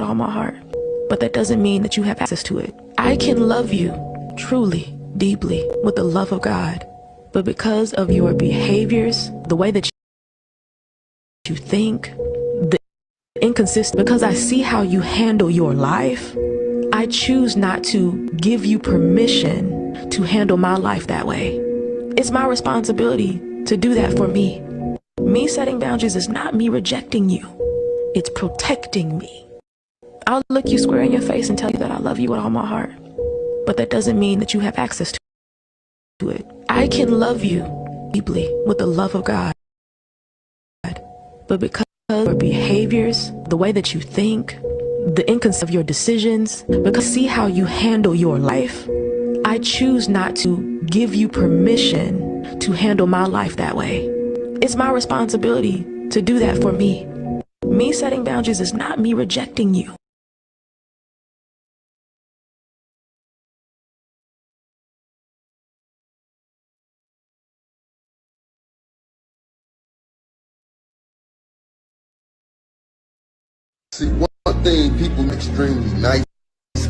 all my heart, but that doesn't mean that you have access to it. I can love you truly, deeply, with the love of God, but because of your behaviors, the way that you think, the inconsistent, because I see how you handle your life, I choose not to give you permission to handle my life that way. It's my responsibility to do that for me. Me setting boundaries is not me rejecting you. It's protecting me. I'll look you square in your face and tell you that I love you with all my heart, but that doesn't mean that you have access to it. I can love you deeply with the love of God, but because of your behaviors, the way that you think, the inconsistency of your decisions, because I see how you handle your life, I choose not to give you permission to handle my life that way. It's my responsibility to do that for me. Me setting boundaries is not me rejecting you. See, one thing people extremely nice,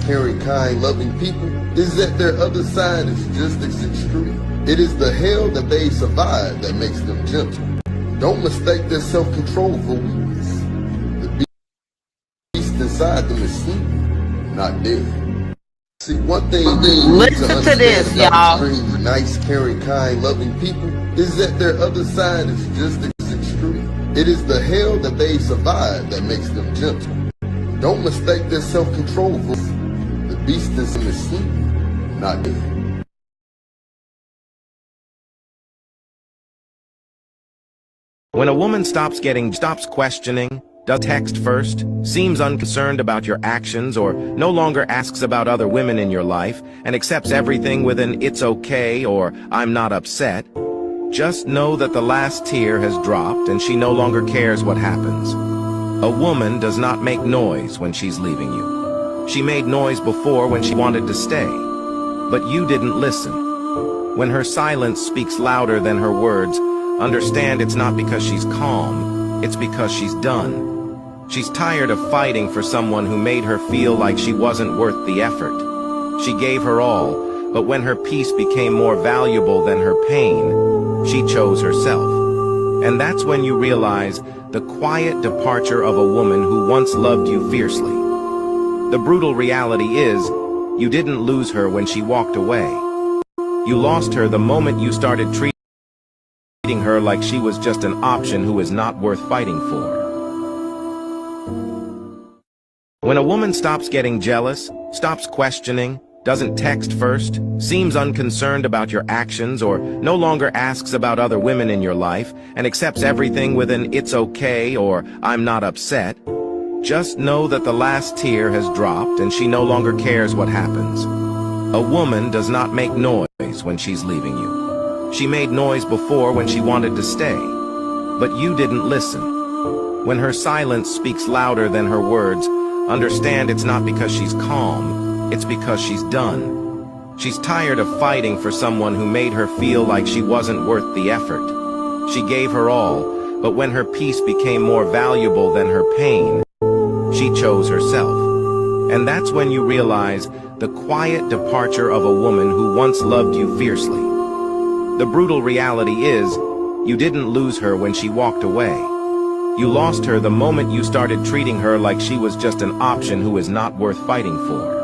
caring, kind, loving people is that their other side is just as extreme. It is the hell that they survive that makes them gentle. Don't mistake their self-control for weakness. The beast inside them is sleeping, not dead. See, one thing listen to this, y'all. Extremely nice, caring, kind, loving people is that their other side is just as extreme. It is the hell that they survive that makes them gentle. Don't mistake their self-control for the beast in them is sleeping, not dead. When a woman stops questioning, does text first, seems unconcerned about your actions, or no longer asks about other women in your life, and accepts everything with an "it's okay" or "I'm not upset," just know that the last tear has dropped and she no longer cares what happens. A woman does not make noise when she's leaving you. She made noise before when she wanted to stay, but you didn't listen. When her silence speaks louder than her words, understand it's not because she's calm, it's because she's done. She's tired of fighting for someone who made her feel like she wasn't worth the effort. She gave her all, but when her peace became more valuable than her pain, she chose herself. And that's when you realize the quiet departure of a woman who once loved you fiercely. The brutal reality is, you didndidn't lose her when she walked away. You lost her the moment you started treating her like she was just an option who is not worth fighting for. When a woman stops getting jealous, stops questioning, doesn't text first, seems unconcerned about your actions, or no longer asks about other women in your life, and accepts everything with an "it's okay" or "I'm not upset," just know that the last tear has dropped and she no longer cares what happens. A woman does not make noise when she's leaving you. She made noise before when she wanted to stay, but you didn't listen. When her silence speaks louder than her words, understand it's not because she's calm, it's because she's done. She's tired of fighting for someone who made her feel like she wasn't worth the effort. She gave her all, but when her peace became more valuable than her pain, she chose herself. And that's when you realize the quiet departure of a woman who once loved you fiercely. The brutal reality is, you didn't lose her when she walked away. You lost her the moment you started treating her like she was just an option who is not worth fighting for.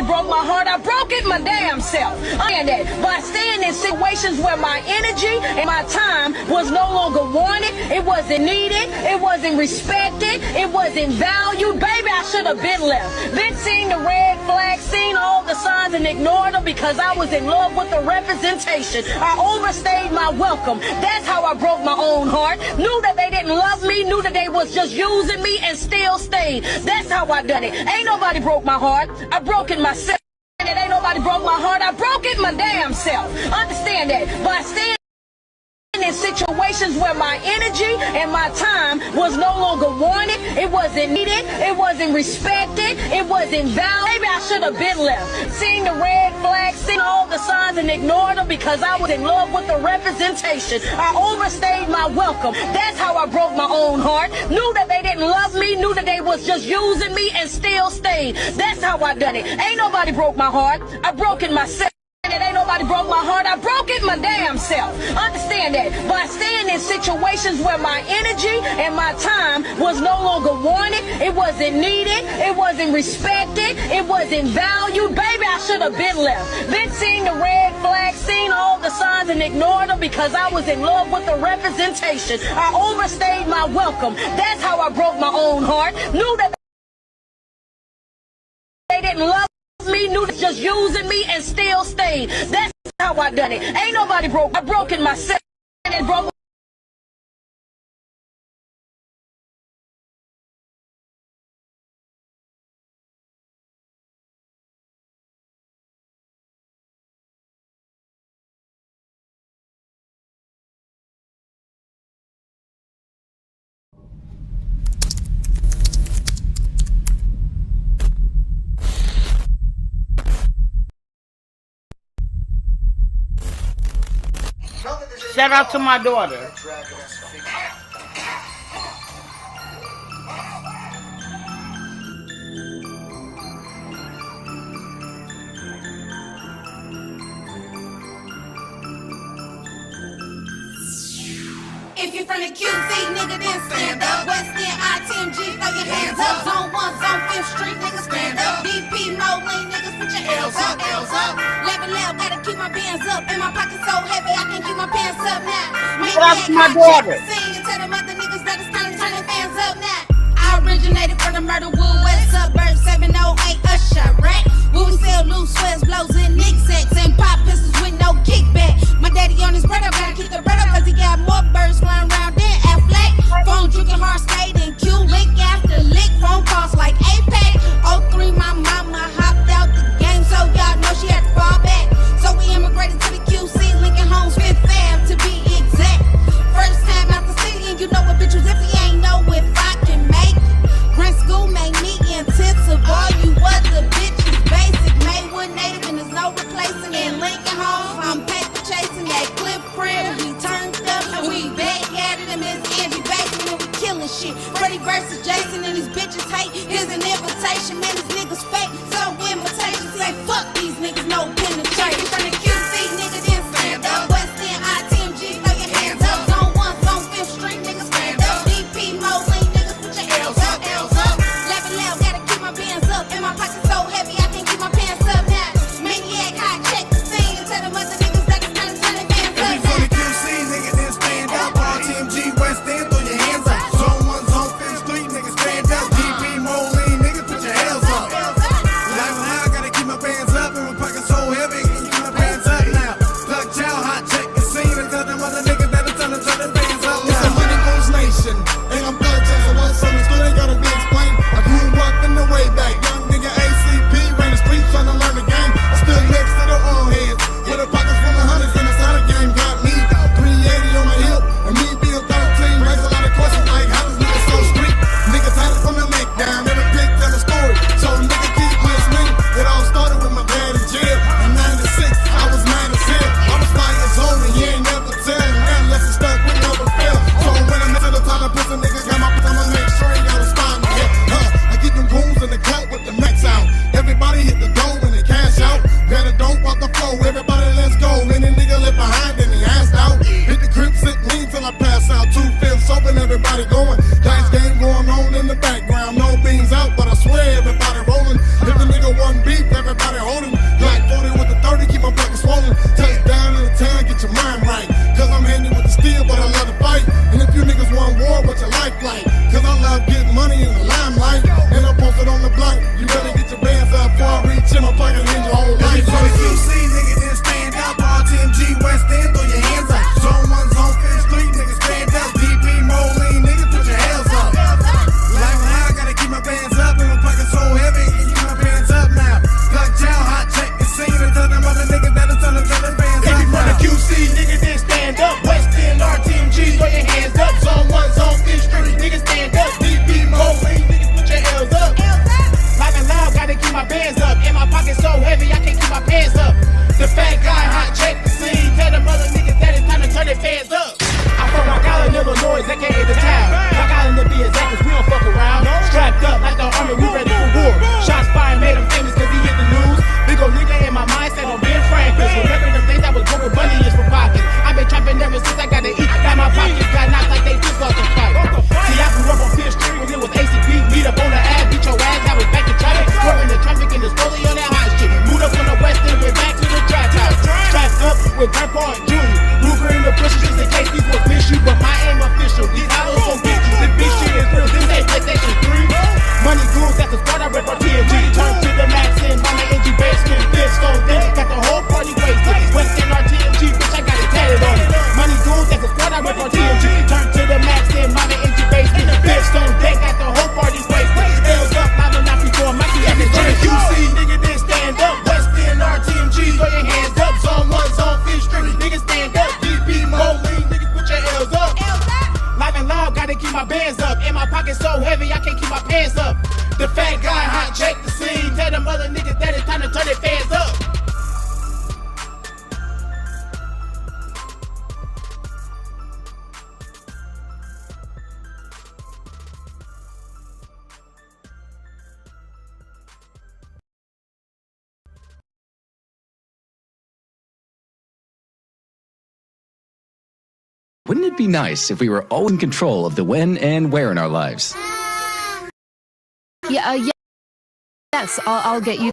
Broke my heart, I broke it my damn self. I understand that by staying in situations where my energy and my time was no longer wanted, it wasn't needed, it wasn't respected, it wasn't valued. Baby, I should have been left. Been seeing the red flag, seen all the signs and ignored them because I was in love with the representation. I overstayed my welcome. That's how I broke my own heart. Knew that they didn't love me, knew that they was just using me, and still stayed. That's how I done it. Ain't nobody broke my heart. I broke it myself. And it ain't nobody broke my heart. I broke it my damn self. Understand that by staying in situations where my energy and my time was no longer wanted, it wasn't needed, it wasn't respected, it wasn't valued. Maybe I should have been left. Seeing the red flags, seeing all the signs and ignored them because I was in love with the representation. I overstayed my welcome. That's how I broke my own heart. Knew that they didn't love me, knew that they was just using me and still stayed. That's how I done it. Ain't nobody broke my heart. I broke it myself. It ain't nobody broke my heart. I broke it my damn self. Understand that. By staying in situations where my energy and my time was no longer wanted, it wasn't needed, it wasn't respected, it wasn't valued. Baby, I should have been left. Been seeing the red flags, seen all the signs and ignored them because I was in love with the representation. I overstayed my welcome. That's how I broke my own heart. Knew that they didn't love me, knew that just using me and still stayed. That's how I done it. Ain't nobody broke. I broke it myself and broke. Shout out to my daughter. If you're from the QC, nigga, then stand up. West End, ITMG, throw your hands up. Zone 1, Zone 5th Street, niggas stand up. DP, Moline, niggas, put your L's up. L's up. Level, gotta keep my bands up. And my pocket so heavy, I can keep my pants up now. Shout out to my daughter. Sing and tell them other niggas that it's time to turn their fans up now. I originated from the murder wood, west suburbs, 708 Usher, right? Where we sell loose sweats, blows and nick sets, and pop pistols with no kickback. My daddy on his bread up, gotta keep the bread up, cause he got more birds flying around than Affleck. Phone drinking hard skating, Q lick after lick, phone calls like APAC. 03, my mama hopped out the game, so y'all know she had to fall back. So we immigrated to the QC, Lincoln Homes, 5th Ave to be exact. First time out the city, and you know what bitch was if he ain't know if I can make it. Grant school made me intensive, all you other bitches basic. Made one native and there's no replacing. In Lincoln Homes, I'm paper chasing that clip print. We turned up and we back at it, and Miss Angie basement and we killing shit. Freddy versus Jason and these bitches hate. Here's an invitation, man, these niggas fake. So invitations say fuck these niggas, no penetration. From the QC, nigga, then stand up. West End, ITMG, throw your hands up. Zone 1, Zone 5th Street, niggas stand up. DP, Moline, niggas, put your L's up. L's up. Level, gotta keep my bands up. And my pocket so heavy, I can't keep my pants up now. Maniac, high check the scene and tell them other niggas that it's time to turn their fans up. If you from the QC, nigga, then stand up. RTMG, West End, throw your hands up. Zone 1, Zone 5th Street, niggas stand up. DP, Moline, niggas, put your L's up. Level high, gotta keep my bands up. boys, aka the town. Rock Island to be exact, cause we don't fuck around. Strapped up like the army, we ready for war. Shots fired, made him famous cause he hit the news. Big ol' nigga in my mindset on Ben Franklin. Remember the things that was broken bunny is for pockets. I've been trapping ever since I got to eat. Now my pockets got knocked like they just lost a fight. See, I grew up on Fifth Street when it was ACP. Meet up on the ass, beat your ass, now it's back in traffic. Swerving the traffic and the stoley on that hot shit. Moved up on the west end, went back to the trap house. Strapped up with Grandpa and Junior. Ruger in the bushes just in case these ones miss you. But my aim official, these hollows gon' get you. This big shit is real, this ain't PlayStation 3. Money goons, that's the squad I rep on TNG. Turn to the max in, mama NG basement. This stone then got the whole party wasted. West End RTMG, bitch, I got it tatted on it. Money goons, that's the squad I rep on TNG. Turn to the max in, mama NG basement. This stone then got the whole party wasted. L's up, mama not before Mikey at the JQC. Nigga, then stand up. West End RTMG, throw your hands up. Zone 1, Zone 5th Street. Niggas stand up. BB Moline, niggas put your L's up. Live and loud, gotta keep my bands up. And my pocket so heavy, I can't keep my pants up. The fat guy hijacked the scene. Tell them other niggas that it's time to turn their fans up. Wouldn't it be nice if we were all in control of the when and where in our lives? Yes, I'll get you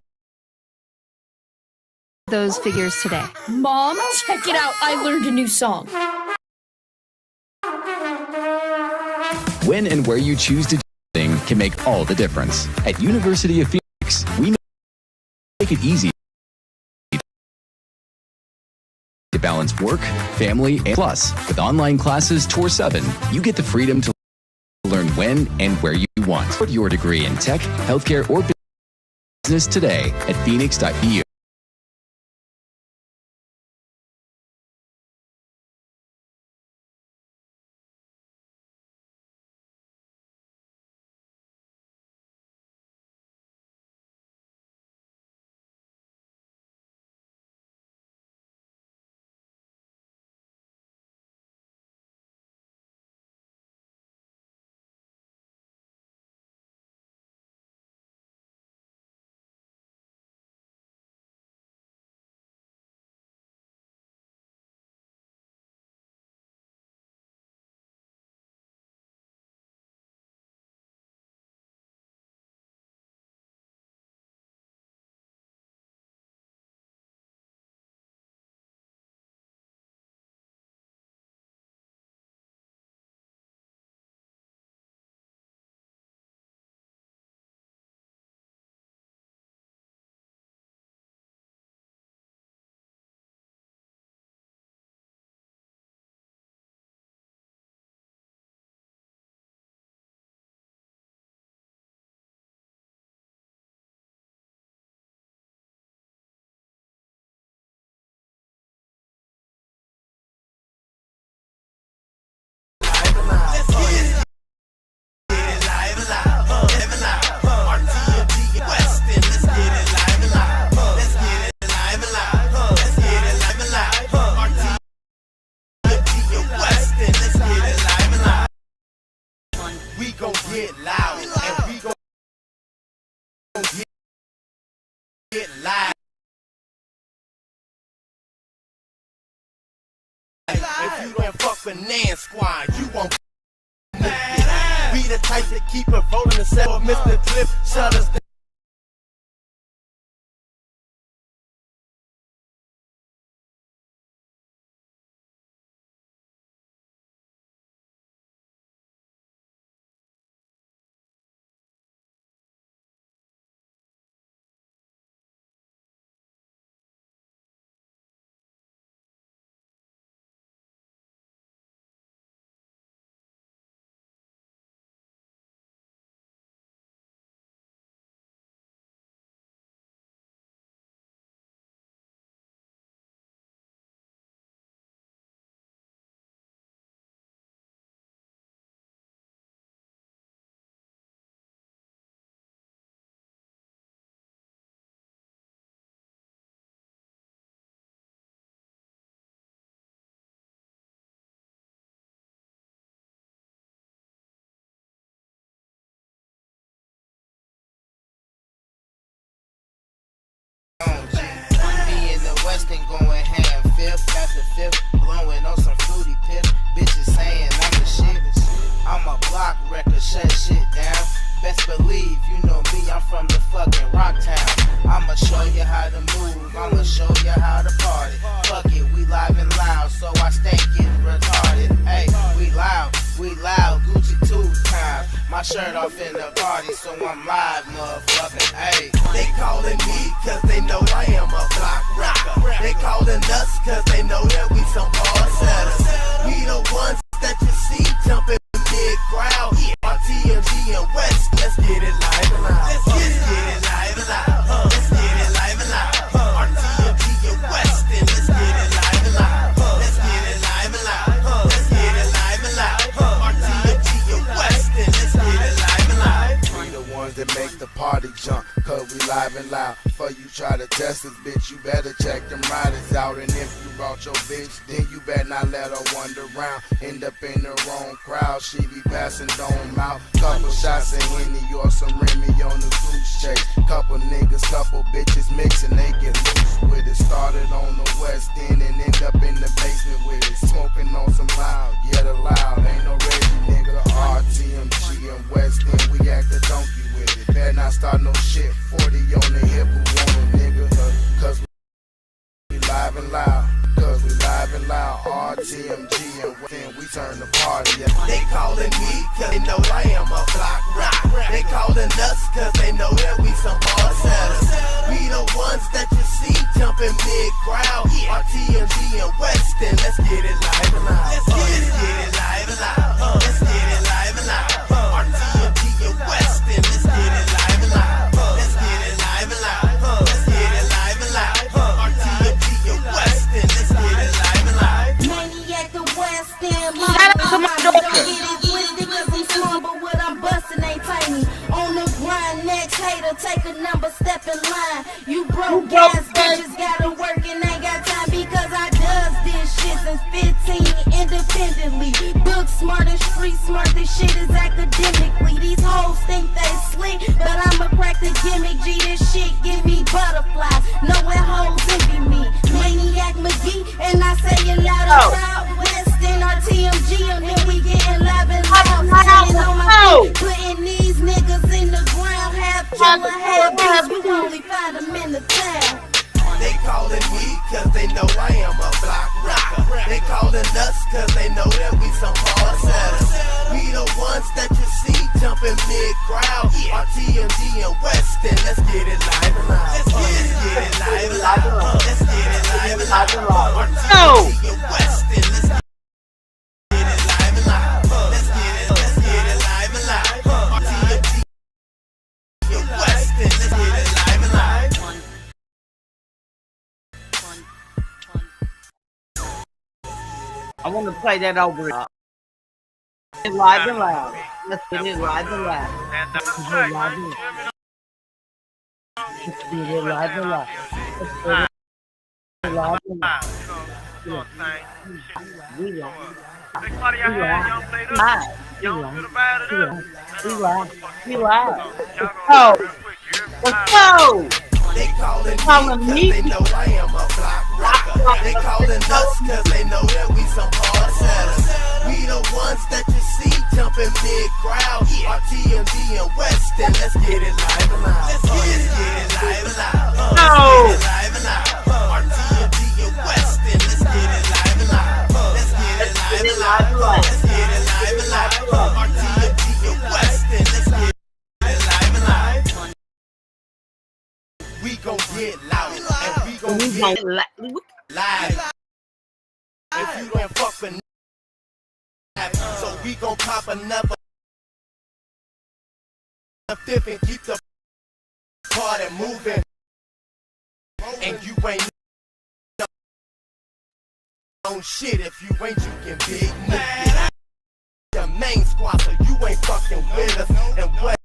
those figures today. Mom, check it out. I learned a new song. When and where you choose to do something can make all the difference. At University of Phoenix, we make it easy to balance work, family, and plus, with online classes 24/7, you get the freedom to learn when and where you want. Put your degree in tech, healthcare, or business today at phoenix.edu. Get live. If you don't fuck with Nan Squad, you won't be the type that keep it rolling and set Mr. Cliff shut us down. back to shut shit down. Best believe, you know me, I'm from the fucking rock town. I'ma show you how to move, I'ma show you how to party. Fuck it, we live and loud, so I stay getting retarded. Hey, we loud, Gucci 2 times. My shirt off in the party, so I'm live, motherfucker. Hey, they calling me cause they know I am a block rocker. They calling us cause they know that we some hard setters. We the ones that you see jumping big crowd. TMG and West, let's get it live and loud. Let's get it live and loud. Let's get it live and loud. TMG and West, and let's get it live and loud. Let's get it live and loud. Let's get it live and loud. TMG and West, and let's get it live and loud. We the ones that make the party jump, cause we live and loud. Before you try to test us, bitch, you better check them riders out. And if you brought your bitch, then you better not let her wander around. End up in the wrong crowd, she be passing dome out. Couple shots of Henny or some Remy on the goose chase. Couple niggas, couple bitches mixing, they get loose with it. Started on the west end and end up in the basement with it. Smoking on some loud, yeah the loud. Ain't no Reggie nigga, RTMG and West End, we act a donkey with it. Better not start no shit, 40 on the hip, who want a nigga? Cause we live and loud. Cause we live and loud, RTMG and then we turn the party up. They calling me cause they know I am a block rock. They calling us cause they know that we some hard setters. We the ones that you see jumping big crowd. RTMG and Weston, let's get it live and loud. Let's get it live and loud. Let's get it live and loud. RTMG and Weston, let's get it live and loud. Let's get it live and loud. Let's get it live and loud. RTMG and Weston, let's get it live and loud. Maniac the West End, don't get it twisted cause I'm small, but what I'm busting ain't tiny. On the grind, next hater, take a number, step in line. You broke ass bitches gotta work and ain't got time because I does this shit since 15 independently. Book smart and street smart, this shit is academically. These hoes think they slick, but I'ma crack the gimmick. G, this shit give me butterflies, knowing hoes envy me. Maniac McGee, and I say it loud and proud. West End, our TMG, and then we getting live and loud. Standing on my feet, putting these niggas in the ground. Half killer, half beast, we only find them in the town. They calling me cause they know I am a block rocker. They calling us cause they know that we some hard setters. We the ones that you see jumping big crowd. RTMG and Weston, let's get it live and loud. Let's get it live and loud. Let's get it live and loud. RTMG and Weston, let's get it live and loud. Let's get it live and loud. RTMG and Weston, let's get it live and loud. I want to play that over. Live and loud. Let's get it live and loud. Let's get it live and loud. Let's get it live and loud. Let's get it live and loud. We live. We live. Let's go. They calling me cause they know I am a block rocker. They calling us cause they know that we some hard setters. We the ones that you see jumping big crowd. RTMG and Weston, let's get it live and loud. Let's get it live and loud. Let's get it live and loud. RTMG and Weston, let's get it live and loud. Let's get it live and loud. Let's get it live and loud. RTMG and Weston, let's get it live and loud. We gon' get loud and we gon' get live. If you don't fuck with so we gon' pop another fifth and keep the party moving. And you ain't on shit if you ain't, you can big move. The main squad, so you ain't fucking with us. And what?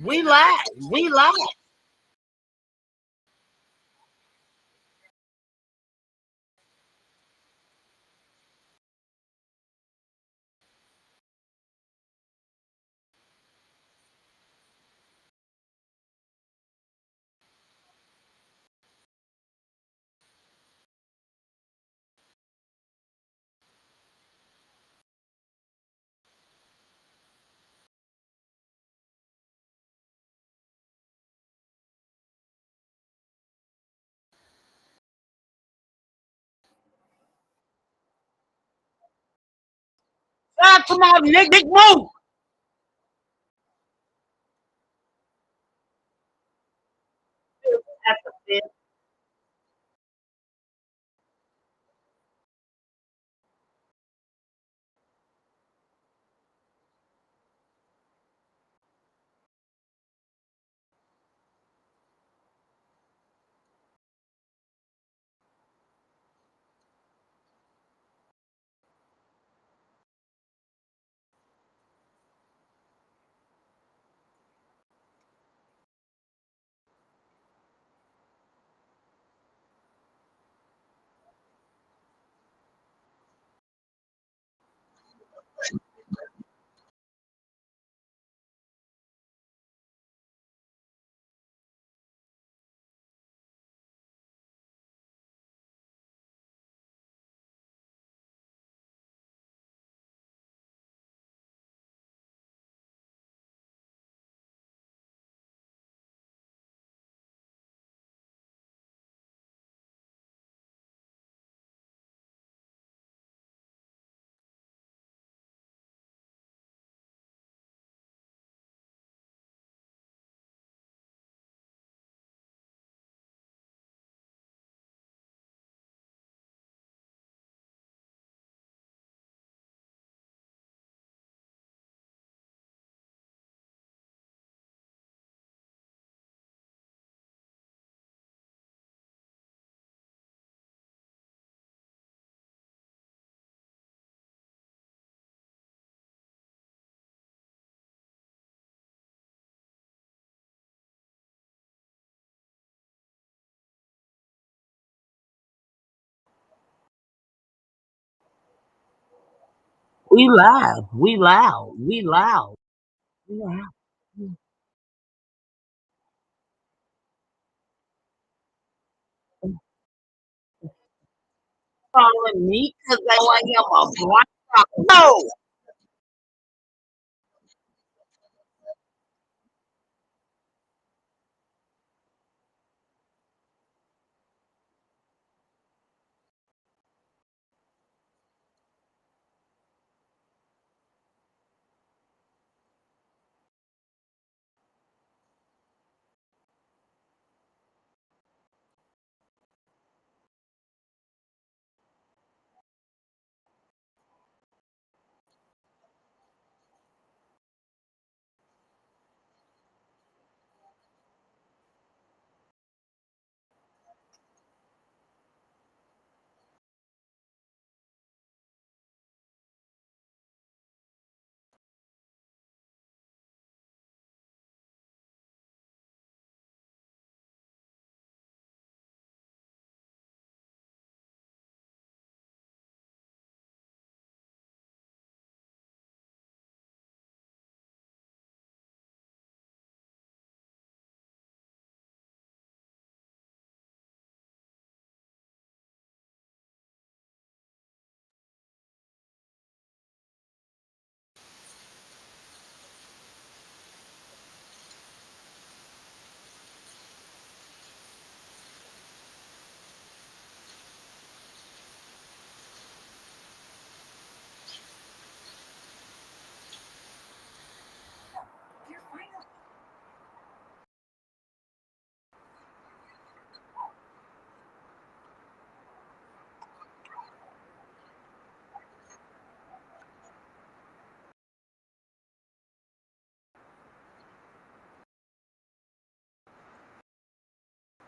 We live. watch them out, Nick move. That's a fit. We live. We loud. We loud. We loud. Calling me because they want him a black rock. No.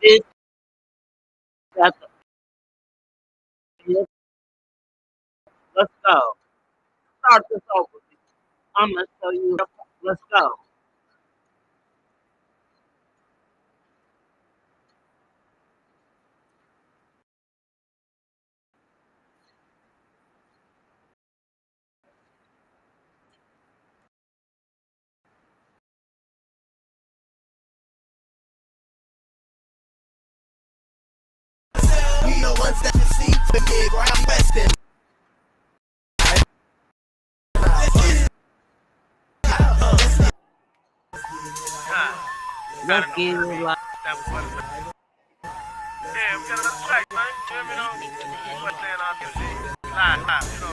It's got the, let's go. Start this over. I'm going to show you. Let's go. We the ones that you see to me, ground westin'. Let's get it like. Yeah, we got another track, man. You know, what's saying our music. Live, you know.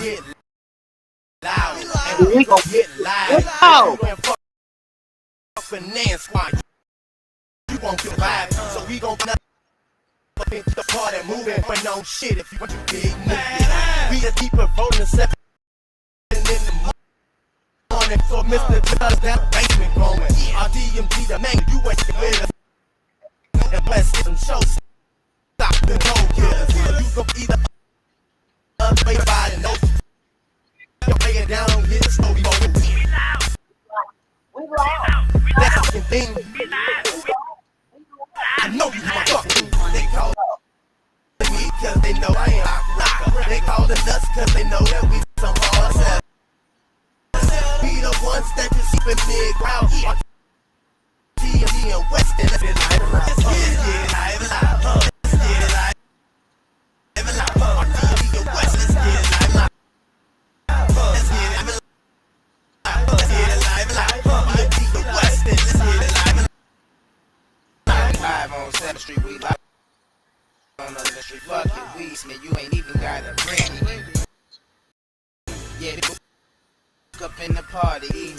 get loud. And we gon' get live. go. You ain't finance squad. You won't get vibe. So we gon' up into the party moving for no shit if you want to big movie. We just keep it rolling and 7 in the morning. So Mr. Does that basement growing. Our DMG the man, you ain't with us. And bless some shows. Stop the cold killers. You gon' either up way by the nose. You're laying down, hit the story over. That fucking thing. I know you fucking. They call me cause they know I ain't a rocker. They call us nuts cause they know that we some hard sellers. We the ones that just keep it big crowd. TMG and Weston. Let's get it live. Let's get it live. Let's get it live. TMG and Weston. Let's get it live. Let's get it live. Let's get it live. TMG and Weston. Let's get it live. Live on 7th Street. We live on the street. Fuck it, we Smith. You ain't even gotta bring me. Yeah, up in the party.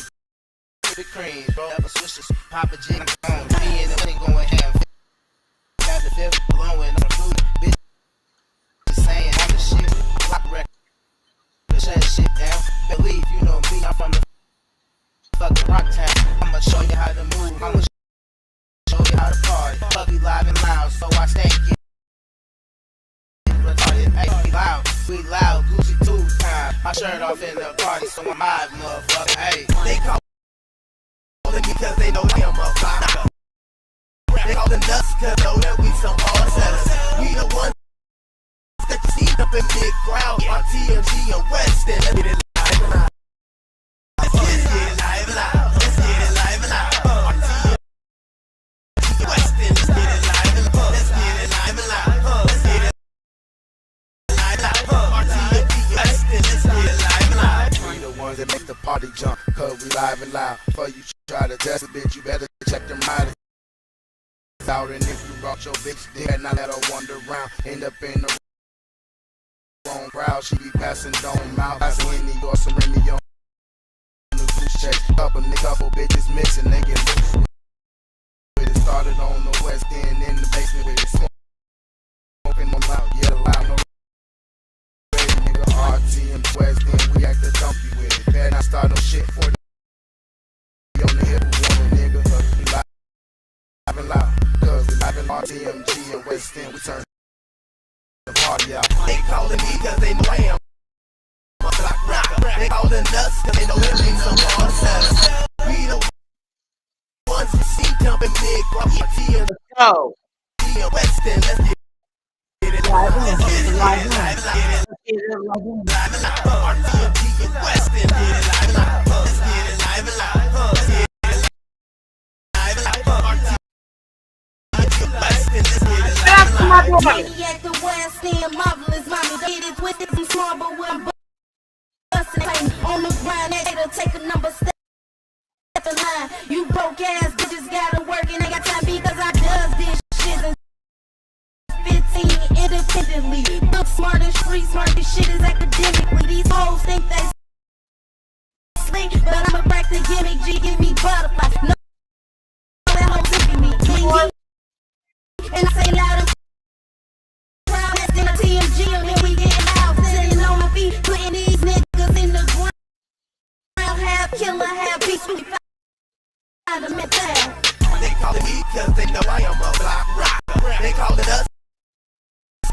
The cream, bro. Double switches, Papa Jim on me and the thing going ham. Got the fifth blowing on food, bitch. Saying I'm the shit. Rock record. Shut shit down. Believe you know me, I'm from the fucking rock town. I'ma show you how to move. I'ma show you how to party. Buggy live and loud, so I stay get retarded. Hey, we loud, Gucci 2 time. My shirt off in the party, so I'm live, motherfucker. Hey, they call me cause they know I am a blocker. They call the nuts cause they know that we some hard sellers. We the ones that you see up in big crowd. Our TMG and Weston. Let's get it live and out. Let's get it live and out. Let's get it live and out. Our TMG and Weston. Let's get it live and out. Let's get it live and out. Let's get it live and out. Our TMG and Weston. Let's get it live and out. We the ones that make the party jump cause we live and loud. For you try to test a bitch, you better check them out. Out and if you brought your bitch there, now let her wander around. End up in the wrong crowd, she be passing dome out. Passing in New York, some Remy on the goose check. Couple bitches missing, they get loose. It started on the west end in the basement with it smoking them out. Yeah, the loud no ready, nigga. RT and West End, we act the dumpy with it. Better not start no shit for the on the hip, woman, nigga. We live and loud, cause we live in RTMG and West End, we turn the party out. They callin' me cause they know I am a block rocker. They callin' nuts cause they know that we some hard sellers. We the ones who see jumping big, bro. RTMG Go. and West End, let's get it live. Let's get it live. Let's get it live and loud. RTMG and West End, get it live and loud. Let's get it live and loud. Maniac the West End, marvelous mommy. Get it twisted, I'm small, but when I'm busting on the ground, they take a number step in line. You broke ass bitches gotta work and I got time because I does this shit since 15 independently. Look smart and street smart, this shit is academically. These hoes think they slick, but I'm a back to gimmick. G give me butterfly. No, that hoe tipping me. And I say loud and proud, that's in the TMG, and then we get loud. Sitting on my feet, putting these niggas in the ground. Half killer, half beast, we find them in town. They callin' me cause they know I am a block rocker. They callin' us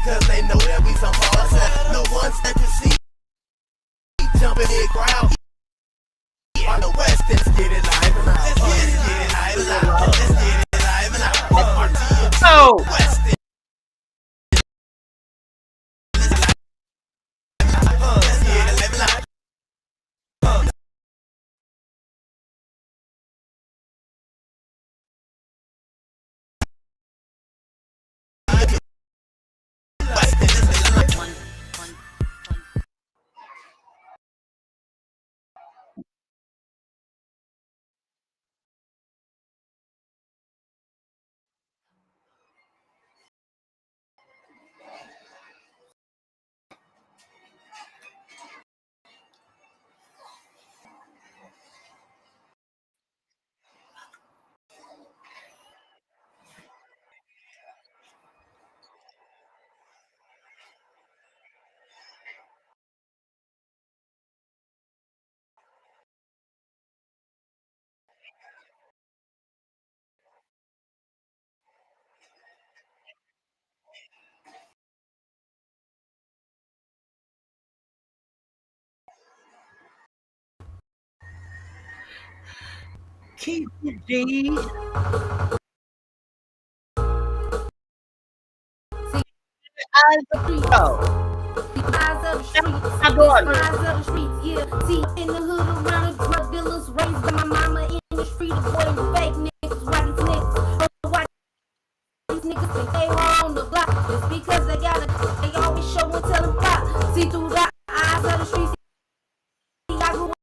cause they know that we some hard sellers. The ones that you see jumping big crowd. On the West, let's get it live and out. Let's get it live and out. Let's get it live and out. Go. West End. Keep it, G. Eyes of the Eyes of the streets, my daughter. eyes of the streets, yeah. See, in the hood around the drug dealers, raised by my mama in the street, avoiding fake niggas, why these niggas, oh, why these niggas think they were on the block, just because they got it, they always show and tell them pop. See through the eyes of the streets, see, I grew up.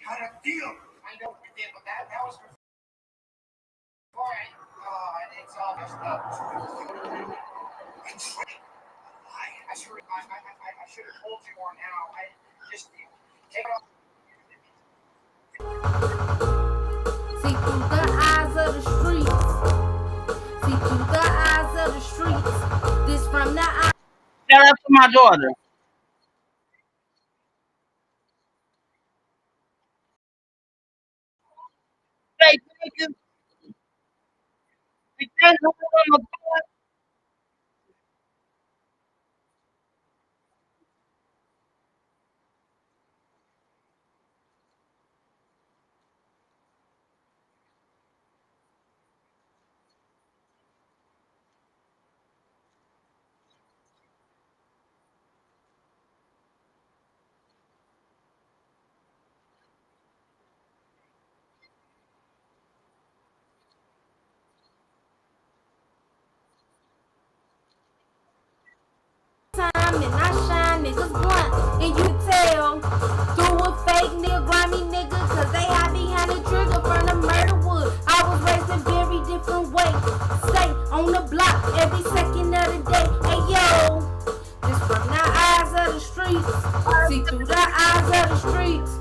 How to deal? I know what you did with that. That was before it's all messed up. I should have told you more now. I just take it off. See through the eyes of the streets. See through the eyes of the streets. This from the eyes. Shout out to my daughter. Hey, niggas, we can't go on the board. Time and I shine niggas blunt, and you tell through a fake nigga, grimy nigga, cause they hide behind the trigger from the murder wood. I was raised a very different way. Stay on the block every second of the day. Hey yo, this from the eyes of the streets. See through the eyes of the streets.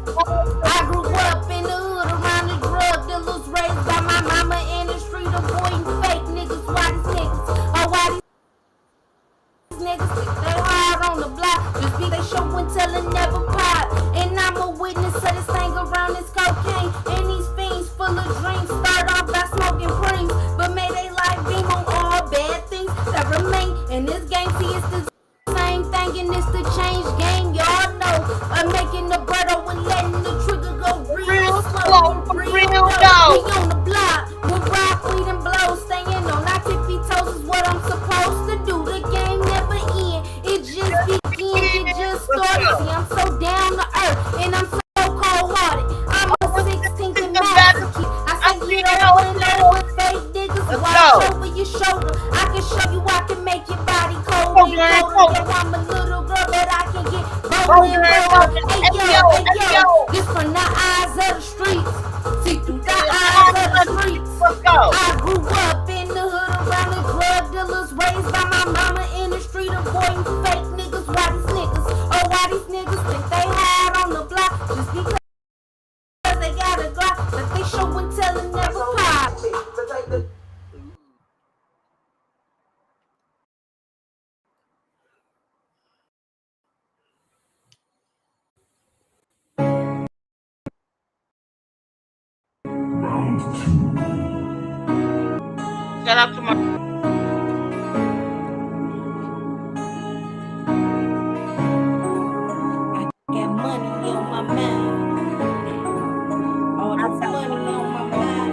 I grew up in the hood around the drug dealers, raised by my mama in the street, avoiding fake niggas. Why these niggas? Oh, why these niggas think they hard on the block? Just be they show and tell and never pop. And I'm a witness to this thing around this cocaine. And these fiends full of dreams start off by smoking preens, but may they life beam on all bad things that remain in this game. See, it's the same thing and it's the change game. Y'all know I'm making the bread over and letting the trigger go real slow. Real We on the block with rock, weed, and blow. Staying on our tippy toes is what I'm supposed to do. The game never end, it just begins, it just started. See, I'm so down to earth and I'm so cold-hearted. I'm a 16th and master key. I say you don't know with fake niggas. Watch over your shoulder. I can show you I can make your body cold and colder. Yeah, I'm a little girl, but I can get bold and bolder. Hey yo, this from the eyes of the streets. See through the eyes of the streets. I grew up in the hood around the drug dealers, raised by my mama in the street, avoiding fake niggas. Why these niggas? Oh, why these niggas think they hard on the block? Just because they got a Glock, but they show and tell and never pop. Shout out to my Got money on my mind. All this money on my mind.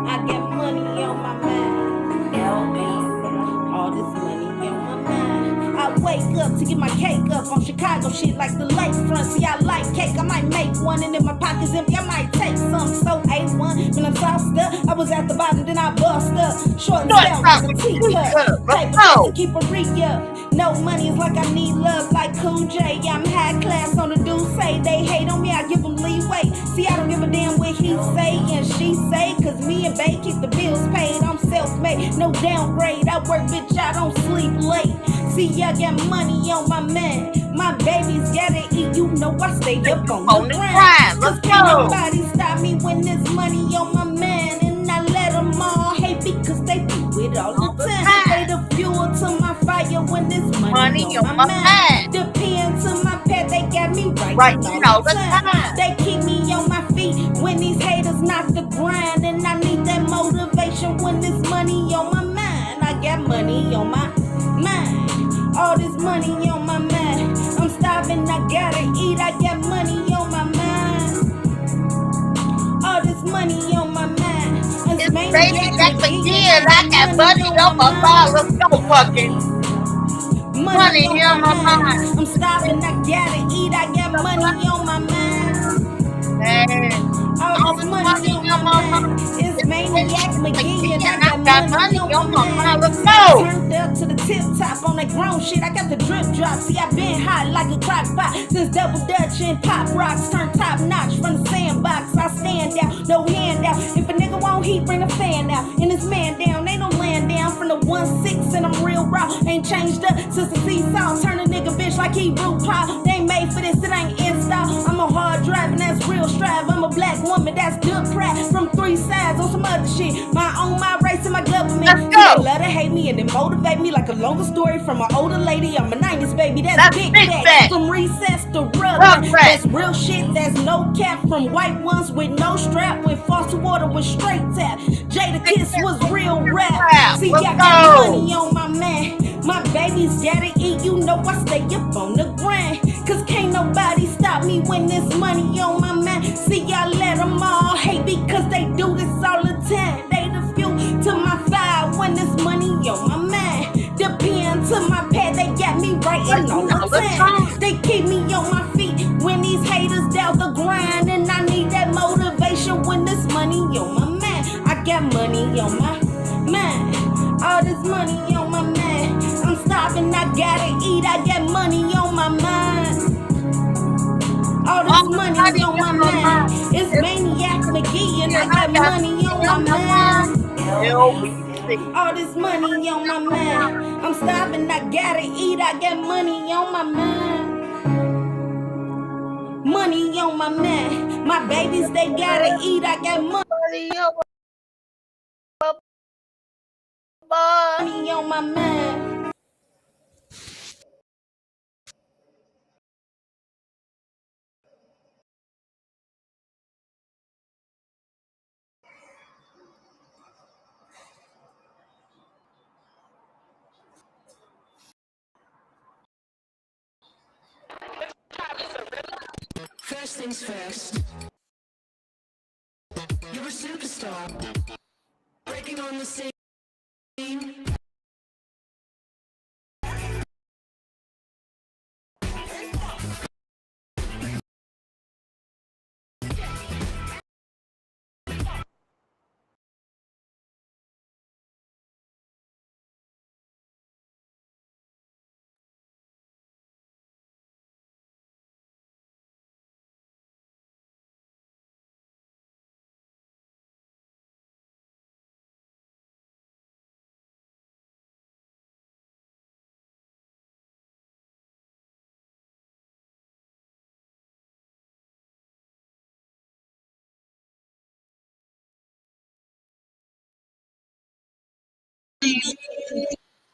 I got money on my mind. All this money on my mind. I wake up to get my cake up on Chicago shit like the lakefront. See, I like cake. I might make one, and if my pocket's empty, I might take some. So A1 when I'm sauced up, I was at the bottom, then I bust up. Short and stout with a teacup. Paper to keep a re-up. No money is like I need love like Cool J. I'm high class on the do say. They hate on me, I give them leeway. See, I don't give a damn what he say and she say. Cause me and Bay keep the bills paid. I'm self-made, no downgrade. I work, bitch, I don't sleep late. See, I got money on my man. My babies gotta eat, you know I stay up on the grind. Cause can't nobody stop me when there's money on my man. And I let them all hate because they do it all the time. They the fuel to my fire when there's money on my mind. The pen to my pet, they got me writing all the time. They keep me on my feet when these haters knock the grind. And I need that motivation when there's money on my mind. I got money on my mind. All this money on my mind. I'm starving, I gotta eat. I got money on my mind. All this money on my mind. It's maniac again. I got money on my mind. Let's go, fucking. Money on my mind. I'm starving, I gotta eat. I got money on my mind. All this money on my mind. It's maniac McGee and I got money on my mind. Let's go. Turned up to the tip top on that grown shit. I got the drip drop. See, I been hot like a crock pot since Double Dutch and Pop Rocks turned top notch from the sandbox. I stand out, no handout. If a nigga won't heat, bring a fan out. And this man down, ain't no land down from the 1-6 and I'm real raw. Ain't changed up since the seesaw. Turn a nigga bitch like he root pop. They ain't made for this, it ain't install. I'm a hard drive and that's real strive. I'm a black woman, that's good crap. From 3 sides on some other shit. My own, my race and my government. They love to hate me and they motivate me like a longer story from an older lady. I'm a 90s baby, that's big facts. From recess to rug. That's real shit, that's no cap. From white ones with no strap. With faucet water with straight tap. Jada Kiss was real rap. See, I got money on my man. My babies gotta eat, you know I stay up on the grind. Cause can't nobody stop me when there's money on my mind. See, I let them all hate because they do this all the time. They the fuel to my fire when there's money on my mind. The pen to my pad, they got me writing all the time. They keep me on my feet when these haters down the grind. And I need that motivation when there's money on my mind. I got money on my mind. All this money on my mind. I'm starving, I gotta eat. I got money on my mind. All this money on my mind. It's maniac McGee and I got money on my mind. All this money on my mind. I'm starving, I gotta eat. I got money on my mind. Money on my mind. My babies, they gotta eat. I got money on my mind. First things first. You're a superstar. Breaking on the scene.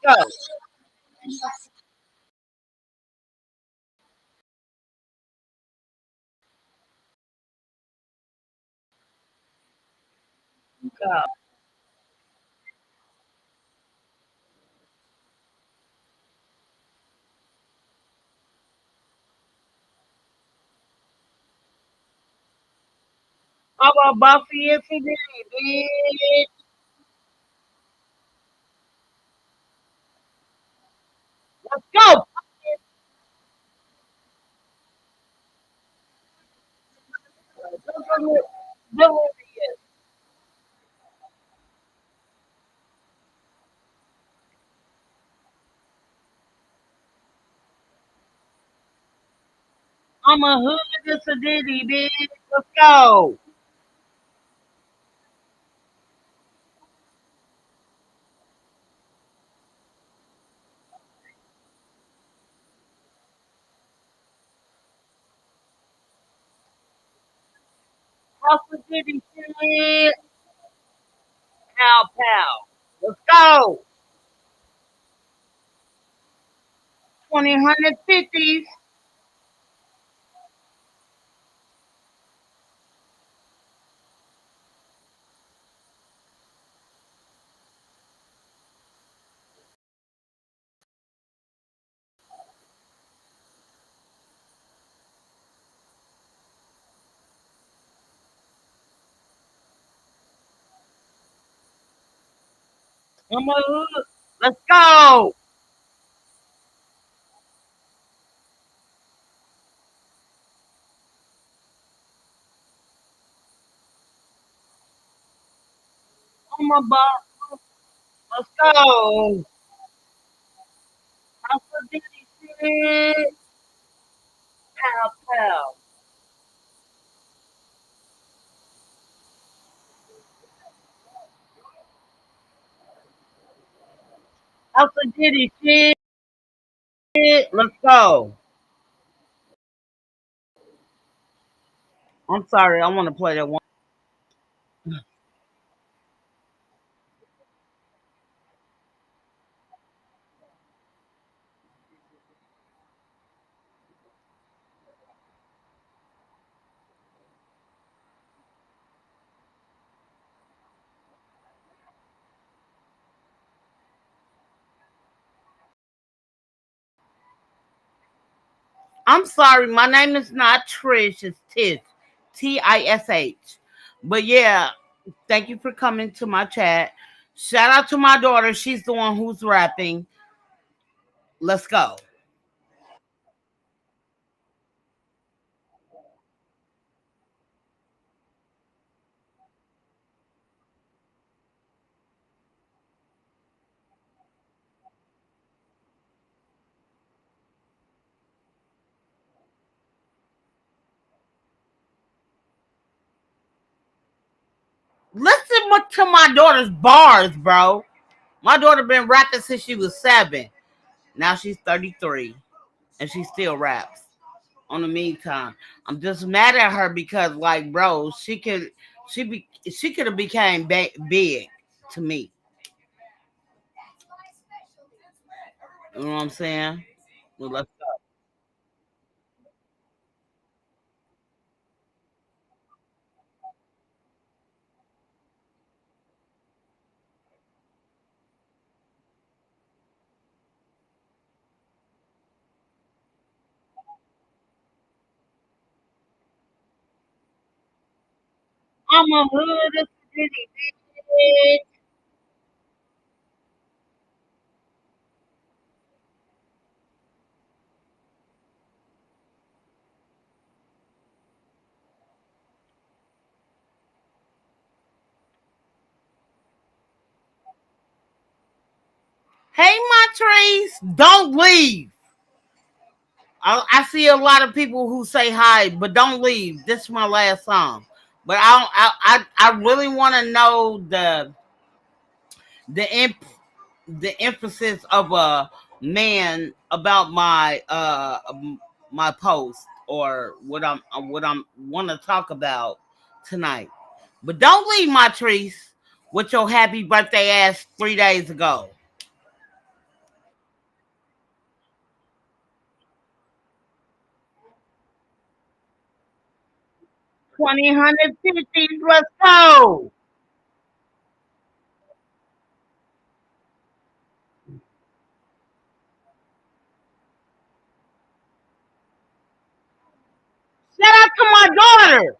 Go. Go. I'm a Buffy if he did, bitch. Let's go. I'm a hood, it's a ditty, bitch. Let's go. How's the ditty shit? Pow, pow. Let's go. 20, 150s. I'm a hood. Let's go. I'm a boss. Let's go. How's the ditty shit? Pow, pow. How's the ditty shit? Let's go. I'm sorry. I want to play that one. I'm sorry, my name is not Trish, it's Tish. Tish. But yeah, thank you for coming to my chat. Shout out to my daughter. She's the one who's rapping. Let's go. Listen to my daughter's bars, bro. My daughter been rapping since she was 7. Now she's 33 and she still raps. On the meantime, I'm just mad at her because, like, bro, she could have became big to me. You know what I'm saying? Well, let's go. I'm a hood city bitch. Hey, my trees, don't leave. I see a lot of people who say hi, but don't leave. This is my last song. But I really want to know the imp, the emphasis of a man about my post or what I'm want to talk about tonight. But don't leave, my trees, with your happy birthday ass 3 days ago. 20, 150s, let's go. Shout out to my daughter.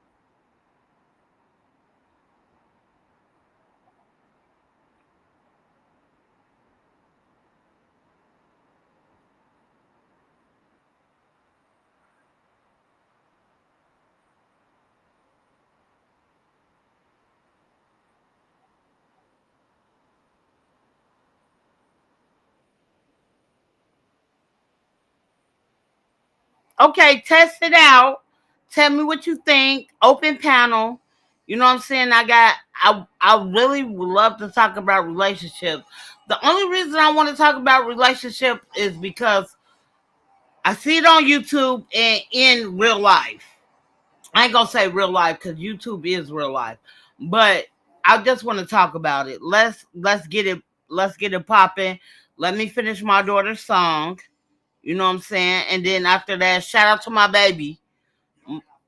Okay, test it out. Tell me what you think. Open panel. You know what I'm saying? I really would love to talk about relationships. The only reason I want to talk about relationship is because I see it on YouTube and in real life. I ain't gonna say real life because YouTube is real life, but I just want to talk about it. Let's get it popping. Let me finish my daughter's song. You know what I'm saying? And then after that, shout out to my baby.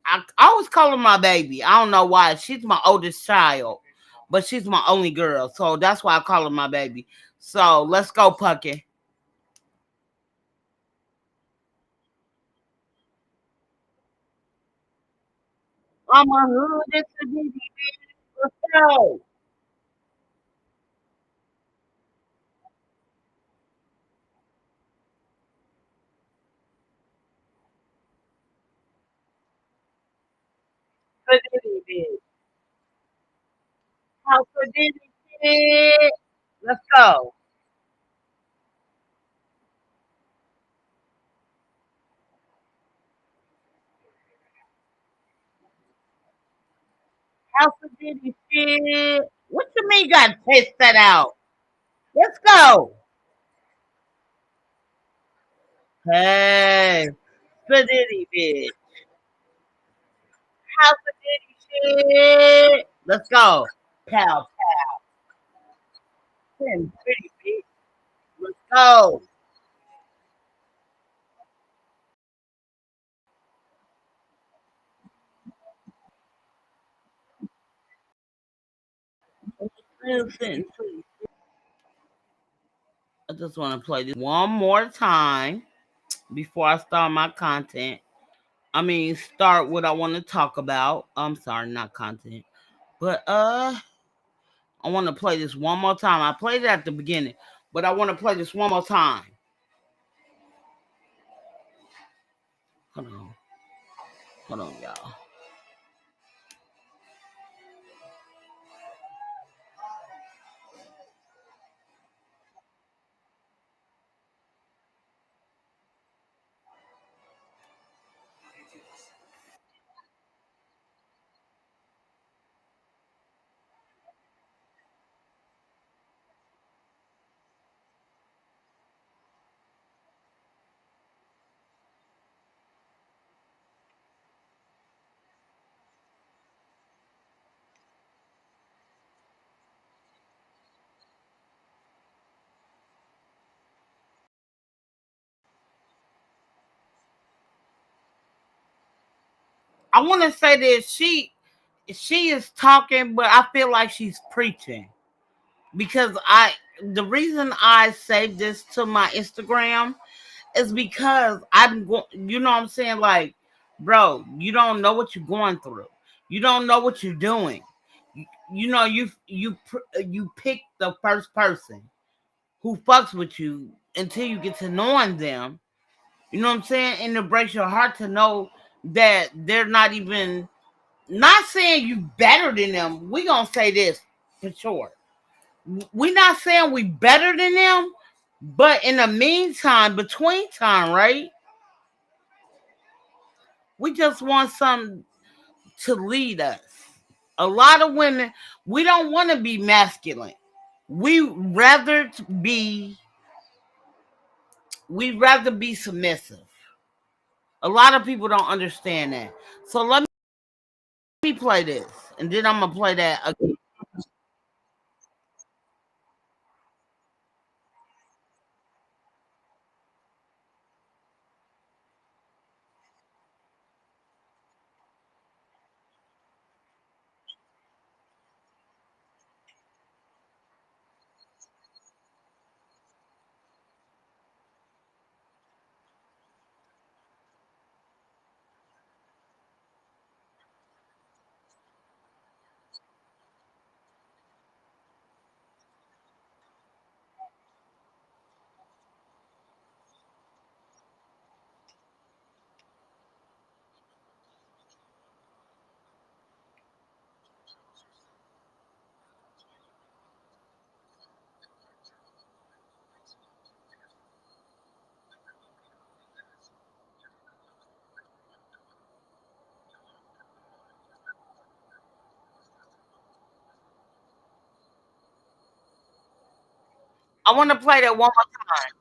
I always call her my baby. I don't know why. She's my oldest child, but she's my only girl. So that's why I call her my baby. So let's go, Pucky. I'm a hood. It's a baby. Let's go. House of Diddy. Let's go. House of Diddy shit. What you mean you gotta test that out? Let's go. Hey, Diddy bitch. House of Diddy shit. Let's go. Pow, pretty bitch. Let's go. Listen, I just want to play this one more time before I start my content. I mean, start what I want to talk about. I'm sorry, not content. But I want to play this one more time. I played it at the beginning, but I want to play this one more time. Hold on. Hold on, y'all. I want to say this. She is talking, but I feel like she's preaching because the reason I saved this to my Instagram is because you know what I'm saying? Like, bro, you don't know what you're going through. You don't know what you're doing. You know, you pick the first person who fucks with you until you get to knowing them. You know what I'm saying? And it breaks your heart to know that they're not even not saying you better than them. We gonna say this for sure. We not saying we better than them, but in the meantime, between time, right? We just want something to lead us. A lot of women, we don't want to be masculine. We rather be we rather be submissive. A lot of people don't understand that. So let me play this, and then I'm gonna play that again. I want to play that one more time.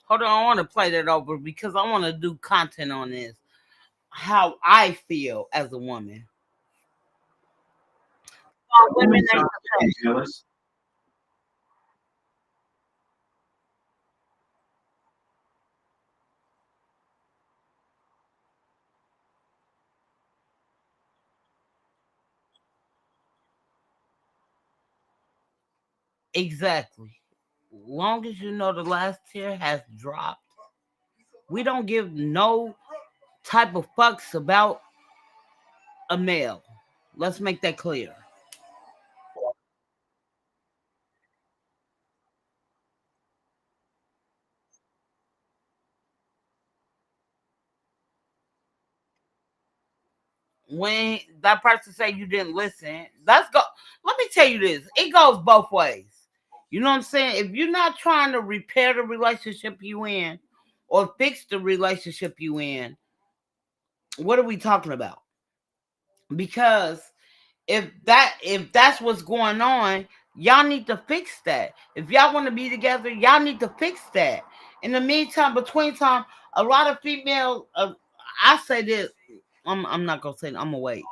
Hold on, I want to play that over because I want to do content on this. How I feel as a woman. Women ain't jealous. Exactly. Long as you know the last tier has dropped, we don't give no type of fucks about a male. Let's make that clear. When that person say you didn't listen, let's go. Let me tell you this. It goes both ways. You know what I'm saying? If you're not trying to repair the relationship you in or fix the relationship you in, what are we talking about? Because if that's what's going on, y'all need to fix that. If y'all want to be together, y'all need to fix that. In the meantime, between time, a lot of females, I say this. I'm not gonna say it, I'm gonna wait.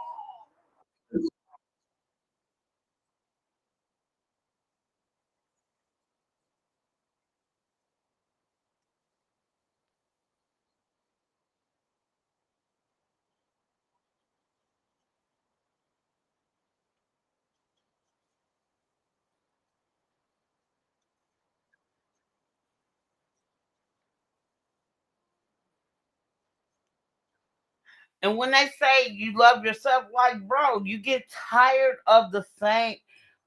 And when they say you love yourself, like, bro, you get tired of the same.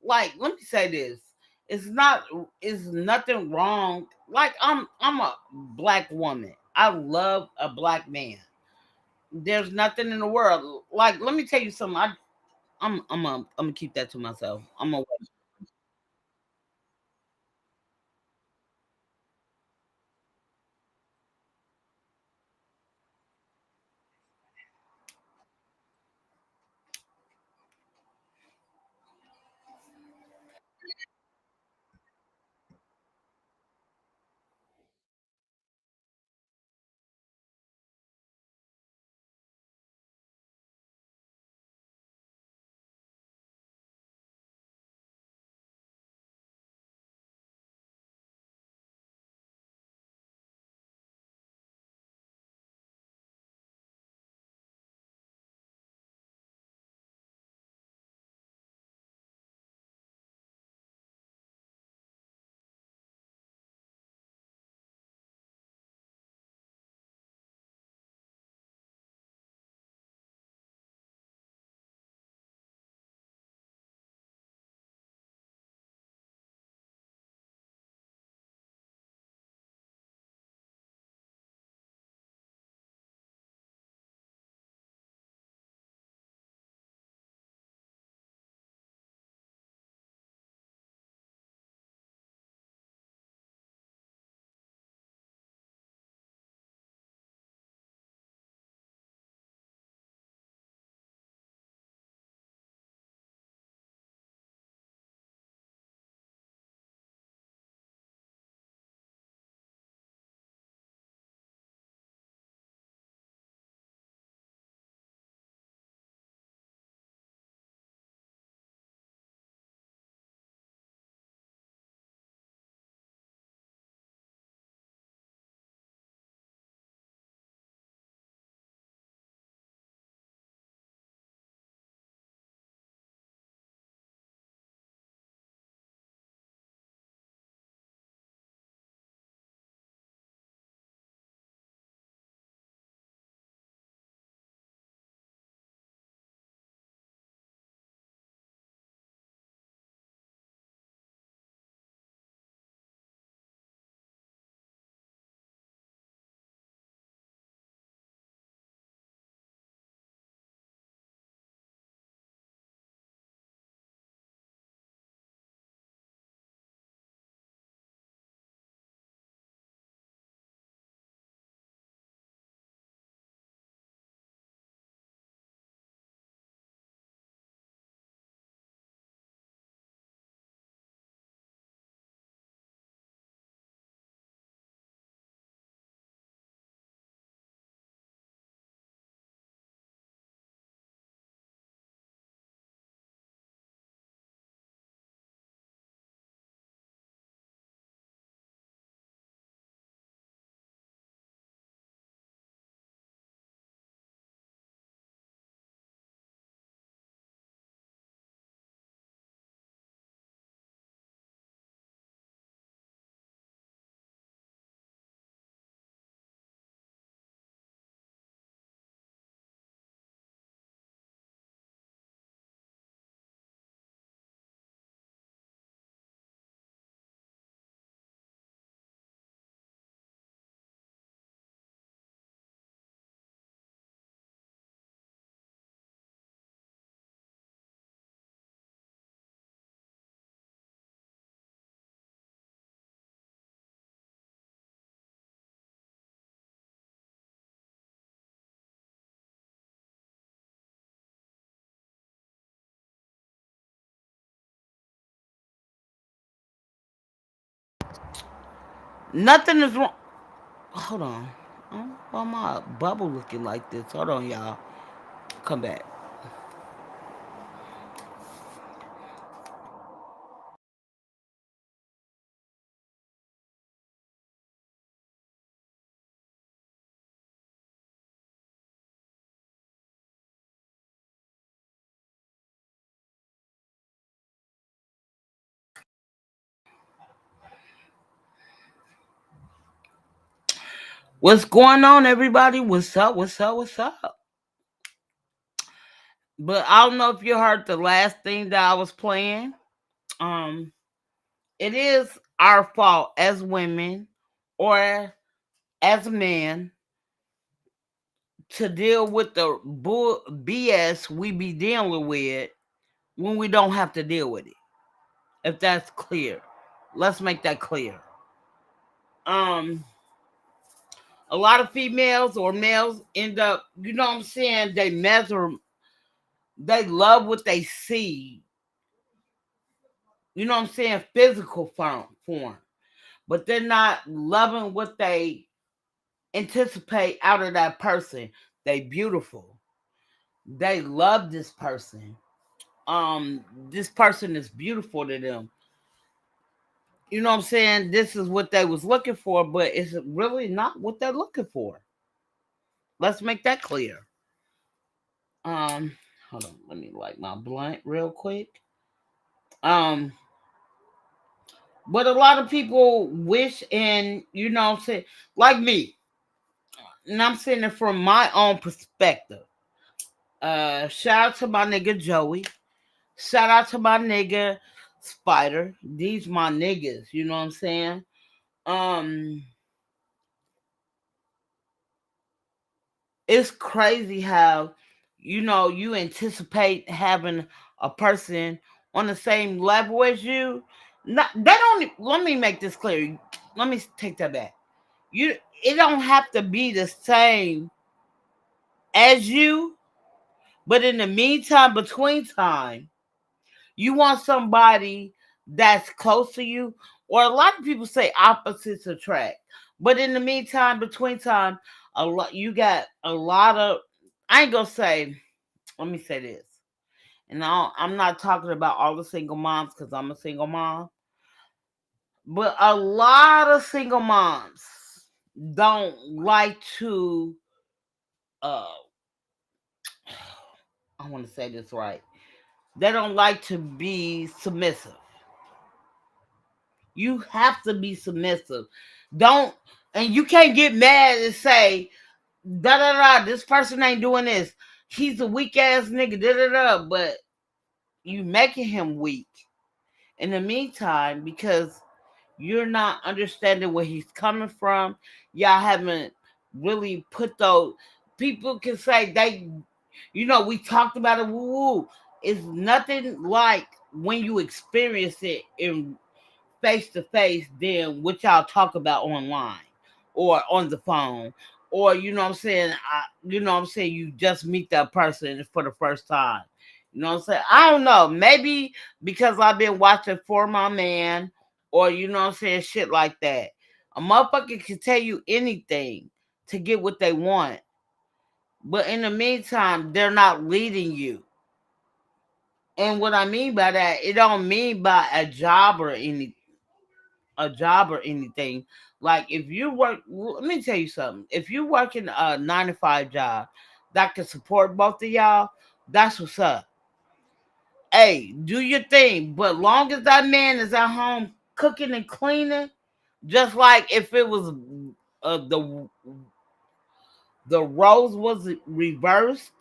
Like, let me say this. It's not, it's nothing wrong. Like, I'm a black woman. I love a black man. There's nothing in the world. Like, let me tell you something. I'm gonna keep that to myself. I'm gonna Nothing is wrong. Hold on. Why my bubble looking like this? Hold on, y'all. Come back. What's going on, everybody? What's up? What's up? What's up? But I don't know if you heard the last thing that I was playing. Um, it is our fault as women or as men to deal with the bull BS we be dealing with when we don't have to deal with it. If that's clear, let's make that clear. Um, a lot of females or males end up, you know what I'm saying? They love what they see. You know what I'm saying? Physical form, but they're not loving what they anticipate out of that person. They beautiful. They love this person. This person is beautiful to them. You know what I'm saying? This is what they was looking for, but it's really not what they're looking for. Let's make that clear. Um, Hold on, let me light my blunt real quick. Um, but a lot of people wish, and you know what I'm saying, like me, and I'm saying it from my own perspective. Shout out to my nigga Joey. Shout out to my nigga Spider. These my niggas, you know what I'm saying? Um, it's crazy how you anticipate having a person on the same level as you. Not they don't. Let me make this clear. Let me take that back. It don't have to be the same as you, but in the meantime, between time, you want somebody that's close to you, or a lot of people say opposites attract. But in the meantime, between time, you got a lot of. I ain't gonna say. Let me say this, and I'm not talking about all the single moms because I'm a single mom, but a lot of single moms don't like to. Uh, I want to say this right. They don't like to be submissive. You have to be submissive. Don't, and you can't get mad and say, da da da, this person ain't doing this. He's a weak ass nigga, da da da. But you making him weak in the meantime because you're not understanding where he's coming from. Y'all haven't really put those. People can say we talked about it. Woo woo. It's nothing like when you experience it in face to face than what y'all talk about online or on the phone, or you know what I'm saying. You just meet that person for the first time. You know what I'm saying. I don't know, maybe because I've been watching For My Man, or you know what I'm saying, shit like that. A motherfucker can tell you anything to get what they want, but in the meantime they're not leading you. And what I mean by that, it don't mean by a job or anything. Like if you work, let me tell you something. If you work in a 9 to 5 job that can support both of y'all, that's what's up. Hey, do your thing. But long as that man is at home cooking and cleaning, just like if it was the roles was reversed,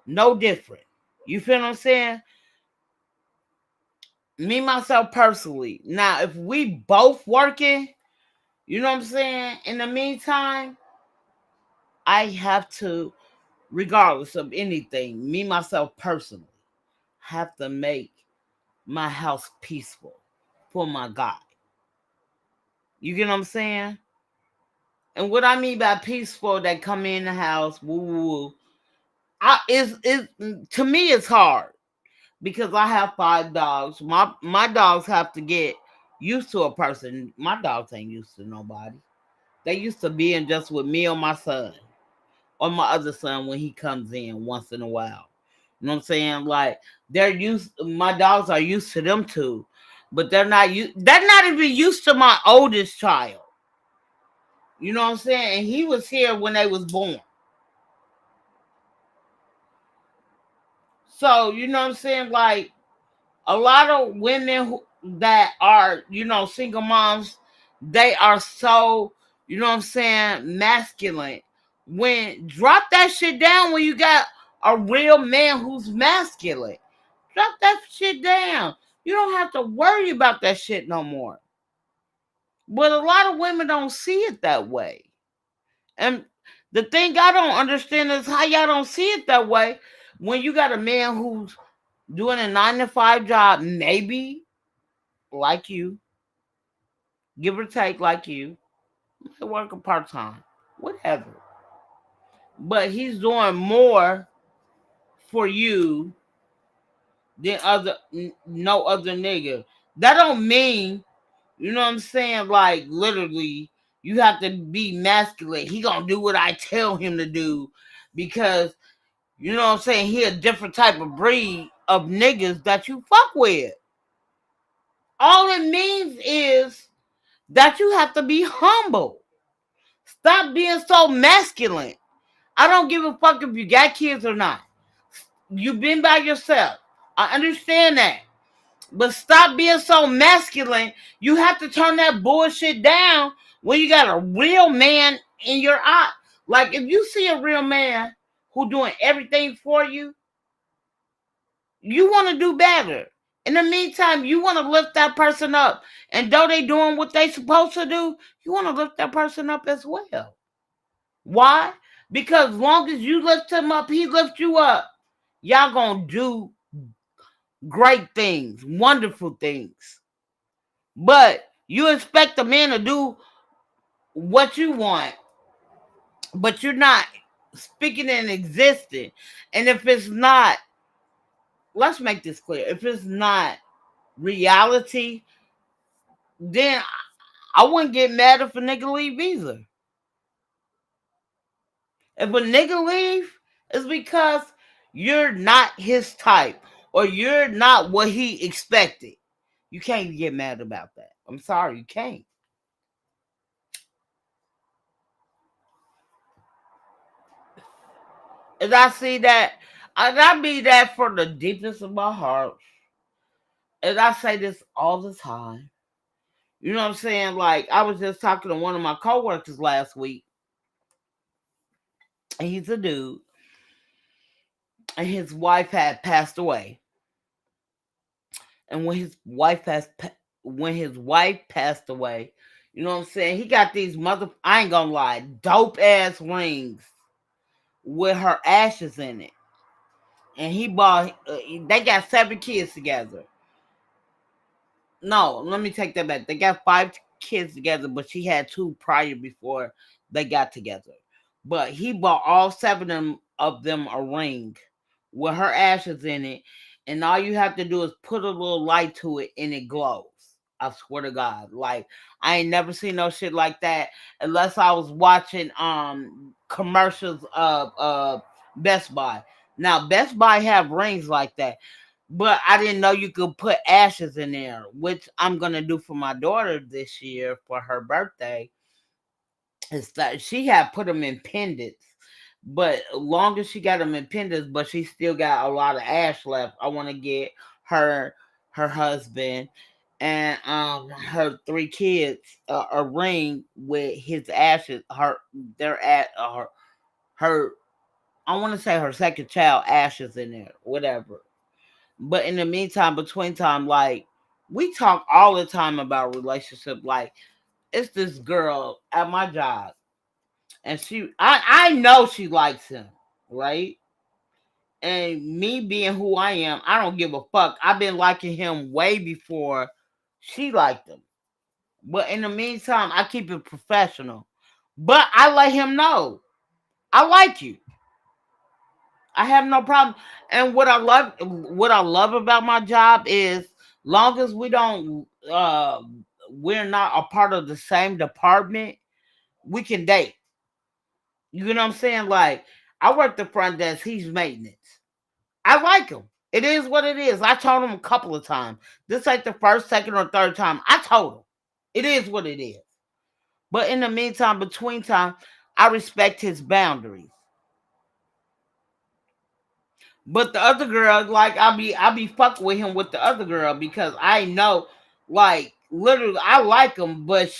no different. You feel what I'm saying? Me myself personally. Now, if we both working, you know what I'm saying? In the meantime, I have to, regardless of anything, me myself personally, have to make my house peaceful for my guy. You get what I'm saying? And what I mean by peaceful, that come in the house, woo woo woo. Is to me it's hard because I have 5 dogs. My dogs have to get used to a person. My dogs ain't used to nobody. They used to being just with me or my son or my other son when he comes in once in a while. You know what I'm saying? Like my dogs are used to them too, but they're not even used to my oldest child. You know what I'm saying? And he was here when they was born. So, you know what I'm saying? Like, a lot of women that are, single moms, they are so, you know what I'm saying, masculine. Drop that shit down when you got a real man who's masculine. Drop that shit down. You don't have to worry about that shit no more. But a lot of women don't see it that way. And the thing I don't understand is how y'all don't see it that way when you got a man who's doing a 9-to-5 job, maybe like you, give or take like you, working part-time, whatever. But he's doing more for you than no other nigga. That don't mean, you know what I'm saying, like literally you have to be masculine. He gonna do what I tell him to do because, you know what I'm saying, he a different type of breed of niggas that you fuck with. All it means is that you have to be humble. Stop being so masculine. I don't give a fuck if you got kids or not. You've been by yourself. I understand that. But stop being so masculine. You have to turn that bullshit down when you got a real man in your eye. Like, if you see a real man who doing everything for you, you want to do better. In the meantime, you want to lift that person up. And though they doing what they supposed to do, you want to lift that person up as well. Why? Because as long as you lift him up, he lift you up. Y'all gonna do great things, wonderful things. But you expect a man to do what you want, but you're not speaking and existing. And if it's not, let's make this clear. If it's not reality, then I wouldn't get mad if a nigga leave either. If a nigga leave, it's because you're not his type or you're not what he expected. You can't get mad about that. I'm sorry, you can't. And I see that, and I mean that from the deepest of my heart. And I say this all the time. You know what I'm saying? Like, I was just talking to one of my coworkers last week. And he's a dude. And his wife had passed away. And when his wife passed away, you know what I'm saying? He got these I ain't gonna lie, dope ass rings with her ashes in it. And he bought, they got 7 kids together. No, let me take that back. They got 5 kids together, but she had 2 prior before they got together. But he bought all 7 of them a ring with her ashes in it. And all you have to do is put a little light to it and it glows. I swear to God. Like, I ain't never seen no shit like that unless I was watching commercials of Best Buy. Now, Best Buy have rings like that. But I didn't know you could put ashes in there, which I'm going to do for my daughter this year for her birthday. Is that she had put them in pendants. But long as she got them in pendants, but she still got a lot of ash left, I want to get her husband and her 3 kids a ring with his ashes. They're at her. I want to say her second child ashes in there, whatever. But in the meantime, between time, like, we talk all the time about relationship. Like, it's this girl at my job. And I know she likes him, right? And me being who I am, I don't give a fuck. I've been liking him way before she liked him. But in the meantime, I keep it professional. But I let him know, I like you. I have no problem. And what I love about my job is, long as we don't we're not a part of the same department, we can date. You know what I'm saying? Like, I work the front desk, he's maintenance. I like him. It is what it is. I told him a couple of times. This ain't the first, second, or third time. I told him. It is what it is. But in the meantime, between time, I respect his boundaries. But the other girl, like, I be fucking with him with the other girl because I know, like, literally, I like him, but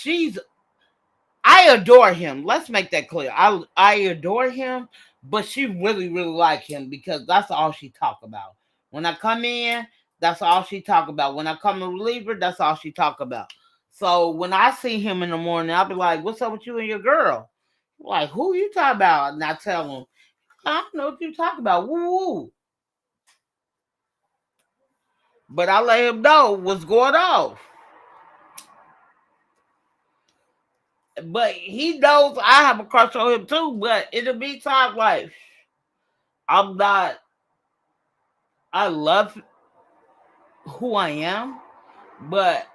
I adore him. Let's make that clear. I adore him, but she really, really like him because that's all she talk about. When I come in, that's all she talk about. When I come to relieve her, that's all she talk about. So when I see him in the morning, I'll be like, "What's up with you and your girl?" Like, who you talking about? And I tell him, "I don't know what you talking about." Woo woo. But I let him know what's going on. But he knows I have a crush on him too. But in the meantime, like, I'm not. I love who I am, but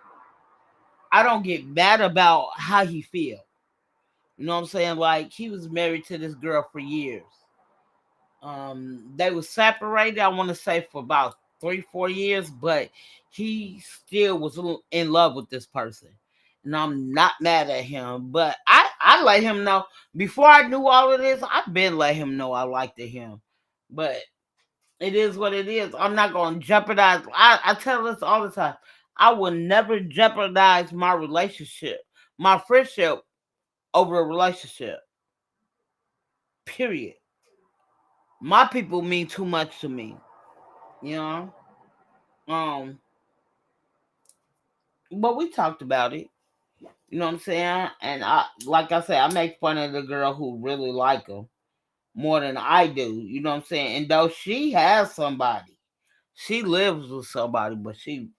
I don't get mad about how he feel. You know what I'm saying? Like, he was married to this girl for years. They were separated, I want to say, for about 3-4 years, but he still was in love with this person. And I'm not mad at him, but I let him know before I knew all of this. I've been let him know I liked him, but it is what it is. I'm not going to jeopardize. I tell this all the time. I will never jeopardize my relationship, my friendship, over a relationship. Period. My people mean too much to me. You know? But we talked about it. You know what I'm saying? And like I said, I make fun of the girl who really like him more than I do. You know what I'm saying? And though she has somebody, she lives with somebody, but she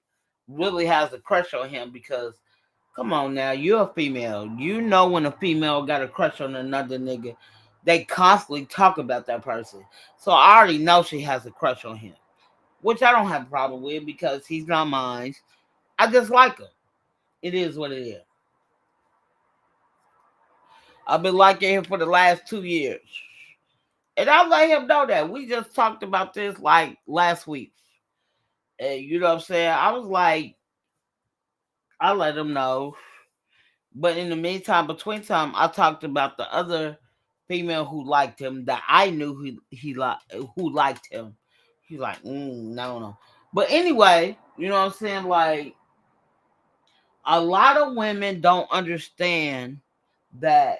really has a crush on him because, come on now, you're a female. You know when a female got a crush on another nigga, they constantly talk about that person. So I already know she has a crush on him, which I don't have a problem with because he's not mine. I just like him. It is what it is. I've been liking him for the last 2 years. And I let him know that. We just talked about this like last week. And you know what I'm saying? I was like, I let him know. But in the meantime, between time, I talked about the other female who liked him that I knew who liked him. He's like, no. But anyway, you know what I'm saying? Like, a lot of women don't understand that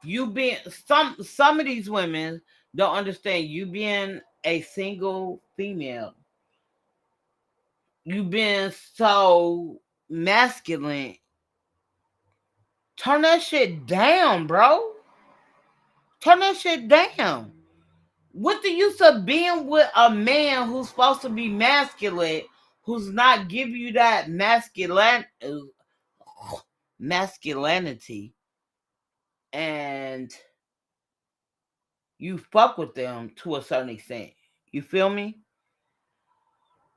you being some of these women don't understand you being a single female. You being so masculine. Turn that shit down, bro. Turn that shit down. What the use of being with a man who's supposed to be masculine, who's not give you that masculinity, and you fuck with them to a certain extent. You feel me?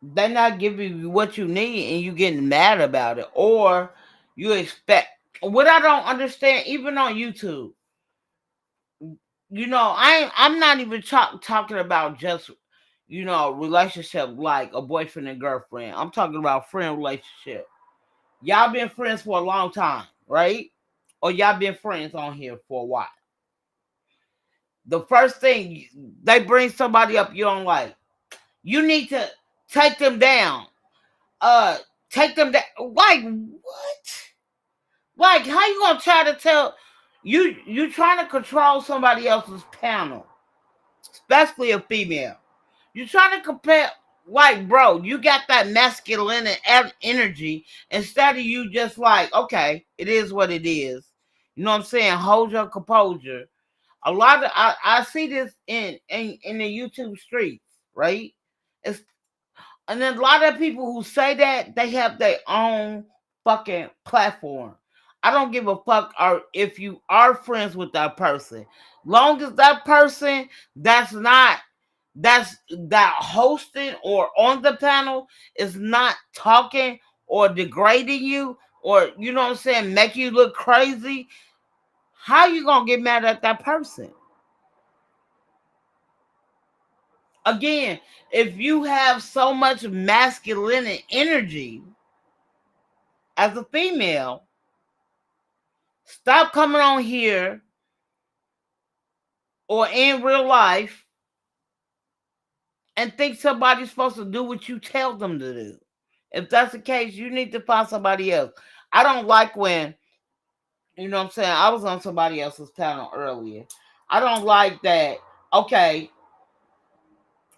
They're not giving you what you need and you getting mad about it. Or you expect what I don't understand, even on YouTube. You know, I'm not even talking about just, you know, relationship like a boyfriend and girlfriend. I'm talking about friend relationship. Y'all been friends for a long time, right? Or y'all been friends on here for a while. The first thing they bring somebody up you don't like, you need to take them down. Take them down. Like, what? Like, how you gonna try to tell you trying to control somebody else's panel, especially a female? You trying to compare, like, bro, you got that masculine energy instead of you just like, okay, it is what it is. You know what I'm saying? Hold your composure. A lot of I see this in the YouTube streets, right? It's And then a lot of people who say that, they have their own fucking platform. I don't give a fuck if you are friends with that person. Long as that person that's not that hosting or on the panel is not talking or degrading you, or you know what I'm saying, make you look crazy, how you gonna get mad at that person? Again, if you have so much masculine energy as a female, stop coming on here or in real life and think somebody's supposed to do what you tell them to do. If that's the case, you need to find somebody else. I don't like when, you know what I'm saying, I was on somebody else's panel earlier. I don't like that, okay,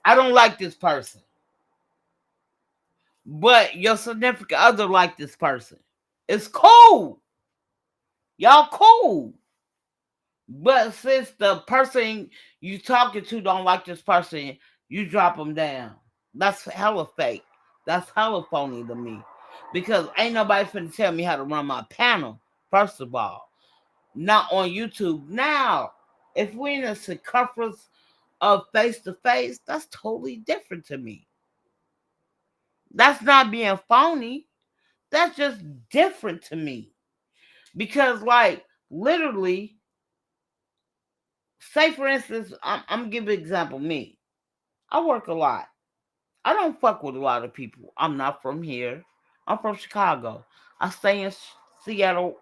I don't like this person, but your significant other like this person. It's cool. Y'all cool. But since the person you talking to don't like this person, you drop them down. That's hella fake. That's hella phony to me. Because ain't nobody finna tell me how to run my panel, first of all. Not on YouTube. Now, if we're in a circumference of face-to-face, that's totally different to me. That's not being phony. That's just different to me. Because, like, literally, say for instance, I'm gonna give an example. Me, I work a lot. I don't fuck with a lot of people. I'm not from here. I'm from Chicago. I stay in Seattle.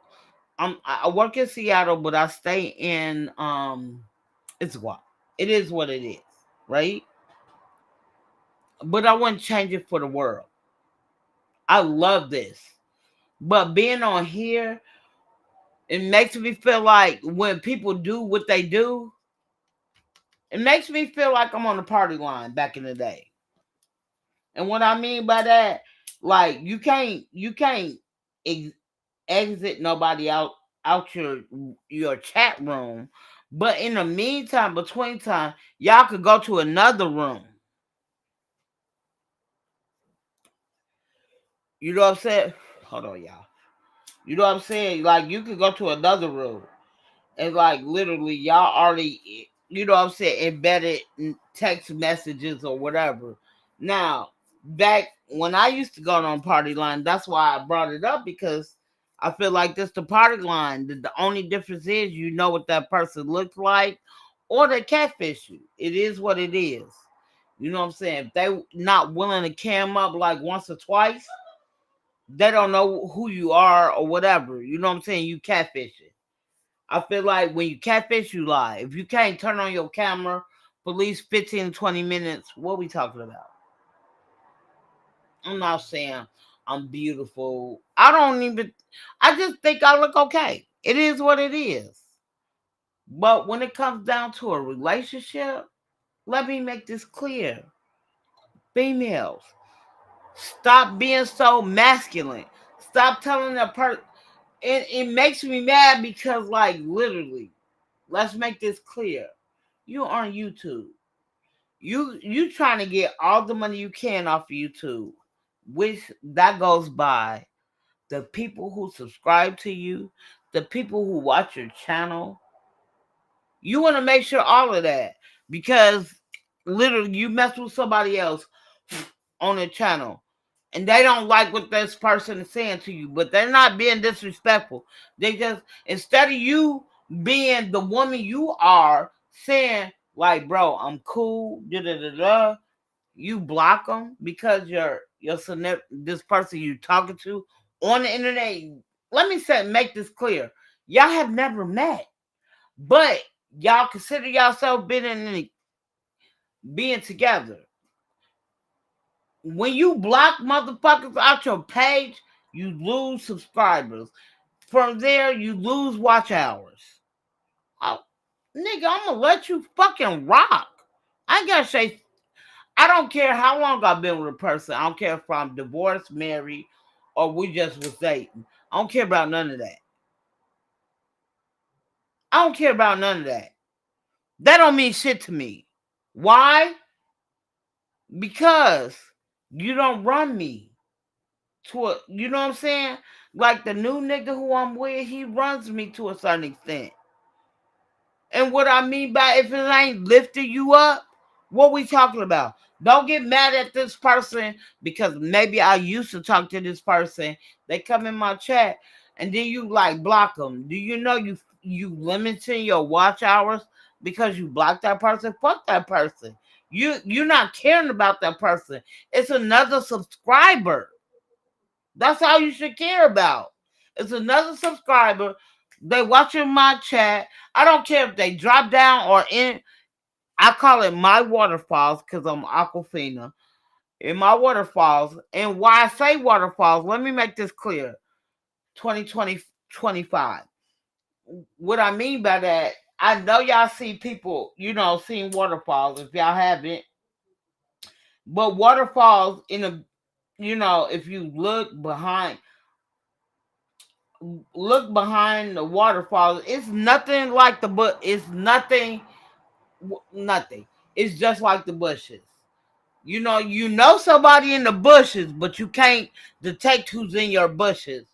I work in Seattle, but I stay in it's what it is. What it is, right? But I wouldn't change it for the world. I love this, but being on here, it makes me feel like when people do what they do, it makes me feel like I'm on the party line back in the day. And what I mean by that, like you can't exit nobody out your chat room, but in the meantime, between time, y'all could go to another room. You know what I'm saying? Hold on, y'all. You know what I'm saying? Like you could go to another room. And like literally y'all already, you know what I'm saying, embedded text messages or whatever. Now, back when I used to go on party line, that's why I brought it up, because I feel like this the party line. The only difference is you know what that person looks like, or they catfish you. It is what it is. You know what I'm saying? If they not willing to cam up like once or twice, they don't know who you are or whatever. You know what I'm saying? You catfishing. I feel like when you catfish, you lie. If you can't turn on your camera for at least 15 to 20 minutes, what are we talking about? I'm not saying I'm beautiful. I just think I look okay. It is what it is. But when it comes down to a relationship, let me make this clear. Females, stop being so masculine. Stop telling a person. It makes me mad because, like, literally, let's make this clear. You on YouTube. You trying to get all the money you can off of YouTube, which that goes by the people who subscribe to you, the people who watch your channel. You want to make sure all of that, because literally you mess with somebody else on the channel and they don't like what this person is saying to you, but they're not being disrespectful. They just, instead of you being the woman you are, saying like, bro, I'm cool, da da da da, you block them because this person you talking to on the internet. Let me make this clear. Y'all have never met, but y'all consider yourself being together. When you block motherfuckers out your page, you lose subscribers. From there, you lose watch hours. Nigga, I'm gonna let you fucking rock. I ain't gotta say, I don't care how long I've been with a person. I don't care if I'm divorced, married, or we just was dating. I don't care about none of that. I don't care about none of that. That don't mean shit to me. Why? Because you don't run me to a, you know what I'm saying? Like the new nigga who I'm with, he runs me to a certain extent. And what I mean by if it ain't lifting you up, What we talking about? Don't get mad at this person because maybe I used to talk to this person. They come in my chat and then you like block them. Do you know you limiting your watch hours because you block that person? Fuck that person. You're not caring about that person. It's another subscriber. That's all you should care about. It's another subscriber. They watching my chat. I don't care if they drop down or in. I call it my waterfalls because I'm Aquafina. In my waterfalls. And why I say waterfalls, let me make this clear. 2025. What I mean by that, I know y'all see people, seeing waterfalls if y'all haven't. But waterfalls if you look behind the waterfalls, it's nothing like it's nothing. It's just like the bushes. You know somebody in the bushes, but you can't detect who's in your bushes.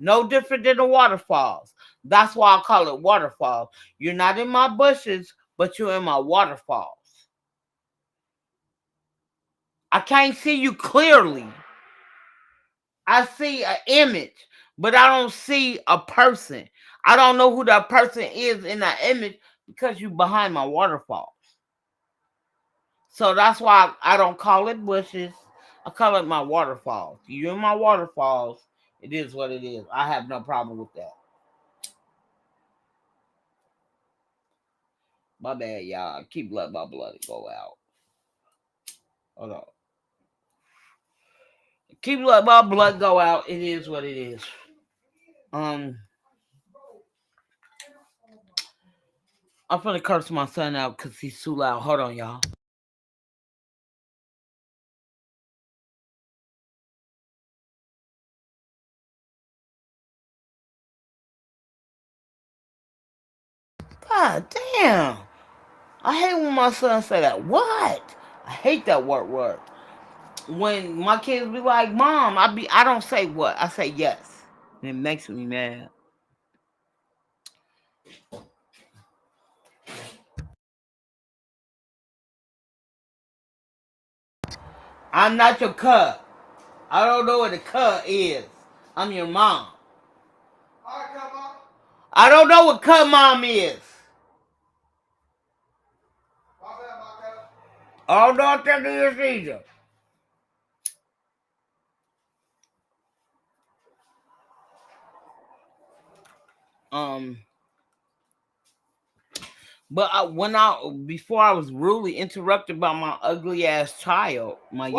No different than the waterfalls. That's why I call it waterfalls. You're not in my bushes, but you're in my waterfalls. I can't see you clearly. I see an image, but I don't see a person. I don't know who that person is in that image because you're behind my waterfalls. So that's why I don't call it bushes. I call it my waterfalls. You're in my waterfalls. It is what it is. I have no problem with that. My bad, y'all. Keep letting my blood go out. Hold on. Keep letting my blood go out. It is what it is. I'm finna curse my son out because he's too loud. Hold on, y'all. God damn. I hate when my son say that. What? I hate that word. When my kids be like, Mom, I don't say what. I say yes. And it makes me mad. I'm not your cut. I don't know what a cut is. I'm your mom. I don't know what cut mom is. I don't know what that is either. But before I was rudely interrupted by my ugly ass child, my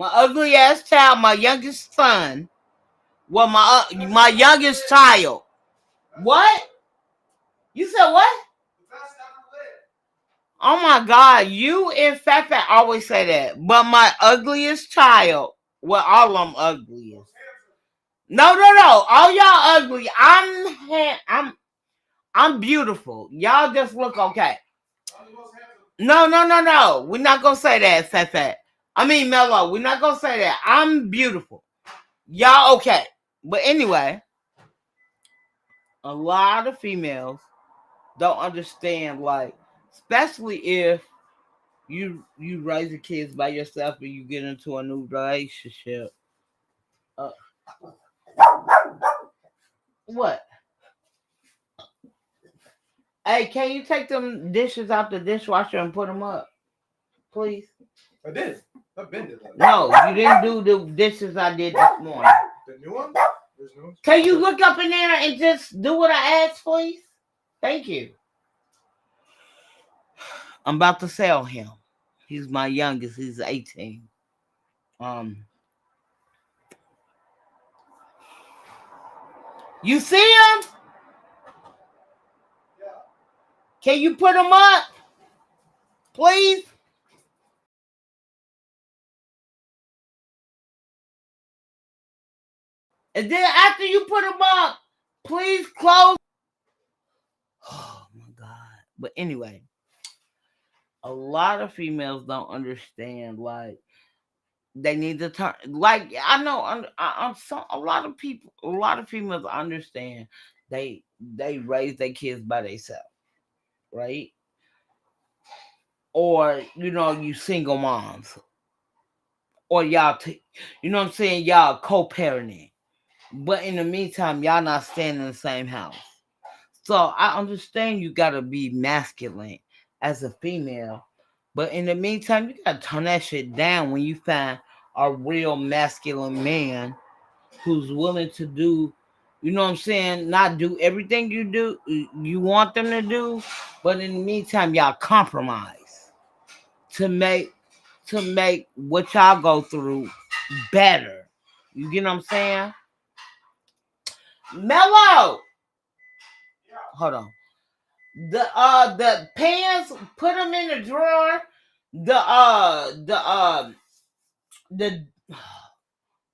ugly ass child, my youngest son. Well, my youngest child. What? You said what? Oh my God, you in fact I always say that. But my ugliest child, well, all of them ugliest. No. All y'all ugly. I'm beautiful. Y'all just look okay. No. We're not gonna say that, Fat. I mean Mello, we're not gonna say that. I'm beautiful. Y'all okay. But anyway, a lot of females don't understand, like, especially if you raise your kids by yourself and you get into a new relationship. What? Hey, can you take them dishes out the dishwasher and put them up, please? I did. I've been to that. No, you didn't do the dishes I did this morning. The new one? There's new ones? Can you look up in there and just do what I asked, please? Thank you. I'm about to sell him. He's my youngest. He's 18. You see him? Yeah. Can you put him up, please? And then after you put him up, please close. Oh my God. But anyway, a lot of females don't understand, like, they need to turn, like, I know a lot of females understand they raise their kids by themselves, right? or you single moms, or y'all, what I'm saying, y'all co-parenting. But in the meantime, y'all not staying in the same house. So I understand you gotta be masculine as a female, but in the meantime, you gotta turn that shit down when you find a real masculine man who's willing to do, what I'm saying, not do everything you want them to do, but in the meantime, y'all compromise to make what y'all go through better. You get what I'm saying? Mellow. Hold on. The pants, put them in the drawer. The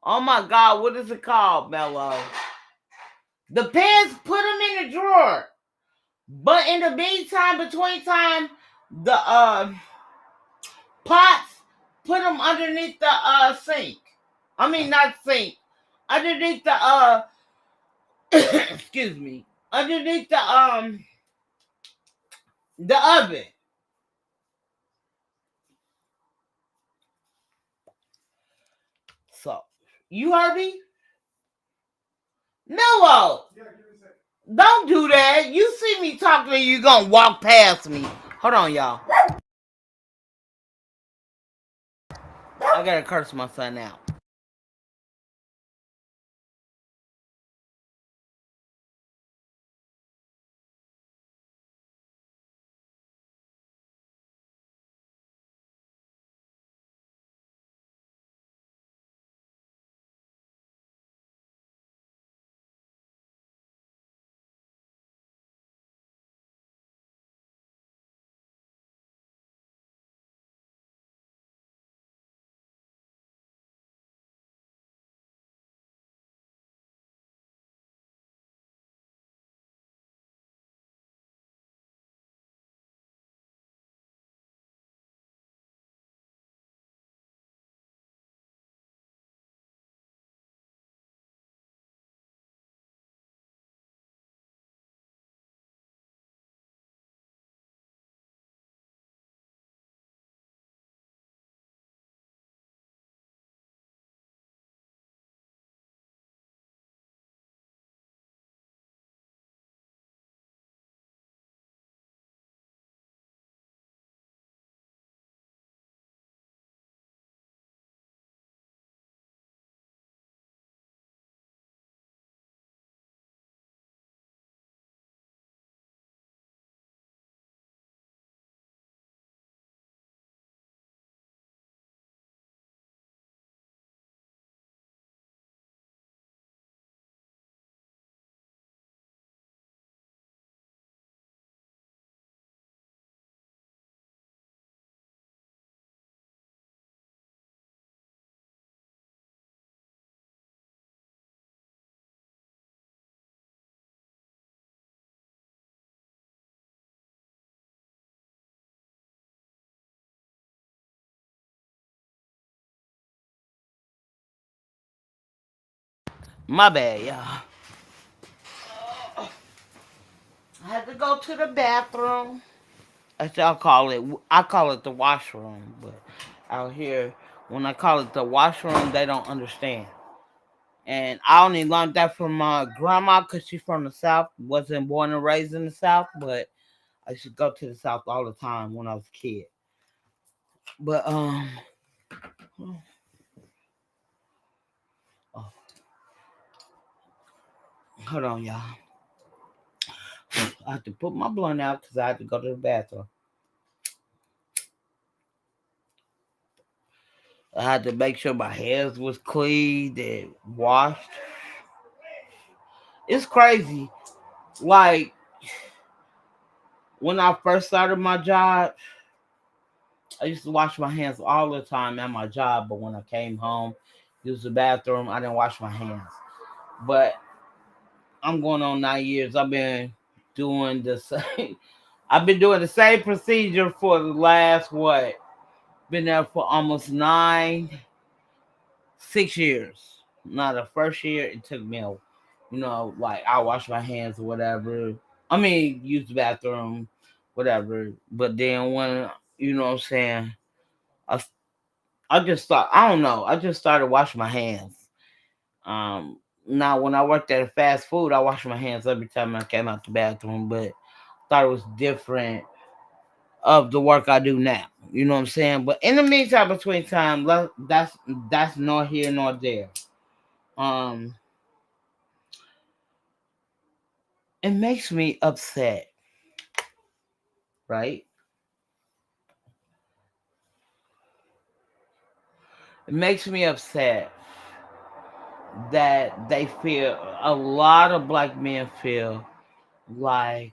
oh my God, what is it called, Mellow? The pants, put them in the drawer. But in the meantime, between time, the pots, put them underneath the sink. I mean, not sink. Underneath the excuse me. Underneath the oven. So, you heard me? Mellow. Don't do that. You see me talking, you gonna walk past me. Hold on, y'all. I gotta curse my son out. My bad, y'all. I had to go to the bathroom. As y'all call it. I call it the washroom, but out here, when I call it the washroom, they don't understand. And I only learned that from my grandma because she's from the South. Wasn't born and raised in the South, but I used to go to the South all the time when I was a kid. But oh, hold on, y'all. I had to put my blunt out because I had to go to the bathroom. I had to make sure my hands was cleaned and washed. It's crazy. Like, when I first started my job, I used to wash my hands all the time at my job, but when I came home, use the bathroom, I didn't wash my hands. But I'm going on 9 years. I've been doing the same. I've been doing the same procedure for the last what? Been there for almost 6 years. Now the first year it took me like I wash my hands or whatever. I mean, use the bathroom, whatever. But then when You know what I'm saying? I, I just thought, I don't know. I just started washing my hands. Now when I worked at a fast food, I washed my hands every time I came out the bathroom, but thought it was different of the work I do now. You know what I'm saying? But in the meantime, between time, that's nor here nor there. Um, it makes me upset, right? It makes me upset that they feel a lot of black men feel like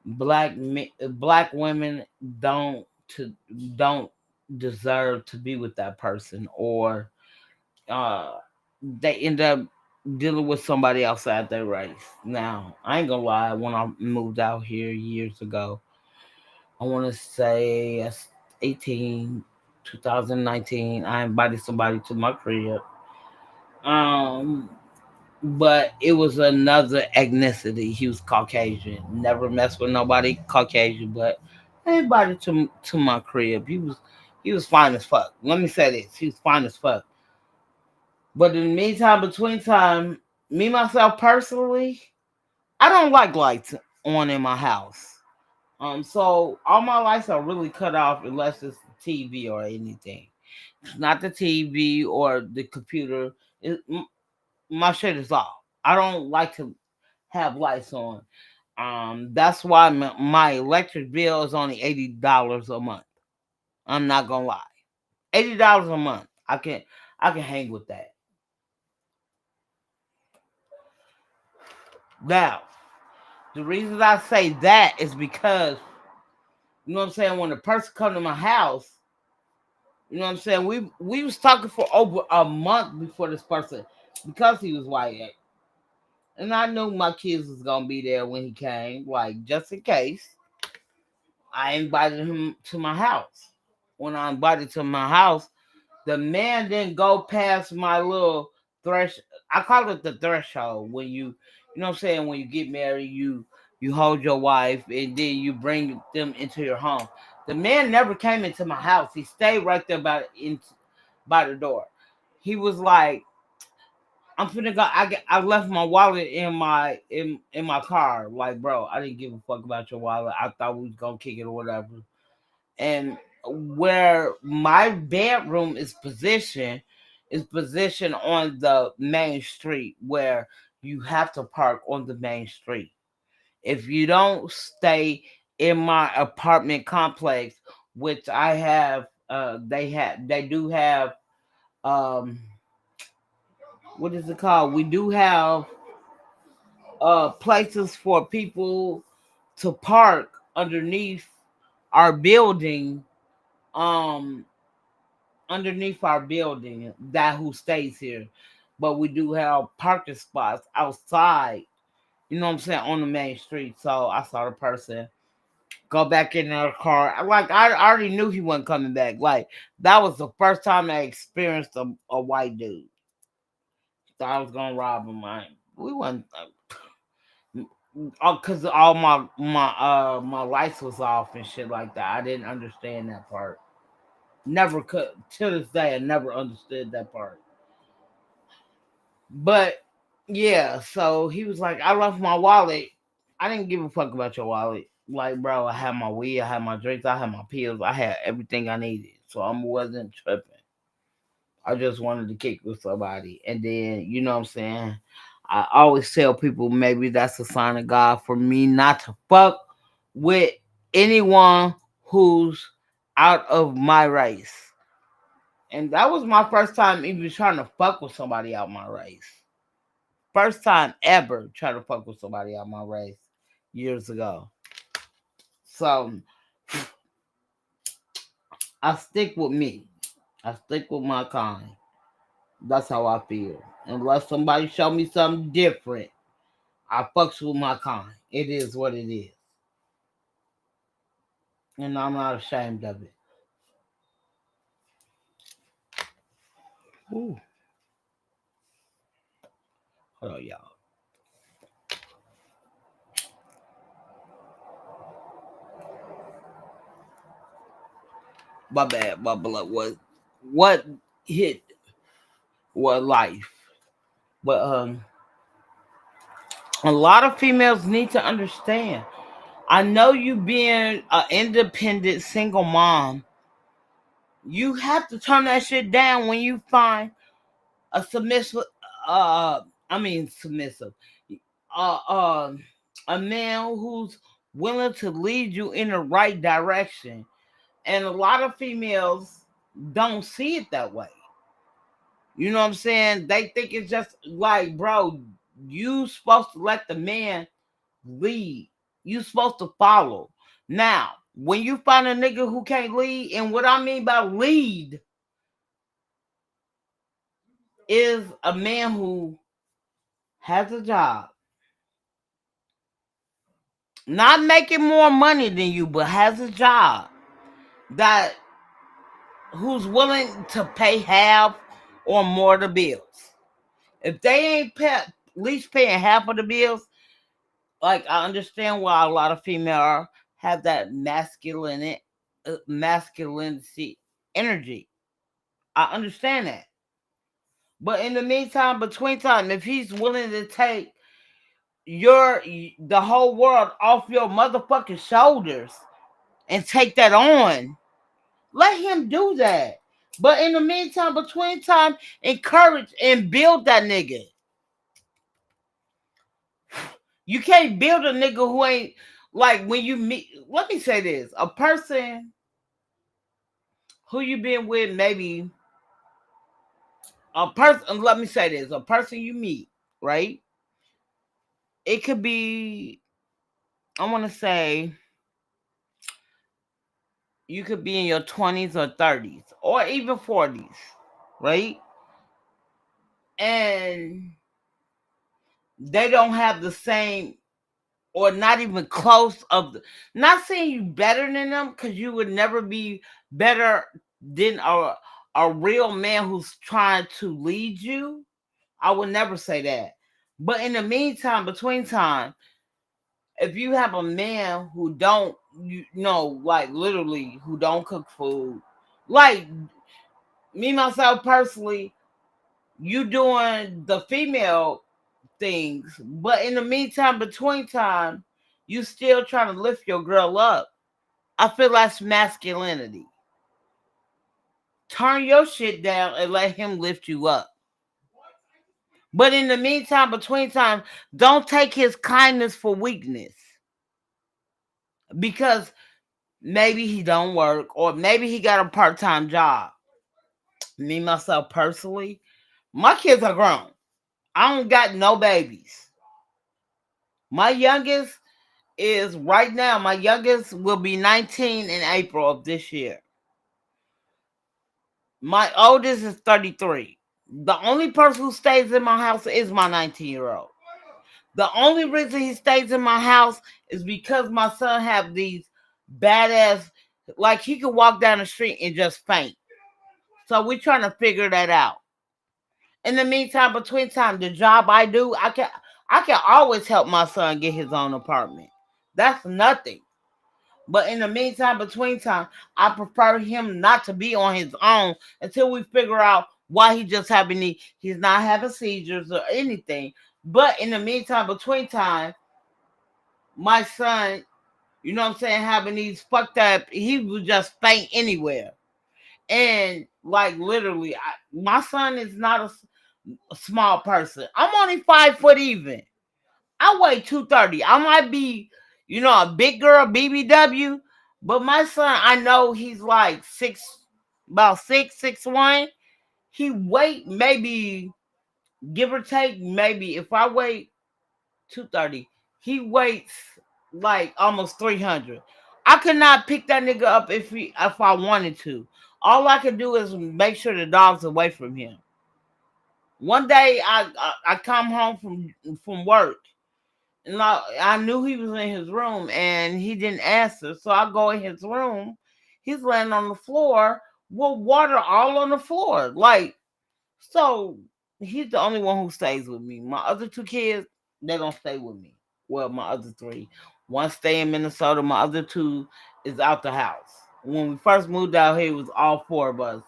black women to don't deserve to be with that person, or uh they end up dealing with somebody outside their race. Now, I ain't gonna lie, when I moved out here years ago, I want to say 18, 2019, I invited somebody to my crib. Um, but it was another ethnicity. He was Caucasian. Never messed with nobody Caucasian, but I invited to my crib. He was fine as fuck. Let me say this: he was fine as fuck. But in the meantime, between time, me myself personally, I don't like lights on in my house. So all my lights are really cut off unless it's TV or anything. It's not the TV or the computer. My shit is off. I don't like to have lights on. That's why my electric bill is only $80 a month. I'm not gonna lie, $80 a month. I can hang with that. Now, the reason I say that is because, you know what I'm saying, when the person come to my house, you know what I'm saying, we was talking for over a month before this person, because he was white, and I knew my kids was gonna be there when he came, like just in case. I invited him to my house. When I invited to my house, the man didn't go past my little thresh. I call it the threshold. When you know what I'm saying, when you get married, you hold your wife and then you bring them into your home. The man never came into my house. He stayed right there by the door. He was like, "I'm finna go." I left my wallet in my car. Like, bro, I didn't give a fuck about your wallet. I thought we was gonna kick it or whatever. And where my bedroom is positioned on the main street, where you have to park on the main street. If you don't stay in my apartment complex, which I have, they do have, um what is it called, we do have places for people to park underneath our building, um that who stays here. But we do have parking spots outside, you know what I'm saying, on the main street. So I saw the person go back in their car. Like, I already knew he wasn't coming back. Like, that was the first time I experienced a white dude. Thought I was gonna rob him. We wasn't, because all my lights was off and shit like that. I didn't understand that part. Never could, to this day. I never understood that part. But yeah, so he was like, I left my wallet. I didn't give a fuck about your wallet. Like, bro, I had my weed, I had my drinks, I had my pills, I had everything I needed. So I wasn't tripping. I just wanted to kick with somebody. And then, you know what I'm saying? I always tell people, maybe that's a sign of God for me not to fuck with anyone who's out of my race. And that was my first time even trying to fuck with somebody out my race. First time ever trying to fuck with somebody out my race years ago. So I stick with me. I stick with my kind. That's how I feel. Unless somebody show me something different, I fucks with my kind. It is what it is. And I'm not ashamed of it. Ooh. Hold on, y'all. My bad, my blood was what hit what life. But a lot of females need to understand. I know you being an independent single mom, you have to turn that shit down when you find a submissive submissive uh, uh a man who's willing to lead you in the right direction. And a lot of females don't see it that way. You know what I'm saying? They think it's just like, bro, you supposed to let the man lead. You supposed to follow. Now, when you find a nigga who can't lead, and what I mean by lead is a man who has a job, not making more money than you, but has a job that who's willing to pay half or more of the bills. If they ain't at least paying half of the bills, like I understand why a lot of females have that masculinity energy. I understand that. But in the meantime, between time, if he's willing to take the whole world off your motherfucking shoulders and take that on, let him do that. But in the meantime, between time, encourage and build that nigga. You can't build a nigga who ain't like when you meet. Let me say this: a person who you been with, maybe a person. Let me say this: a person you meet, right? It could be. I want to say you could be in your 20s or 30s or even 40s, right? And they don't have the same or not even close of the, not saying you better than them, because you would never be better than a real man who's trying to lead you. I would never say that. But in the meantime, between time, if you have a man who don't, like literally who don't cook food, like me myself personally, you doing the female things, but in the meantime, between time, you still trying to lift your girl up. I feel that's masculinity. Turn your shit down and let him lift you up. But in the meantime, between time, don't take his kindness for weakness. Because maybe he don't work, or maybe he got a part-time job. Me, myself, personally, my kids are grown. I don't got no babies. My youngest is right now, my youngest will be 19 in April of this year. My oldest is 33. The only person who stays in my house is my 19-year-old. The only reason he stays in my house is because my son have these badass, like he could walk down the street and just faint. So we're trying to figure that out. In the meantime, between time, the job I do, I can always help my son get his own apartment. That's nothing. But in the meantime, between time, I prefer him not to be on his own until we figure out why he's not having seizures or anything. But in the meantime, between time, my son, you know what I'm saying, having these fucked up, he would just faint anywhere. And like literally, my son is not a small person. I'm only 5 foot even. I weigh 230. I might be, a big girl, BBW, but my son, I know he's like about 6'1". He weight maybe, give or take, maybe if I weigh 230, he weighs like almost 300. I could not pick that nigga up if I wanted to. All I could do is make sure the dog's away from him. One day I come home from work, and I knew he was in his room and he didn't answer. So I go in his room. He's laying on the floor with water all on the floor. So he's the only one who stays with me. My other 2 kids, they don't stay with me. Well, my other 3. One stay in Minnesota. My other 2 is out the house. When we first moved out here, it was all 4 of us.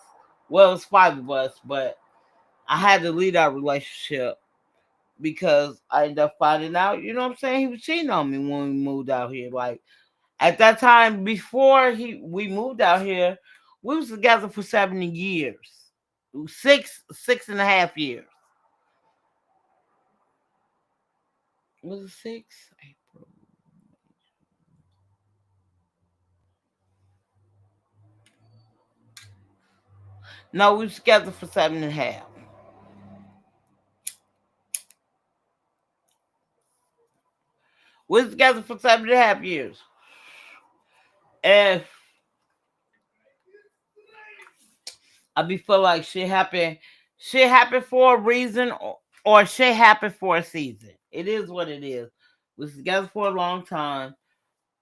Well, it was 5 of us, but I had to leave that relationship because I ended up finding out, you know what I'm saying, he was cheating on me when we moved out here. Like, at that time, before we moved out here, we was together for 70 years. 6.5 years. Was it 6? April. No, we was together for 7.5. We was together for 7.5 years. And I be feel like shit happened for a reason, or shit happened for a season. It is what it is. We was together for a long time.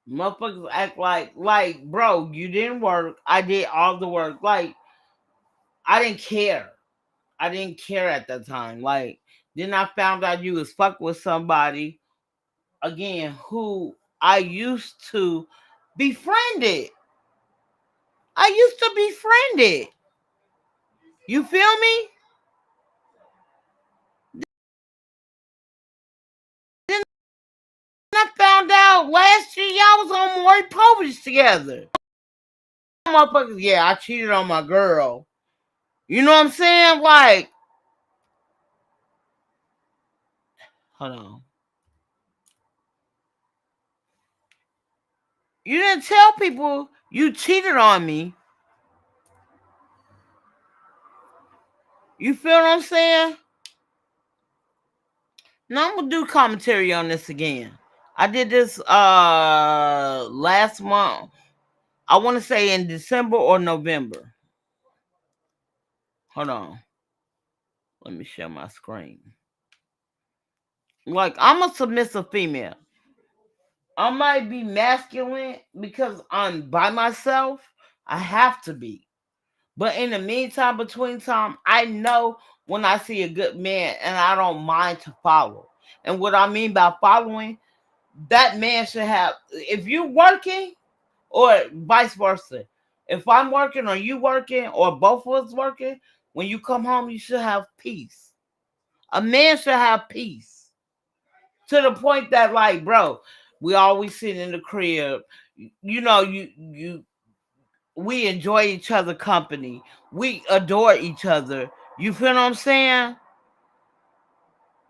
Motherfuckers act like, bro, you didn't work. I did all the work. Like, I didn't care. I didn't care at that time. Like, then I found out you was fuck with somebody, again, who I used to befriend it. I used to befriend it. You feel me? Then I found out last year y'all was on Maury Povich together. Motherfuckers, yeah, I cheated on my girl. You know what I'm saying? Like, hold on. You didn't tell people you cheated on me. You feel what I'm saying? Now I'm gonna do commentary on this again. I did this last month. I want to say in December or November. Hold on. Let me share my screen. Like, I'm a submissive female. I might be masculine because I'm by myself. I have to be. But in the meantime, between time, I know when I see a good man and I don't mind to follow. And what I mean by following, that man should have, if you're working, or vice versa. If I'm working or you working or both of us working, when you come home, you should have peace. A man should have peace. To the point that, like, bro, we always sit in the crib. You know, we enjoy each other company. We adore each other. You feel what I'm saying?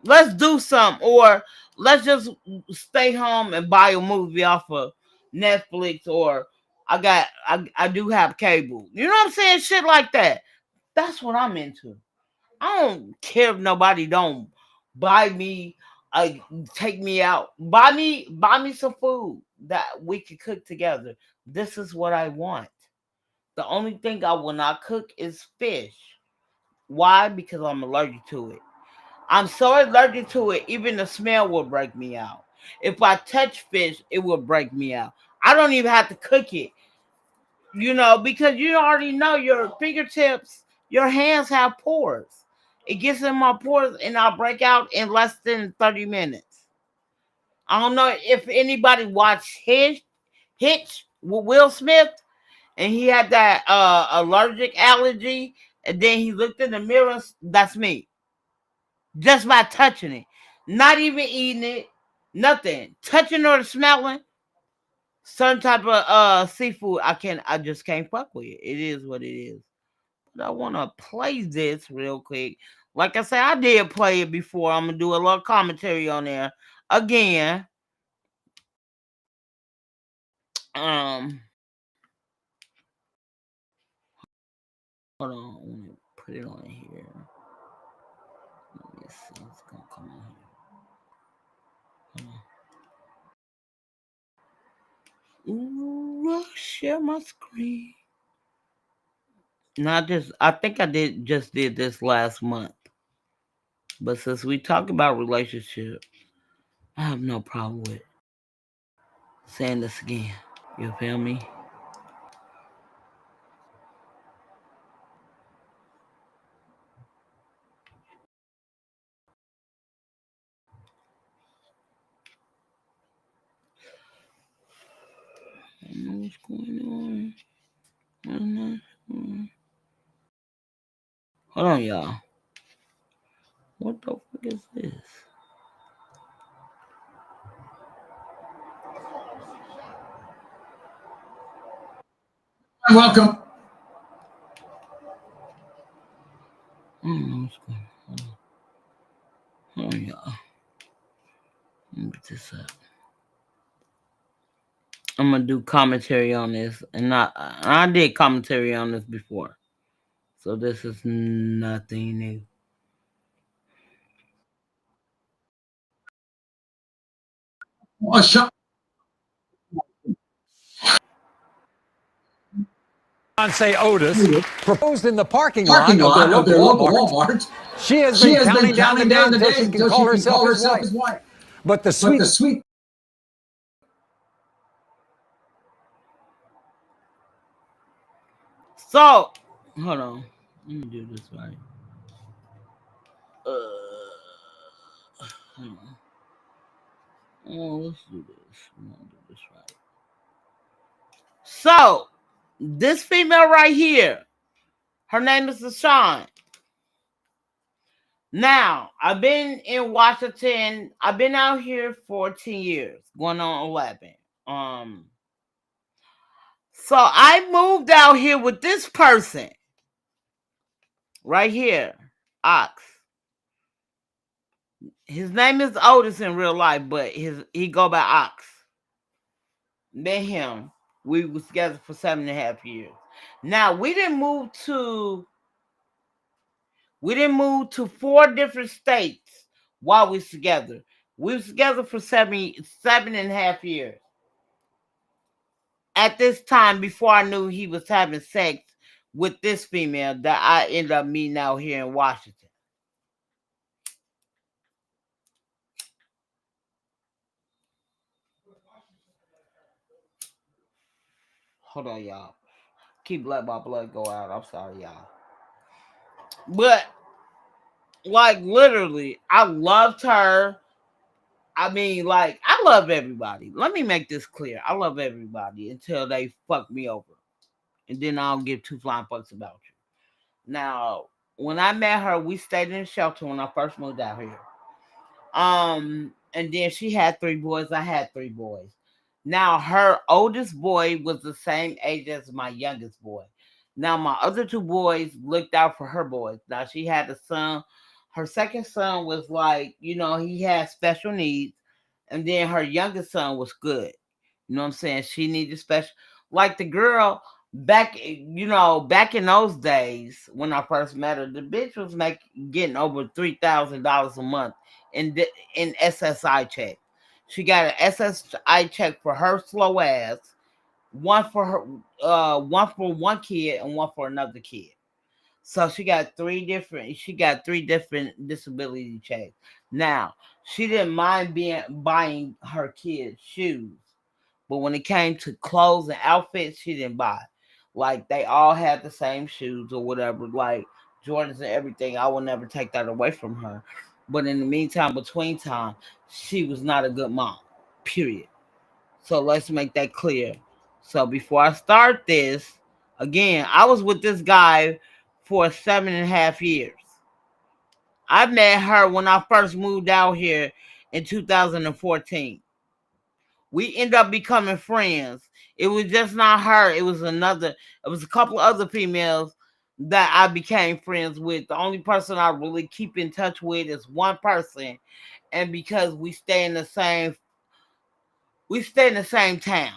Let's do something, or let's just stay home and buy a movie off of Netflix, or I do have cable. You know what I'm saying? Shit like that. That's what I'm into. I don't care if nobody don't buy me, take me out, buy me some food that we can cook together. This is what I want. The only thing I will not cook is fish. Why? Because I'm allergic to it. I'm so allergic to it, even the smell will break me out. If I touch fish, it will break me out. I don't even have to cook it, because you already know your fingertips, your hands have pores. It gets in my pores and I'll break out in less than 30 minutes. I don't know if anybody watched Hitch with Will Smith, and he had that allergy, and then he looked in the mirror. That's me. Just by touching it. Not even eating it. Nothing. Touching or smelling. Certain type of seafood, I just can't fuck with it. It is what it is. But I want to play this real quick. Like I said, I did play it before. I'm going to do a little commentary on there. Again. Hold on. Let me put it on here. Let me see. It's going to come on here. Ooh, I'll share my screen. I think I did this last month. But since we talk about relationship, I have no problem with saying this again. You feel me? I don't know what's going on. Hold on, y'all. What the fuck is this? Welcome. What's going on? Hold on, y'all. Let me get this up. I'm gonna do commentary on this, and I did commentary on this before, so this is nothing new. Fiancé Otis proposed in the parking lot of their local Walmart. She has been counting down the days until she can call herself his wife. But the sweet. So, hold on. Let me do this right. Hold on. Oh, let's do this. I'm gonna do this right. So, this female right here, her name is Deshaun. Now, I've been in Washington. I've been out here for 10 years, going on 11. So I moved out here with this person right here, Ox. His name is Otis in real life, but he go by Ox. Met him. We was together for 7.5 years. Now we didn't move to 4 different states while we was together. We was together for 7.5 years. At this time, before I knew he was having sex with this female that I ended up meeting out here in Washington. Hold on, y'all. Keep letting my blood go out. I'm sorry, y'all. But, like, literally, I loved her. I mean, like, I love everybody. Let me make this clear. I love everybody until they fuck me over. And then I don't give two flying fucks about you. Now, when I met her, we stayed in a shelter when I first moved out here. And then she had 3 boys. I had 3 boys. Now, her oldest boy was the same age as my youngest boy. Now, my other 2 boys looked out for her boys. Now, she had a son. Her second son was like, he had special needs. And then her youngest son was good. You know what I'm saying? She needed special. Like the girl, back in those days when I first met her, the bitch was getting over $3,000 a month in SSI check. She got an SSI check for her slow ass, one for one kid and one for another kid. So she got 3 different disability checks. Now, she didn't mind buying her kids shoes, but when it came to clothes and outfits, she didn't buy. Like, they all had the same shoes or whatever, like Jordans and everything. I will never take that away from her. But in the meantime, between time, she was not a good mom, period. So let's make that clear. So before I start this, again, I was with this guy for 7.5 years. I met her when I first moved out here in 2014. We ended up becoming friends. It was just not her. It was a couple of other females that I became friends with. The only person I really keep in touch with is one person. And because we stay in the same town.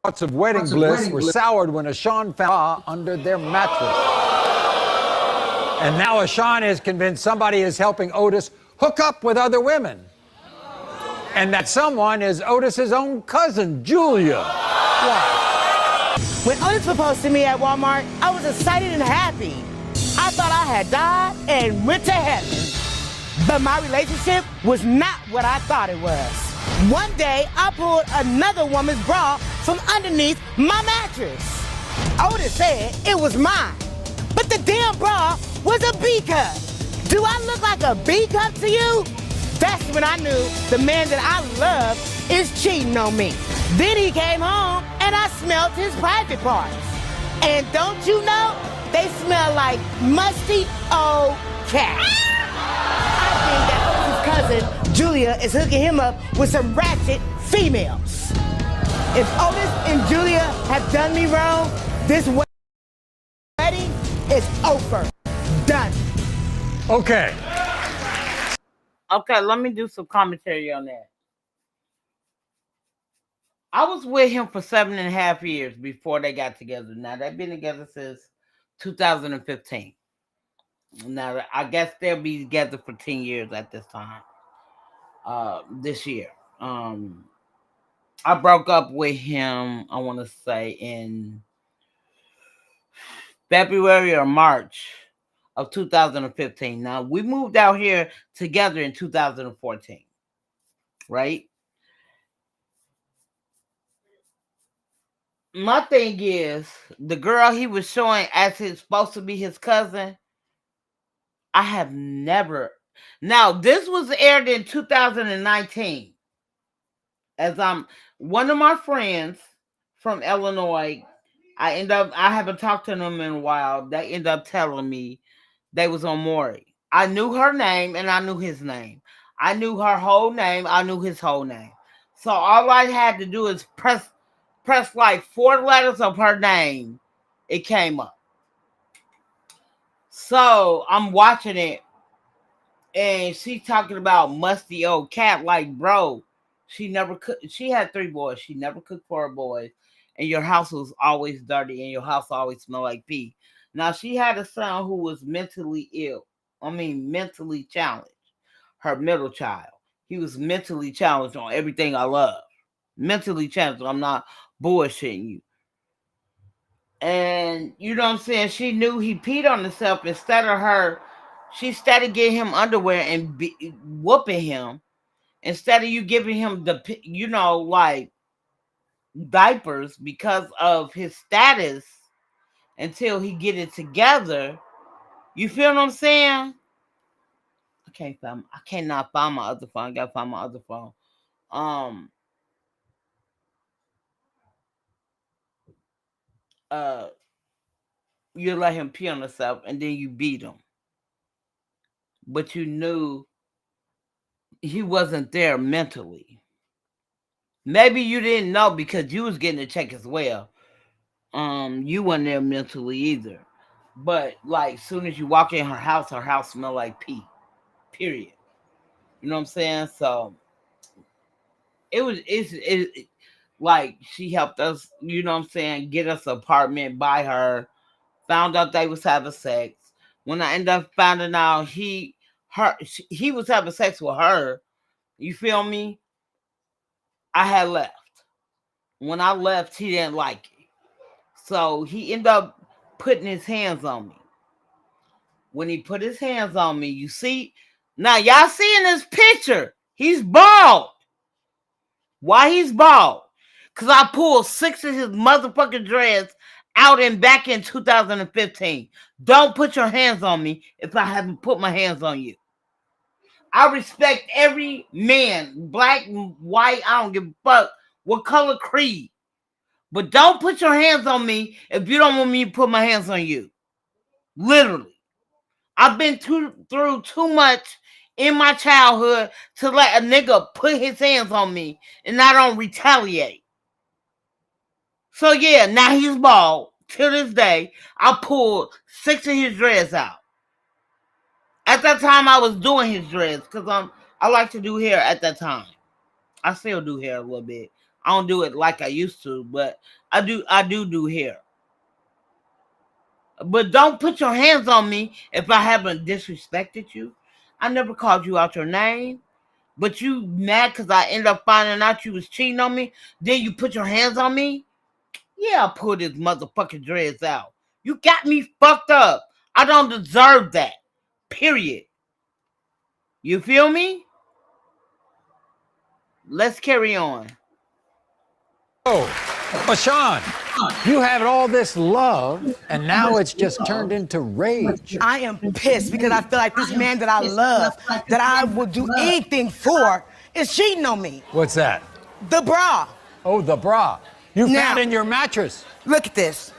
Thoughts of wedding bliss were soured when Ashawn found under their mattress. And now Ashawn is convinced somebody is helping Otis hook up with other women. And that someone is Otis's own cousin, Julia. Why? When Otis proposed to me at Walmart, I was excited and happy. I thought I had died and went to heaven. But my relationship was not what I thought it was. One day, I pulled another woman's bra from underneath my mattress. Otis said it was mine, but the damn bra was a B cup. Do I look like a B cup to you? That's when I knew the man that I loved is cheating on me. Then he came home and I smelled his private parts. And don't you know, they smell like musty old cat. I think that Otis's cousin, Julia, is hooking him up with some ratchet females. If Otis and Julia have done me wrong, this wedding is over. Done. Okay. Okay, let me do some commentary on that. I was with him for 7.5 years before they got together. Now, they've been together since 2015. Now, I guess they'll be together for 10 years at this time. This year. I broke up with him, I want to say, in February or March of 2015. Now, we moved out here together in 2014, right? My thing is, the girl he was showing as his supposed to be his cousin, I have never. Now, this was aired in 2019. As one of my friends from Illinois, I haven't talked to them in a while. They end up telling me they was on Maury. I knew her name and I knew his name. I knew her whole name. I knew his whole name. So all I had to do is press like 4 letters of her name. It came up. So I'm watching it and she's talking about musty old cat. Like, bro, she never cooked. She had 3 boys. She never cooked for her boys. And your house was always dirty and your house always smelled like pee. Now, she had a son who was mentally ill. Mentally challenged. Her middle child. He was mentally challenged on everything I love. Mentally challenged. I'm not bullshitting you. And, you know what I'm saying? She knew he peed on himself. Instead of her, she started getting him underwear and whooping him. Instead of you giving him the, like, diapers because of his status until he get it together. You feel what I'm saying? I cannot find my other phone. I gotta find my other phone. You let him pee on himself and then you beat him. But you knew he wasn't there mentally. Maybe you didn't know because you was getting a check as well. You weren't there mentally either. But like, soon as you walk in her house smelled like pee. Period. You know what I'm saying? So it's like she helped us, you know what I'm saying, get us an apartment by her. Found out they was having sex. When I ended up finding out he was having sex with her, you feel me? I had left. When I left, he didn't like it. So he ended up putting his hands on me. When he put his hands on me, you see, now y'all see in this picture, he's bald. Why he's bald? Because I pulled 6 of his motherfucking dreads out and back in 2015. Don't put your hands on me if I haven't put my hands on you. I respect every man, black, white, I don't give a fuck what color, creed. But don't put your hands on me if you don't want me to put my hands on you. Literally. I've been through too much in my childhood to let a nigga put his hands on me and I don't retaliate. So yeah, now he's bald. Till this day, I pulled 6 of his dreads out. At that time, I was doing his dreads because I like to do hair at that time. I still do hair a little bit. I don't do it like I used to, but I do hair. But don't put your hands on me if I haven't disrespected you. I never called you out your name. But you mad because I ended up finding out you was cheating on me? Then you put your hands on me? Yeah, I pulled his motherfucking dreads out. You got me fucked up. I don't deserve that. Period. You feel me? Let's carry on. Oh, Sean, you have all this love, and now it's just turned into rage. I am pissed because I feel like this man that I love, that I would do anything for, is cheating on me. What's that? The bra. Oh, the bra. You Now- found in your mattress. Look at this.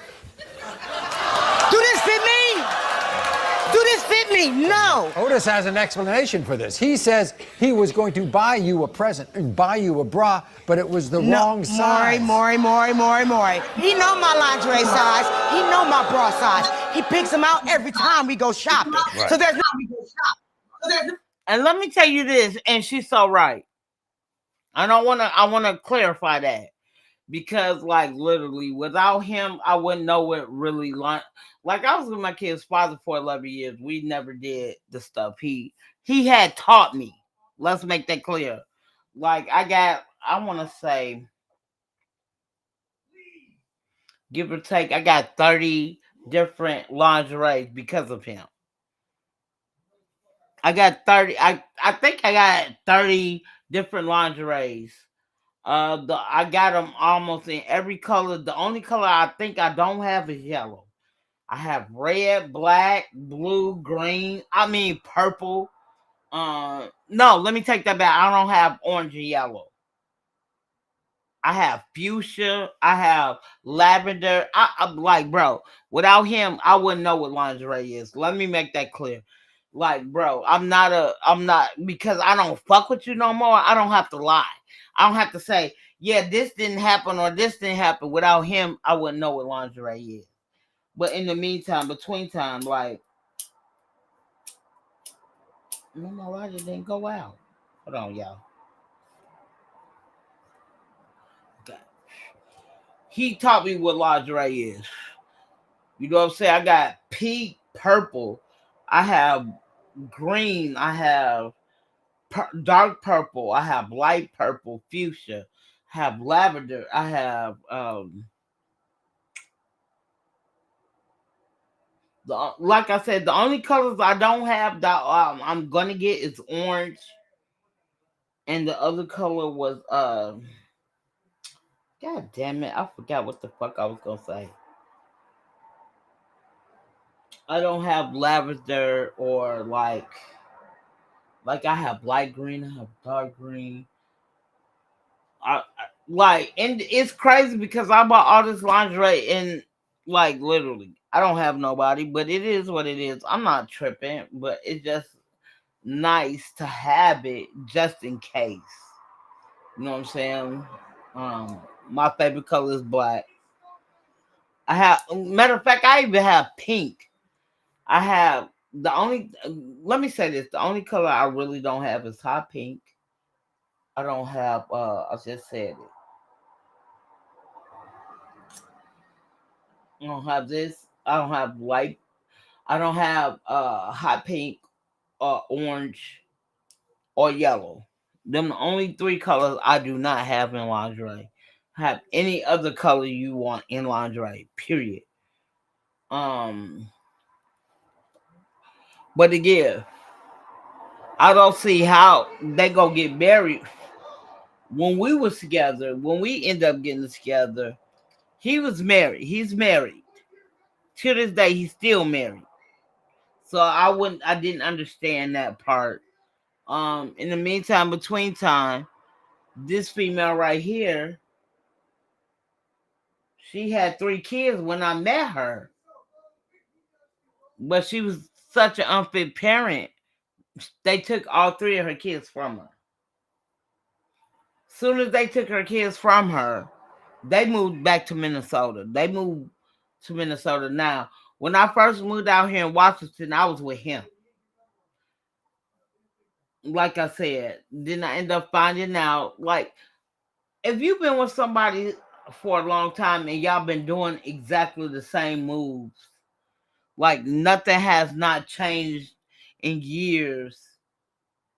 Do this fit me? Do this fit me? No. Otis has an explanation for this. He says he was going to buy you a present and buy you a bra, but it was the wrong size. Maury. He know my lingerie size. He know my bra size. He picks them out every time we go shopping. Right. So there's no. And let me tell you this, and she's so right. I want to clarify that. Because, like, literally, without him, I wouldn't know what really like I was with my kid's father for 11 years. We never did the stuff he had taught me. Let's make that clear. Like, I want to say, give or take, I got 30 different lingeries because of him. I got 30. I think I got 30 different lingeries. I got them almost in every color. The only color I think I don't have is yellow. I have red, black, blue, green. I mean purple. No, let me take that back. I don't have orange and yellow. I have fuchsia. I have lavender. I'm like, bro, without him, I wouldn't know what lingerie is. Let me make that clear. Like, bro, I'm not because I don't fuck with you no more. I don't have to lie. I don't have to say, yeah, this didn't happen or this didn't happen. Without him, I wouldn't know what lingerie is. But in the meantime, between time, like, my lighter didn't go out. Hold on, y'all. Okay. He taught me what lingerie is. You know what I'm saying? I got pink, purple. I have green. I have dark purple. I have light purple, fuchsia. I have lavender. I have like I said, the only colors I don't have that I'm gonna get is orange, and the other color was God damn it, I forgot what the fuck I was gonna say. I don't have lavender or like I have light green. I have dark green. And it's crazy because I bought all this lingerie and like literally I don't have nobody, but it is what it is. I'm not tripping, but it's just nice to have it just in case. You know what I'm saying? My favorite color is black. I have, matter of fact, I even have pink. I have let me say this, the only color I really don't have is hot pink. I don't have, I just said it. I don't have this. I don't have light. I don't have hot pink or orange or yellow. Them the only three colors I do not have in lingerie. Have any other color you want in lingerie, period. But again, I don't see how they gonna get married. When we was together, when we ended up getting together, he was married. He's married. To this day, he's still married. So I didn't understand that part. In the meantime, between time, this female right here, she had 3 kids when I met her. But she was such an unfit parent. They took all 3 of her kids from her. Soon as they took her kids from her, they moved back to Minnesota. They moved to Minnesota now. When I first moved out here in Washington, I was with him. Like I said, then I end up finding out, like, if you've been with somebody for a long time and y'all been doing exactly the same moves, like nothing has not changed in years,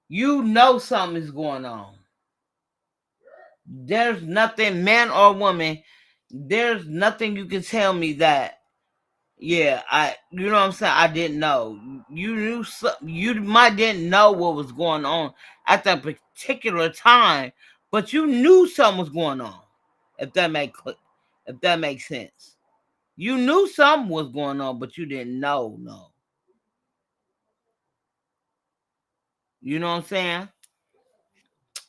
you know something is going on. There's nothing, man or woman, there's nothing you can tell me that, yeah, you know what I'm saying, I didn't know. You knew you might didn't know what was going on at that particular time, but you knew something was going on. If that makes sense. You knew something was going on, but you didn't know. No. You know what I'm saying?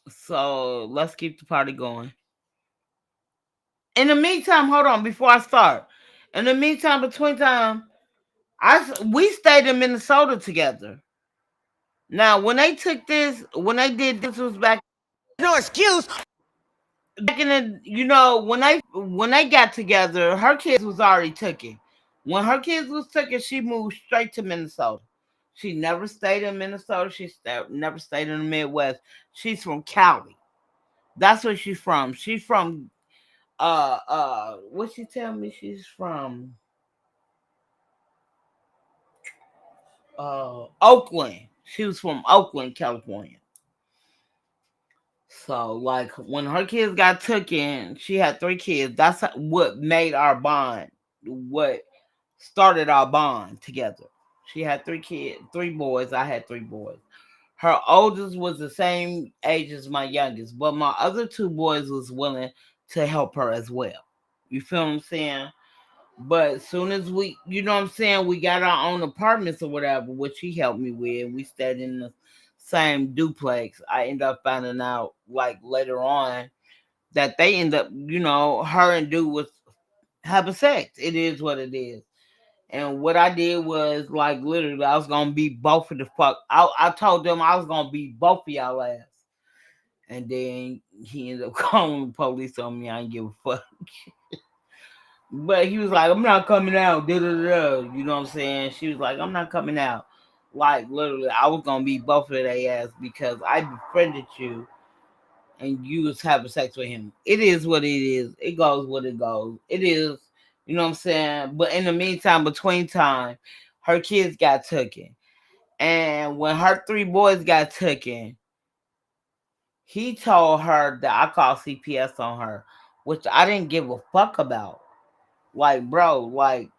So let's keep the party going. In the meantime, hold on before I start. In the meantime, between time, we stayed in Minnesota together. Now, when they did this was back. No excuse. Back in when they got together, her kids was already taken. When her kids was taken, she moved straight to Minnesota. She never stayed in Minnesota. Never stayed in the Midwest. She's from Cali. That's where she's from. She's from what she tell me she's from Oakland. She was from Oakland, California. So, like, when her kids got taken, she had 3 kids. That's what made our bond, what started our bond together. She had 3 kids, 3 boys. I had 3 boys. Her oldest was the same age as my youngest, but my other 2 boys was willing to help her as well. You feel what I'm saying? But as soon as we, you know what I'm saying, we got our own apartments or whatever, which she helped me with. We stayed in the same duplex. I ended up finding out, like, later on that they end up, her and dude was having sex. It is what it is. And what I did was, like, literally, I was going to beat both of the fuck. I told them I was going to beat both of y'all ass. And then he ended up calling the police on me. I didn't give a fuck. But he was like, I'm not coming out. You know what I'm saying? She was like, I'm not coming out. Like, literally, I was going to beat both of their ass because I befriended you and you was having sex with him. It is what it is. It goes what it goes. It is, you know what I'm saying? But in the meantime, between time, her kids got taken. And when her 3 boys got taken, he told her that I called CPS on her, which I didn't give a fuck about. Like, bro, like,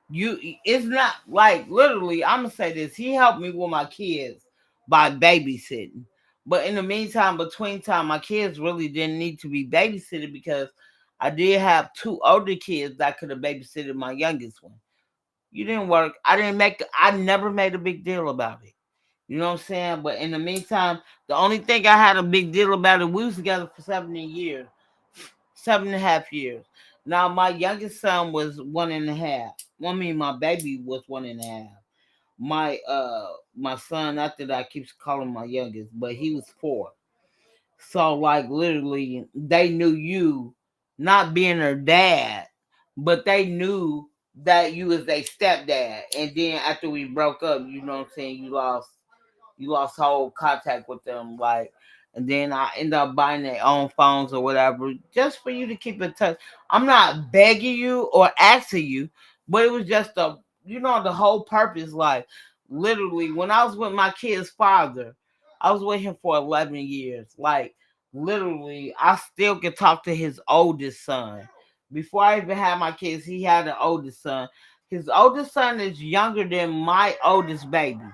it's not, like, literally, I'm going to say this. He helped me with my kids by babysitting. But in the meantime, between time, my kids really didn't need to be babysitted because I did have 2 older kids that could have babysitted my youngest one. You didn't work. I never made a big deal about it. You know what I'm saying? But in the meantime, the only thing I had a big deal about it, we was together for 7.5 years. Now, my youngest son was 1.5. I mean, my baby was 1.5. My son, after that, I keep calling my youngest, but he was 4. So, like, literally, they knew you not being their dad, but they knew that you was their stepdad. And then after we broke up, you know what I'm saying, you lost whole contact with them, like. And then I end up buying their own phones or whatever, just for you to keep in touch. I'm not begging you or asking you, but it was just the whole purpose. Like, literally, when I was with my kid's father, I was with him for 11 years. Like, literally, I still can talk to his oldest son. Before I even had my kids, he had an oldest son. His oldest son is younger than my oldest baby.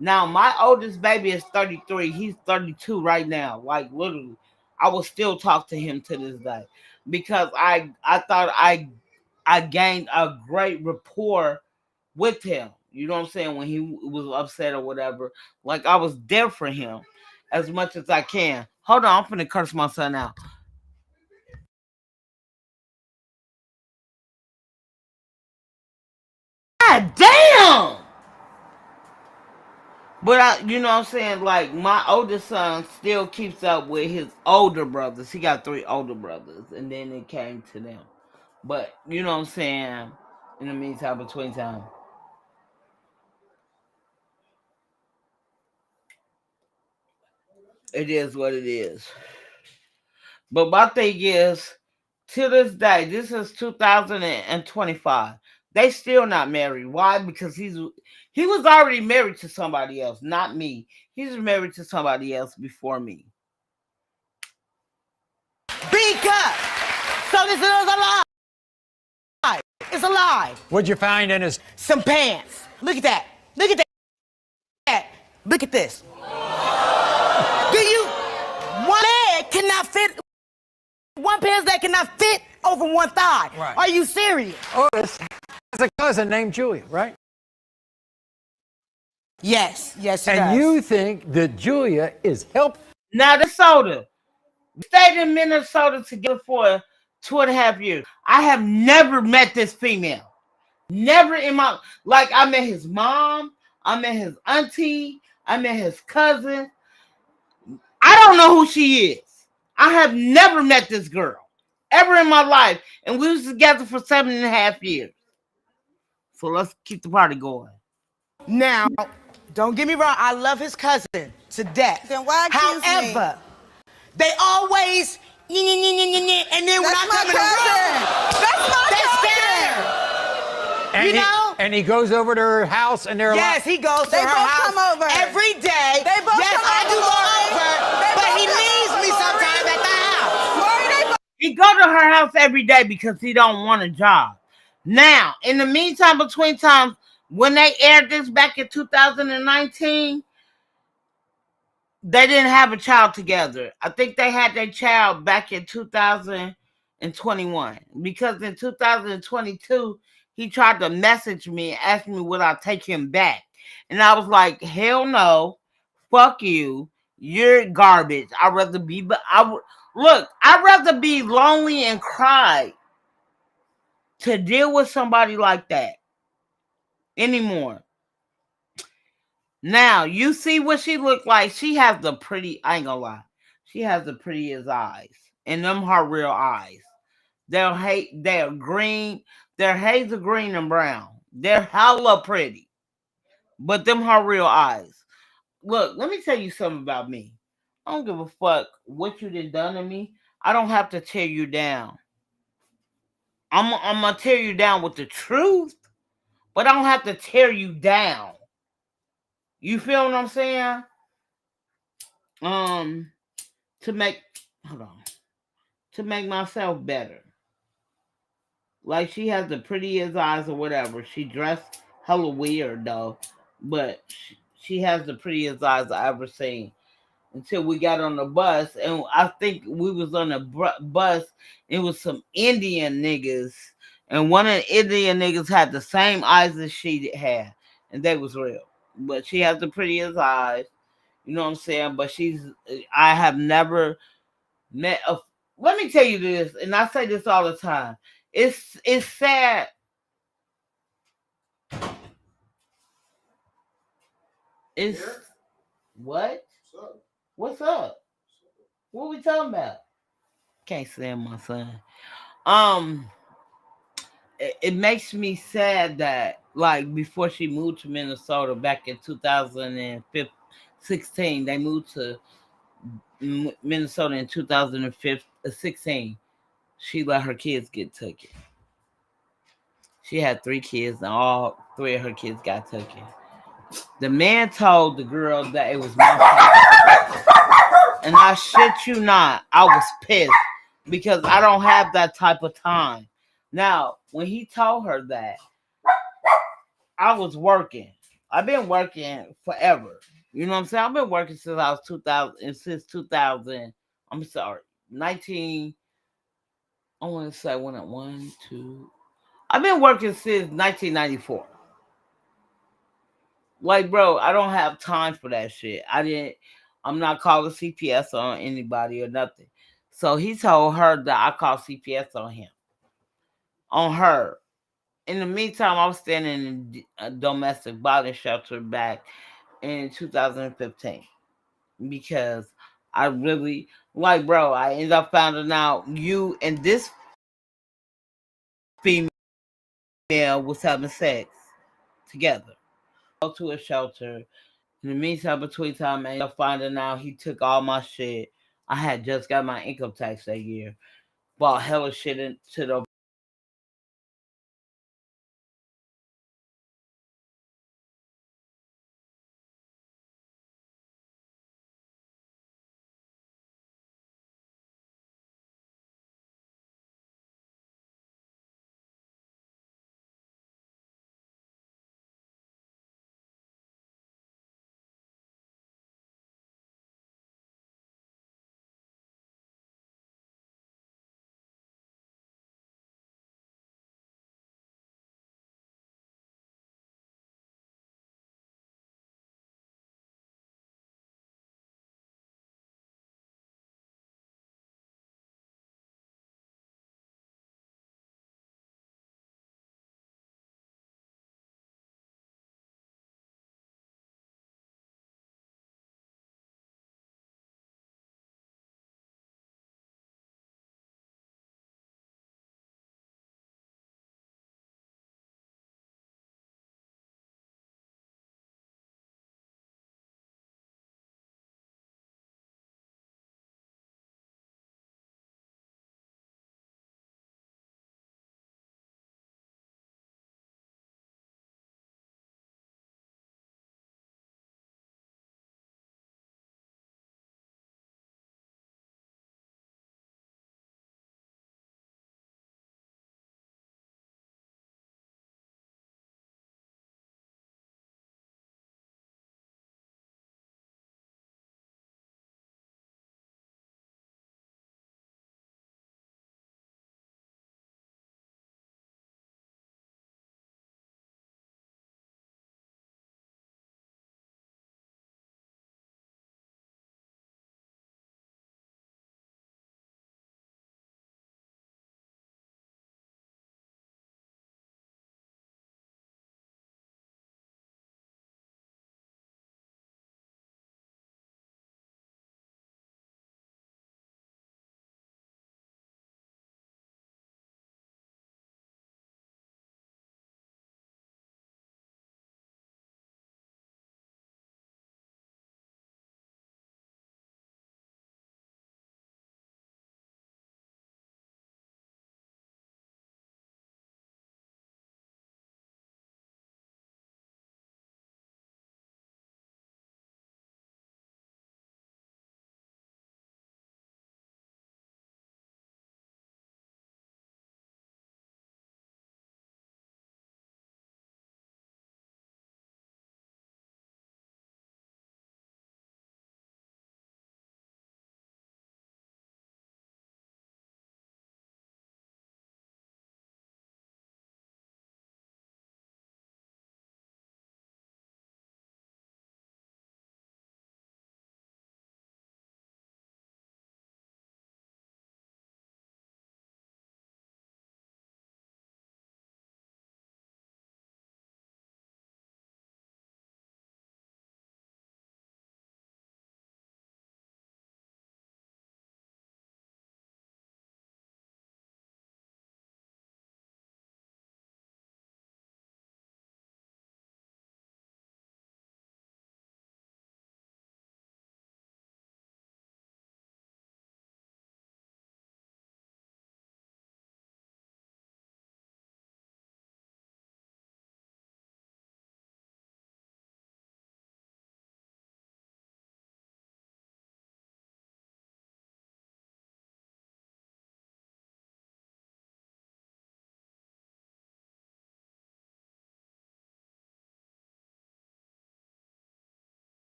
Now, my oldest baby is 33. He's 32 right now. Like, literally, I will still talk to him to this day because I thought I gained a great rapport with him. You know what I'm saying? When he was upset or whatever, like, I was there for him as much as I can. Hold on, I'm finna curse my son out. God damn! But you know what I'm saying? Like, my oldest son still keeps up with his older brothers. He got 3 older brothers, and then it came to them. But you know what I'm saying? In the meantime, between time, it is what it is. But my thing is, to this day, this is 2025. They still not married. Why? Because he was already married to somebody else, not me. He's married to somebody else before me. Speak up. So this is a lie. It's a lie. What'd you find in his... Some pants. Look at that. Look at that. Look at this. One leg cannot fit, one pants that cannot fit over one thigh. Right. Are you serious? Otis has a cousin named Julia, right? Yes, yes, and you think that Julia is helping Now Minnesota. We stayed in Minnesota together for 2.5 years. I have never met this female. Never in my I met his mom, I met his auntie, I met his cousin. I don't know who she is. I have never met this girl ever in my life, and we was together for 7.5 years. So let's keep the party going. Now, don't get me wrong, I love his cousin to death. Then why accuse However, they always and then when I come in the room, That's my they cousin. scared. And You know? and he goes over to her house and they're Yes, he goes to They her both house come over. every day. They both yes, come I do over, go Lori. over, They but both he come leaves over, me Lori. sometime at the house. Lori, they both He go to her house every day because he don't want a job. Now, in the meantime, between times, when they aired this back in 2019, they didn't have a child together. I think they had their child back in 2021 because in 2022 he tried to message me and ask me would I take him back, and I was like, hell no, fuck you, you're garbage. I'd rather be, I'd rather be lonely and cry to deal with somebody like that anymore. Now, you see what she looked like. She has the pretty, I ain't gonna lie. She has the prettiest eyes. And them her real eyes. They're green. They're hazel green and brown. They're hella pretty. But them her real eyes. Look, let me tell you something about me. I don't give a fuck what you done to me. I don't have to tear you down. I'm gonna tear you down with the truth, but I don't have to tear you down. You feel what I'm saying? To make myself better. Like, she has the prettiest eyes or whatever. She dressed hella weird though, but she has the prettiest eyes I ever seen. Until we got on the bus, and I think we was on the bus. It was some Indian niggas, and one of the Indian niggas had the same eyes as she had, and they was real. But she has the prettiest eyes. You know what I'm saying? But I have never met a. Let me tell you this, and I say this all the time. It's sad. It's what? What's up? What we talking about? Can't stand my son. It makes me sad that before she moved to Minnesota back in 2016, they moved to Minnesota in 2016. She let her kids get taken. She had 3 kids, and all 3 of her kids got taken. The man told the girl that it was my fault. And I shit you not, I was pissed because I don't have that type of time. Now, when he told her that, I was working. I've been working forever. You know what I'm saying? I've been working since I was 2000, since 2000. I'm sorry, 19. I want to say when at 1, 2. I've been working since 1994. Bro, I don't have time for that shit. I'm not calling CPS on anybody or nothing. So he told her that I called CPS on him. On her. In the meantime, I was standing in a domestic violence shelter back in 2015. Because I really, bro, I ended up finding out you and this female was having sex together. Go to a shelter. In the meantime, between time, I ended up finding out he took all my shit. I had just got my income tax that year. Bought hella shit into the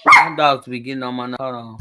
My dogs be getting on my nerves. Hold on.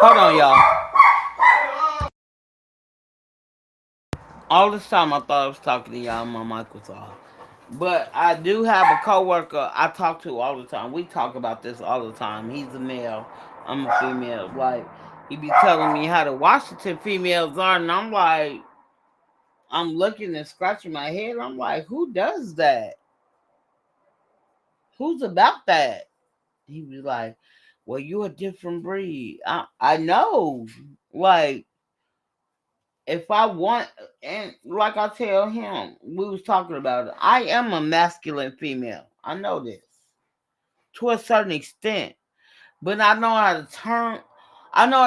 Hold on, y'all. All this time I thought I was talking to y'all, my mic was off. But I do have a coworker I talk to all the time. We talk about this all the time. He's a male, I'm a female. Like, he be telling me how the Washington females are, and I'm like, I'm looking and scratching my head. I'm like, who does that? Who's about that? He was like, well, you're a different breed. I know. Like, if I want, and like I tell him, we was talking about it, I am a masculine female. I know this to a certain extent, but I know how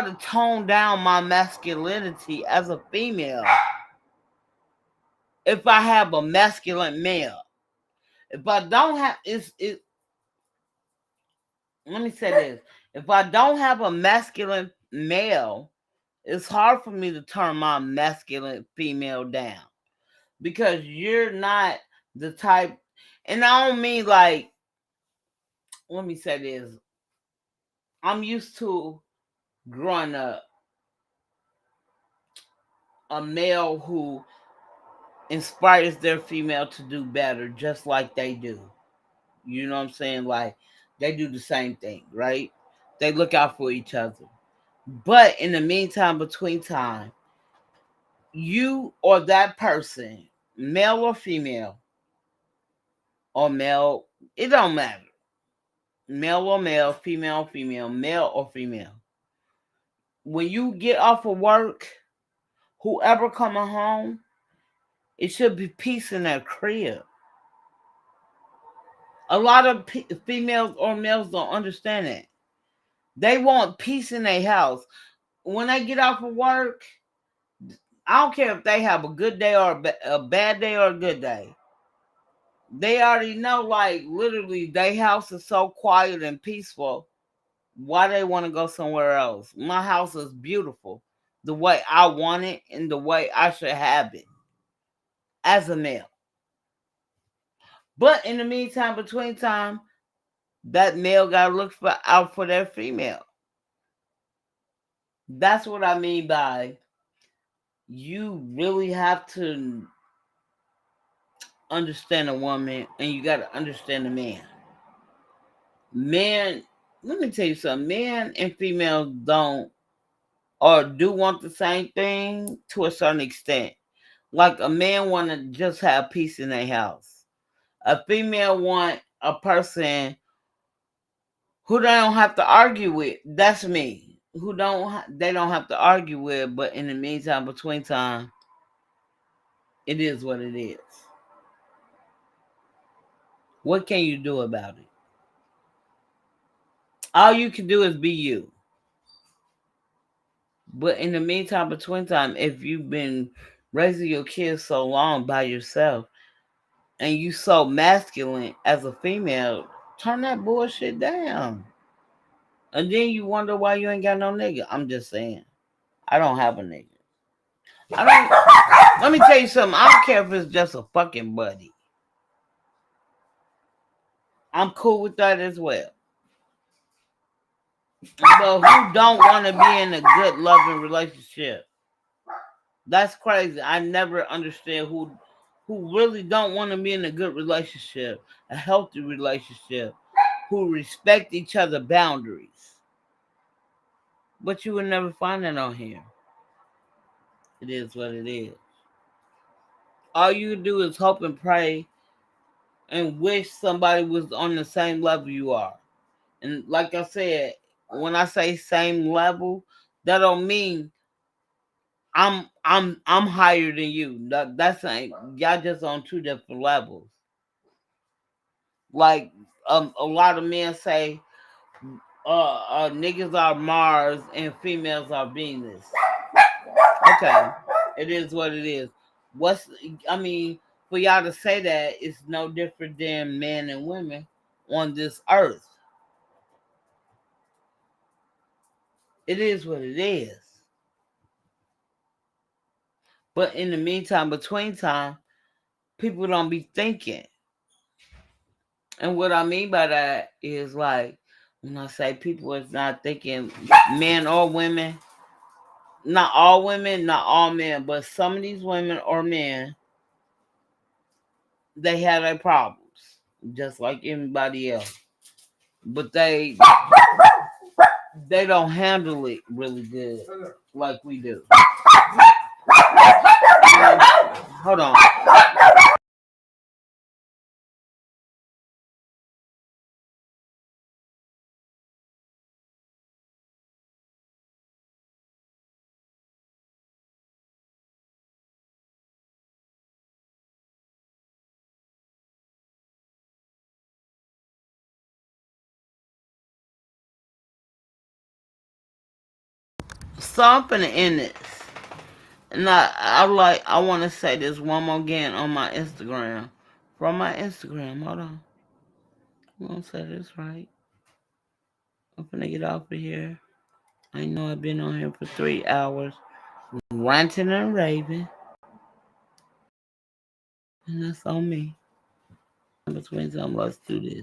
to tone down my masculinity as a female if I have a masculine male. If I don't have, let me say this. If I don't have a masculine male, it's hard for me to turn my masculine female down. Because you're not the type, and I don't mean like, let me say this. I'm used to growing up a male who inspires their female to do better just like they do. You know what I'm saying? Like, they do the same thing, right? They look out for each other. But in the meantime, between time, you or that person, male or female, or male, it don't matter. Male or male, female or female, male or female. When you get off of work, whoever coming home, it should be peace in their crib. A lot of females or males don't understand that. They want peace in their house. When they get off of work, I don't care if they have a good day or a bad day or a good day. They already know, like, literally, their house is so quiet and peaceful. Why they want to go somewhere else? My house is beautiful, the way I want it and the way I should have it as a male. But in the meantime, between time, that male gotta look out for that female. That's what I mean by you really have to understand a woman and you gotta understand a man. Men, let me tell you something. Men and females don't or do want the same thing to a certain extent. Like a man want to just have peace in their house. A female want a person who they don't have to argue with. That's me. They don't have to argue with, but in the meantime, between time, it is what it is. What can you do about it? All you can do is be you. But in the meantime, between time, if you've been raising your kids so long by yourself and you so masculine as a female, turn that bullshit down. And then you wonder why you ain't got no nigga. I'm just saying. I don't have a nigga. Let me tell you something. I don't care if it's just a fucking buddy. I'm cool with that as well. But who don't want to be in a good, loving relationship? That's crazy. I never understand who really don't want to be in a good relationship, a healthy relationship, who respect each other's boundaries. But you would never find that on here. It is what it is. All you do is hope and pray and wish somebody was on the same level you are. And like I said, when I say same level, that don't mean I'm higher than you. That's ain't y'all just on two different levels. Like a lot of men say, niggas are Mars and females are Venus. Okay, it is what it is. For y'all to say that, it's no different than men and women on this earth. It is what it is. But in the meantime, between time, people don't be thinking. And what I mean by that is like, when I say people is not thinking, men or women, not all women, not all men, but some of these women or men, they have their problems, just like anybody else. But they don't handle it really good like we do. Hold on. So I'm finna end this. And I want to say this one more again on my Instagram. From my Instagram, hold on. I'm gonna say this right. I'm finna get off of here. I know I've been on here for 3 hours, ranting and raving. And that's on me. Between time, let's do this.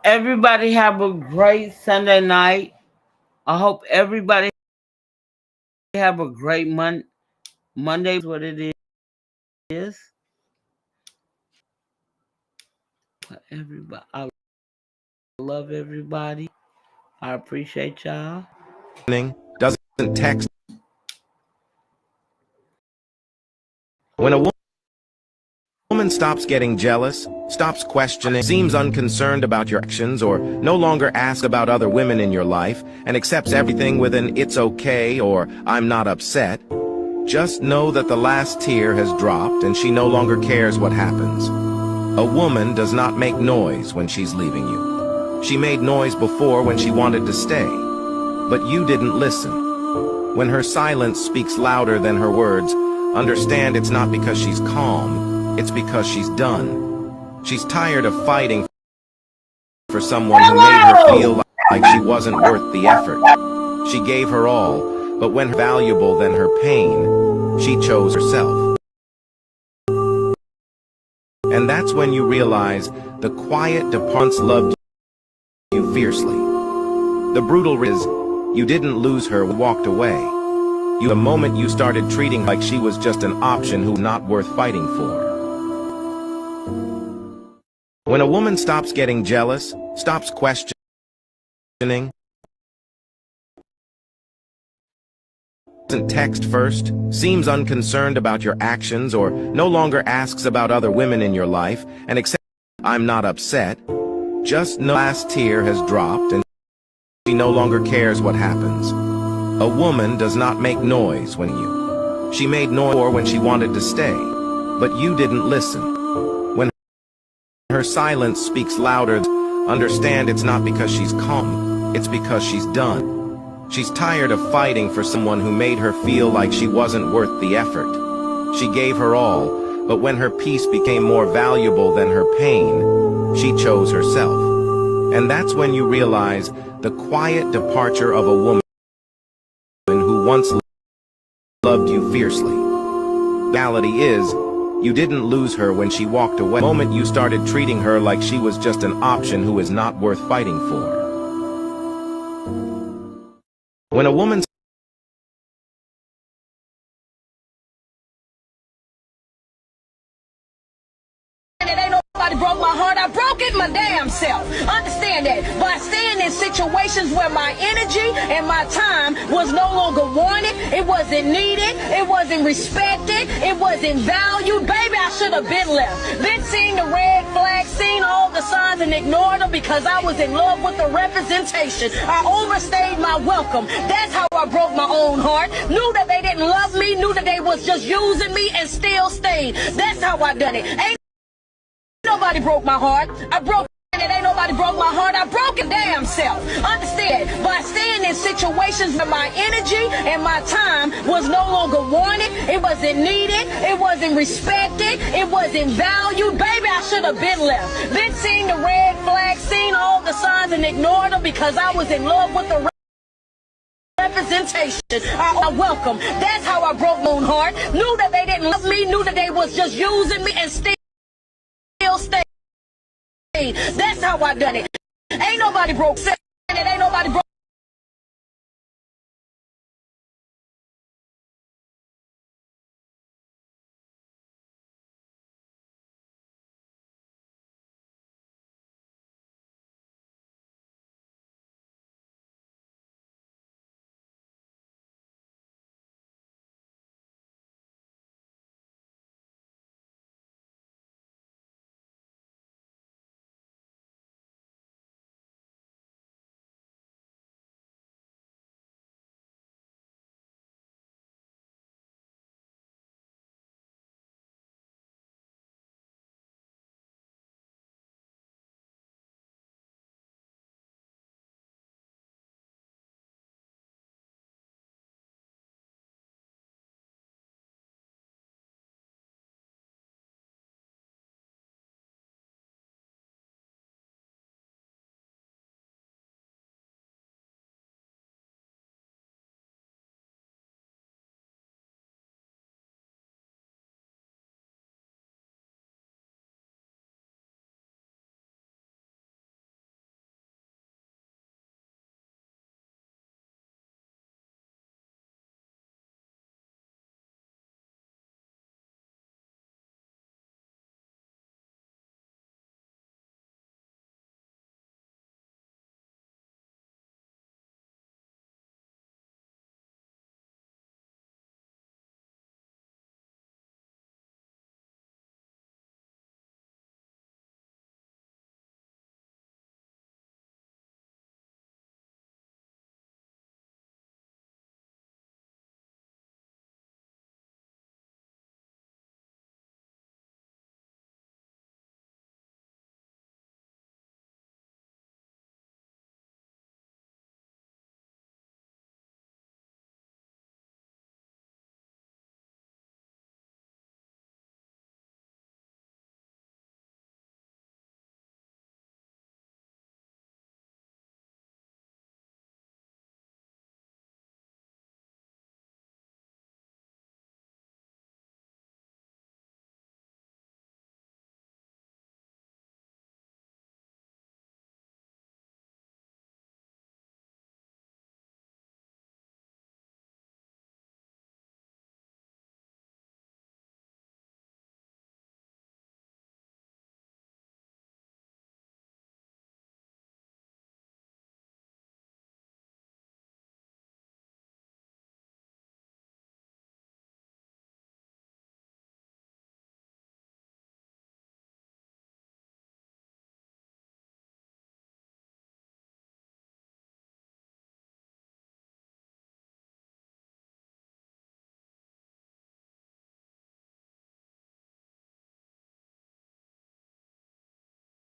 Everybody have a great Sunday night. I hope everybody have a great Monday. What it is. Everybody, I love everybody. I appreciate y'all. Doesn't text. When a woman woman stops getting jealous, stops questioning, seems unconcerned about your actions, or no longer asks about other women in your life, and accepts everything with an "it's okay" or "I'm not upset," just know that the last tear has dropped and she no longer cares what happens. A woman does not make noise when she's leaving you. She made noise before when she wanted to stay, but you didn't listen. When her silence speaks louder than her words, understand it's not because she's calm, it's because she's done. She's tired of fighting for someone who made her feel like she wasn't worth the effort. She gave her all, but when valuable than her pain, she chose herself. And that's when you realize the quiet once loved you fiercely. The brutal is, you didn't lose her, walked away. The moment you started treating her like she was just an option who's not worth fighting for. When a woman stops getting jealous, stops questioning, doesn't text first, seems unconcerned about your actions, or no longer asks about other women in your life, and accepts "I'm not upset," just know the last tear has dropped and she no longer cares what happens. A woman does not make noise when you. She made noise when she wanted to stay, but you didn't listen. When her silence speaks louder, understand it's not because she's calm, it's because she's done. She's tired of fighting for someone who made her feel like she wasn't worth the effort. She gave her all, but when her peace became more valuable than her pain, she chose herself. And that's when you realize the quiet departure of a woman who once loved you fiercely. The reality is, you didn't lose her when she walked away. The moment you started treating her like she was just an option who is not worth fighting for. When a woman Nobody broke my heart, I broke it my damn self. Understand that. By staying in situations where my energy and my time was no longer wanted, it wasn't needed, it wasn't respected, it wasn't valued. Baby, I should have been left. Been seeing the red flag, seen all the signs and ignored them because I was in love with the representation. I overstayed my welcome. That's how I broke my own heart. Knew that they didn't love me, knew that they was just using me, and still stayed. That's how I done it. Ain't nobody broke my heart. I broke it. Ain't nobody broke my heart. I broke it damn self. Understand? By staying in situations where my energy and my time was no longer wanted, it wasn't needed, it wasn't respected, it wasn't valued. Baby, I should have been left. Been seeing the red flag, seen all the signs and ignored them because I was in love with the representation. I welcome. That's how I broke my own heart. Knew that they didn't love me, knew that they was just using me, and still stay. That's how I done it. Ain't nobody broke. Ain't nobody broke.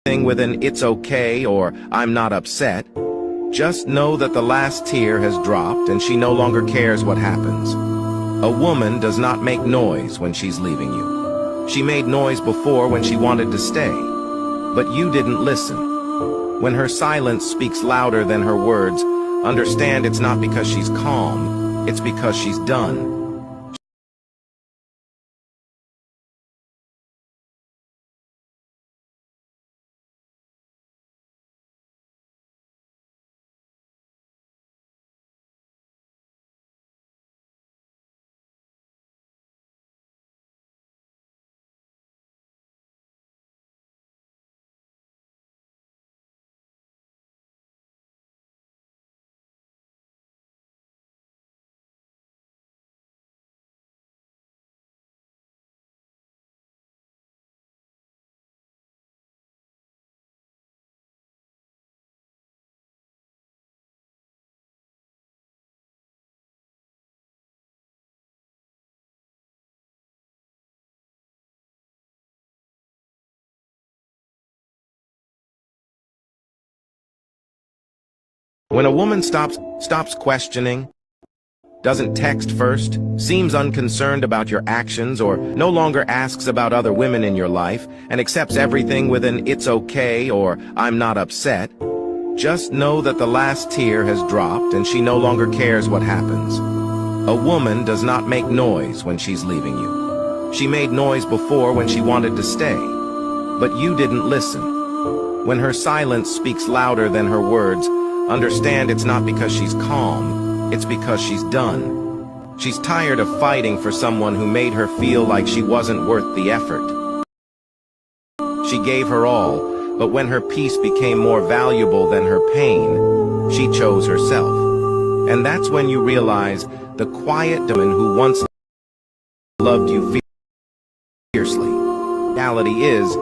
with an "it's okay" or "I'm not upset." Just know that the last tear has dropped and she no longer cares what happens. A woman does not make noise when she's leaving you. She made noise before when she wanted to stay, but you didn't listen. When her silence speaks louder than her words, understand it's not because she's calm, it's because she's done. When a woman stops questioning, doesn't text first, seems unconcerned about your actions, or no longer asks about other women in your life, and accepts everything with an "it's okay" or "I'm not upset," just know that the last tear has dropped and she no longer cares what happens. A woman does not make noise when she's leaving you. She made noise before when she wanted to stay, but you didn't listen. When her silence speaks louder than her words, understand it's not because she's calm, it's because she's done. She's tired of fighting for someone who made her feel like she wasn't worth the effort. She gave her all, but when her peace became more valuable than her pain, she chose herself. And that's when you realize the quiet woman who once loved you fiercely. Reality is,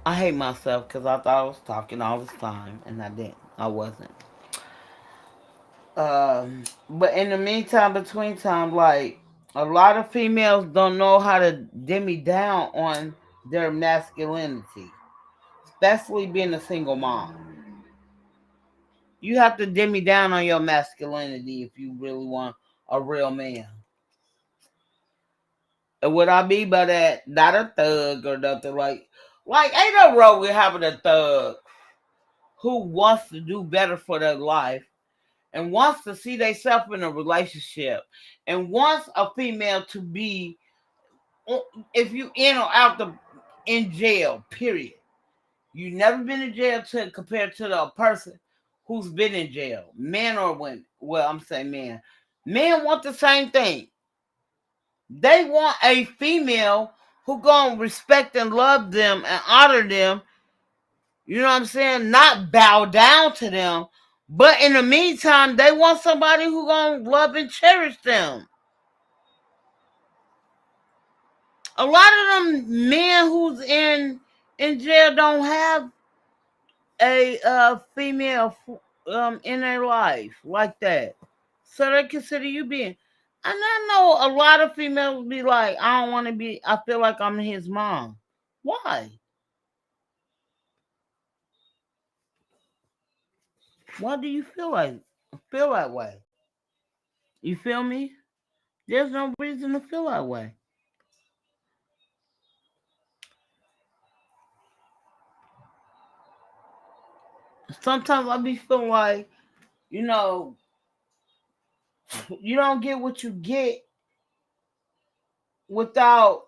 I hate myself because I thought I was talking all this time, and I didn't. I wasn't. But in the meantime, between time, like, a lot of females don't know how to dimmy down on their masculinity, especially being a single mom. You have to dimmy down on your masculinity if you really want a real man. And what I mean by that, not a thug or nothing like ain't no wrong with having a thug who wants to do better for their life and wants to see themselves in a relationship and wants a female to be, if you in or out in jail, period. You never been in jail compared to the person who's been in jail, men or women. Well, I'm saying men. Men want the same thing. They want a female who gonna respect and love them and honor them. You know what I'm saying? Not bow down to them. But in the meantime, they want somebody who gonna love and cherish them. A lot of them men who's in jail don't have a female in their life like that. So they consider you being. And I know a lot of females be like, I don't want to be, I feel like I'm his mom. Why? Why do you feel that way? You feel me? There's no reason to feel that way. Sometimes I be feeling like, you know, you don't get what you get without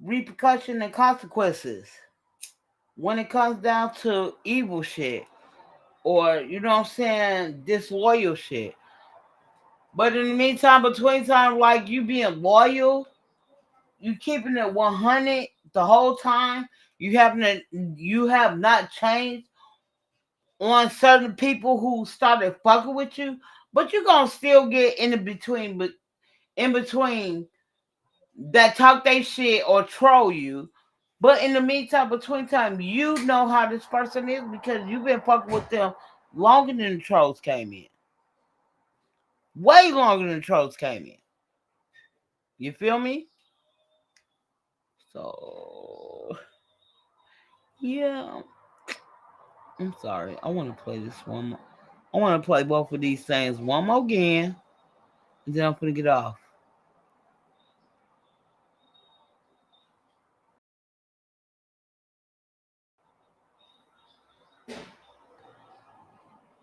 repercussion and consequences when it comes down to evil shit or, you know what I'm saying, disloyal shit. But in the meantime, between time, like you being loyal, you keeping it 100 the whole time, you have not changed on certain people who started fucking with you, but you're gonna still get in between that talk they shit or troll you. But in the meantime, between time, you know how this person is because you've been fucking with them longer than the trolls came in. Way longer than the trolls came in. You feel me? So, yeah. I'm sorry. I want to play this one more. I want to play both of these things one more again. And then I'm going to get off.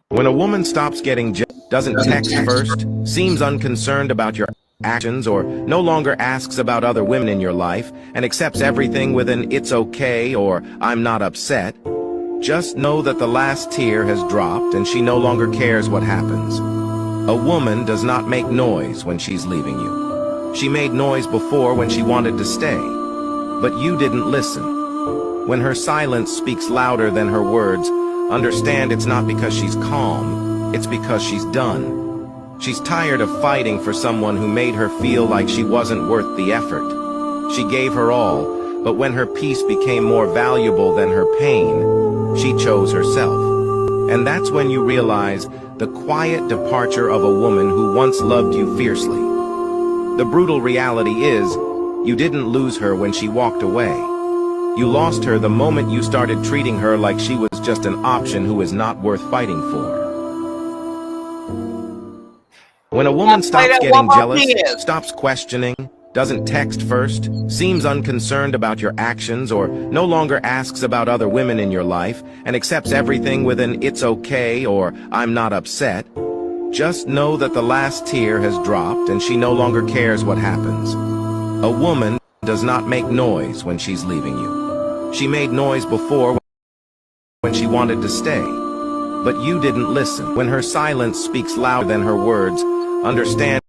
When a woman stops getting doesn't text first, seems unconcerned about your actions, or no longer asks about other women in your life, and accepts everything with an "it's okay" or "I'm not upset," just know that the last tear has dropped and she no longer cares what happens. A woman does not make noise when she's leaving you. She made noise before when she wanted to stay, but you didn't listen. When her silence speaks louder than her words, understand it's not because she's calm, it's because she's done. She's tired of fighting for someone who made her feel like she wasn't worth the effort. She gave her all, but when her peace became more valuable than her pain, she chose herself. And that's when you realize the quiet departure of a woman who once loved you fiercely. The brutal reality is, you didn't lose her when she walked away. You lost her the moment you started treating her like she was just an option who is not worth fighting for. When a woman stops getting jealous, stops questioning, doesn't text first, seems unconcerned about your actions, or no longer asks about other women in your life, and accepts everything with an "it's okay" or "I'm not upset," just know that the last tear has dropped and she no longer cares what happens. A woman does not make noise when she's leaving you. She made noise before when she wanted to stay, but you didn't listen. When her silence speaks louder than her words, understand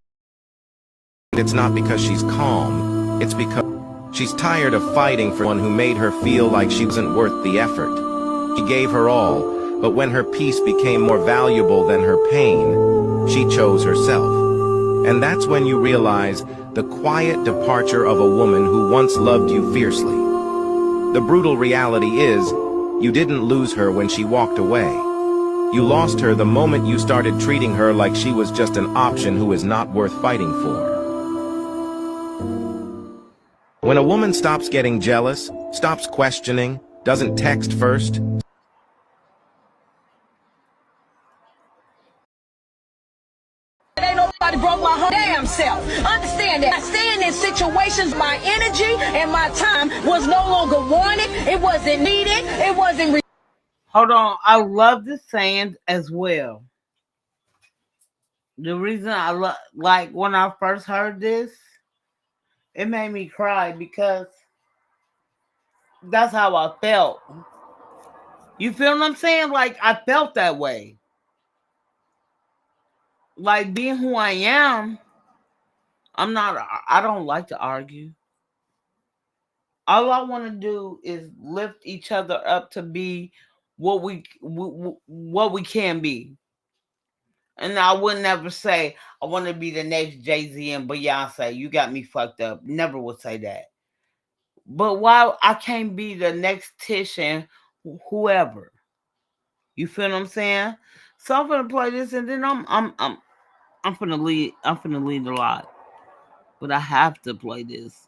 it's not because she's calm, it's because she's tired of fighting for one who made her feel like she wasn't worth the effort. She gave her all, but when her peace became more valuable than her pain, she chose herself. And that's when you realize the quiet departure of a woman who once loved you fiercely. The brutal reality is, you didn't lose her when she walked away. You lost her the moment you started treating her like she was just an option who is not worth fighting for. When a woman stops getting jealous, stops questioning, doesn't text first, Ain't nobody broke my whole damn self. Understand that. I stand in situations my energy and my time was no longer wanted. It wasn't needed. It wasn't. Hold on. I love this saying as well. The reason I like when I first heard this, it made me cry because that's how I felt. You feel what I'm saying? Like, I felt that way. Like, being who I am, I don't like to argue. All I want to do is lift each other up to be what we can be. And I would never say, I want to be the next Jay-Z and Beyonce. You got me fucked up. Never would say that. But why I can't be the next Tish and whoever? You feel what I'm saying? So I'm gonna play this, and then I'm finna lead. I'm finna lead a lot, but I have to play this.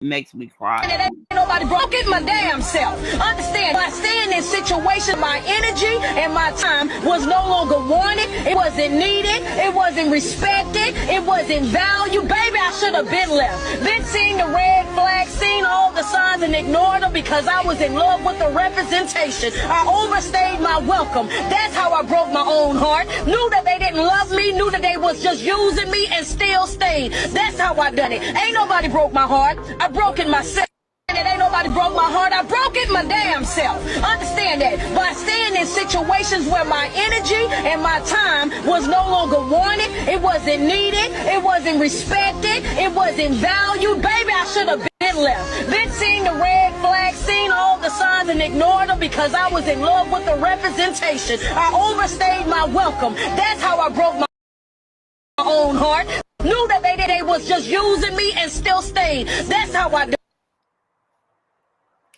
It makes me cry. And it ain't nobody broke it my damn self. Understand, I stand in situations my energy and my time was no longer wanted. It wasn't needed. It wasn't respected. It wasn't valued. Baby, I should have been left. Been seeing the red flag, seen all the signs and ignored them because I was in love with the representation. I overstayed my welcome. That's how I broke my own heart. Knew that they didn't love me. Knew that they was just using me and still stayed. That's how I done it. Ain't nobody broke my heart. I broke it myself. And it ain't nobody broke my heart. I broke it my damn self. Understand that. By staying in situations where my energy and my time was no longer wanted, it wasn't needed, it wasn't respected, it wasn't valued. Baby, I should have been left. Been seeing the red flag, seen all the signs and ignored them because I was in love with the representation. I overstayed my welcome. That's how I broke my own heart. Knew that they was just using me and still stayed. That's how I do.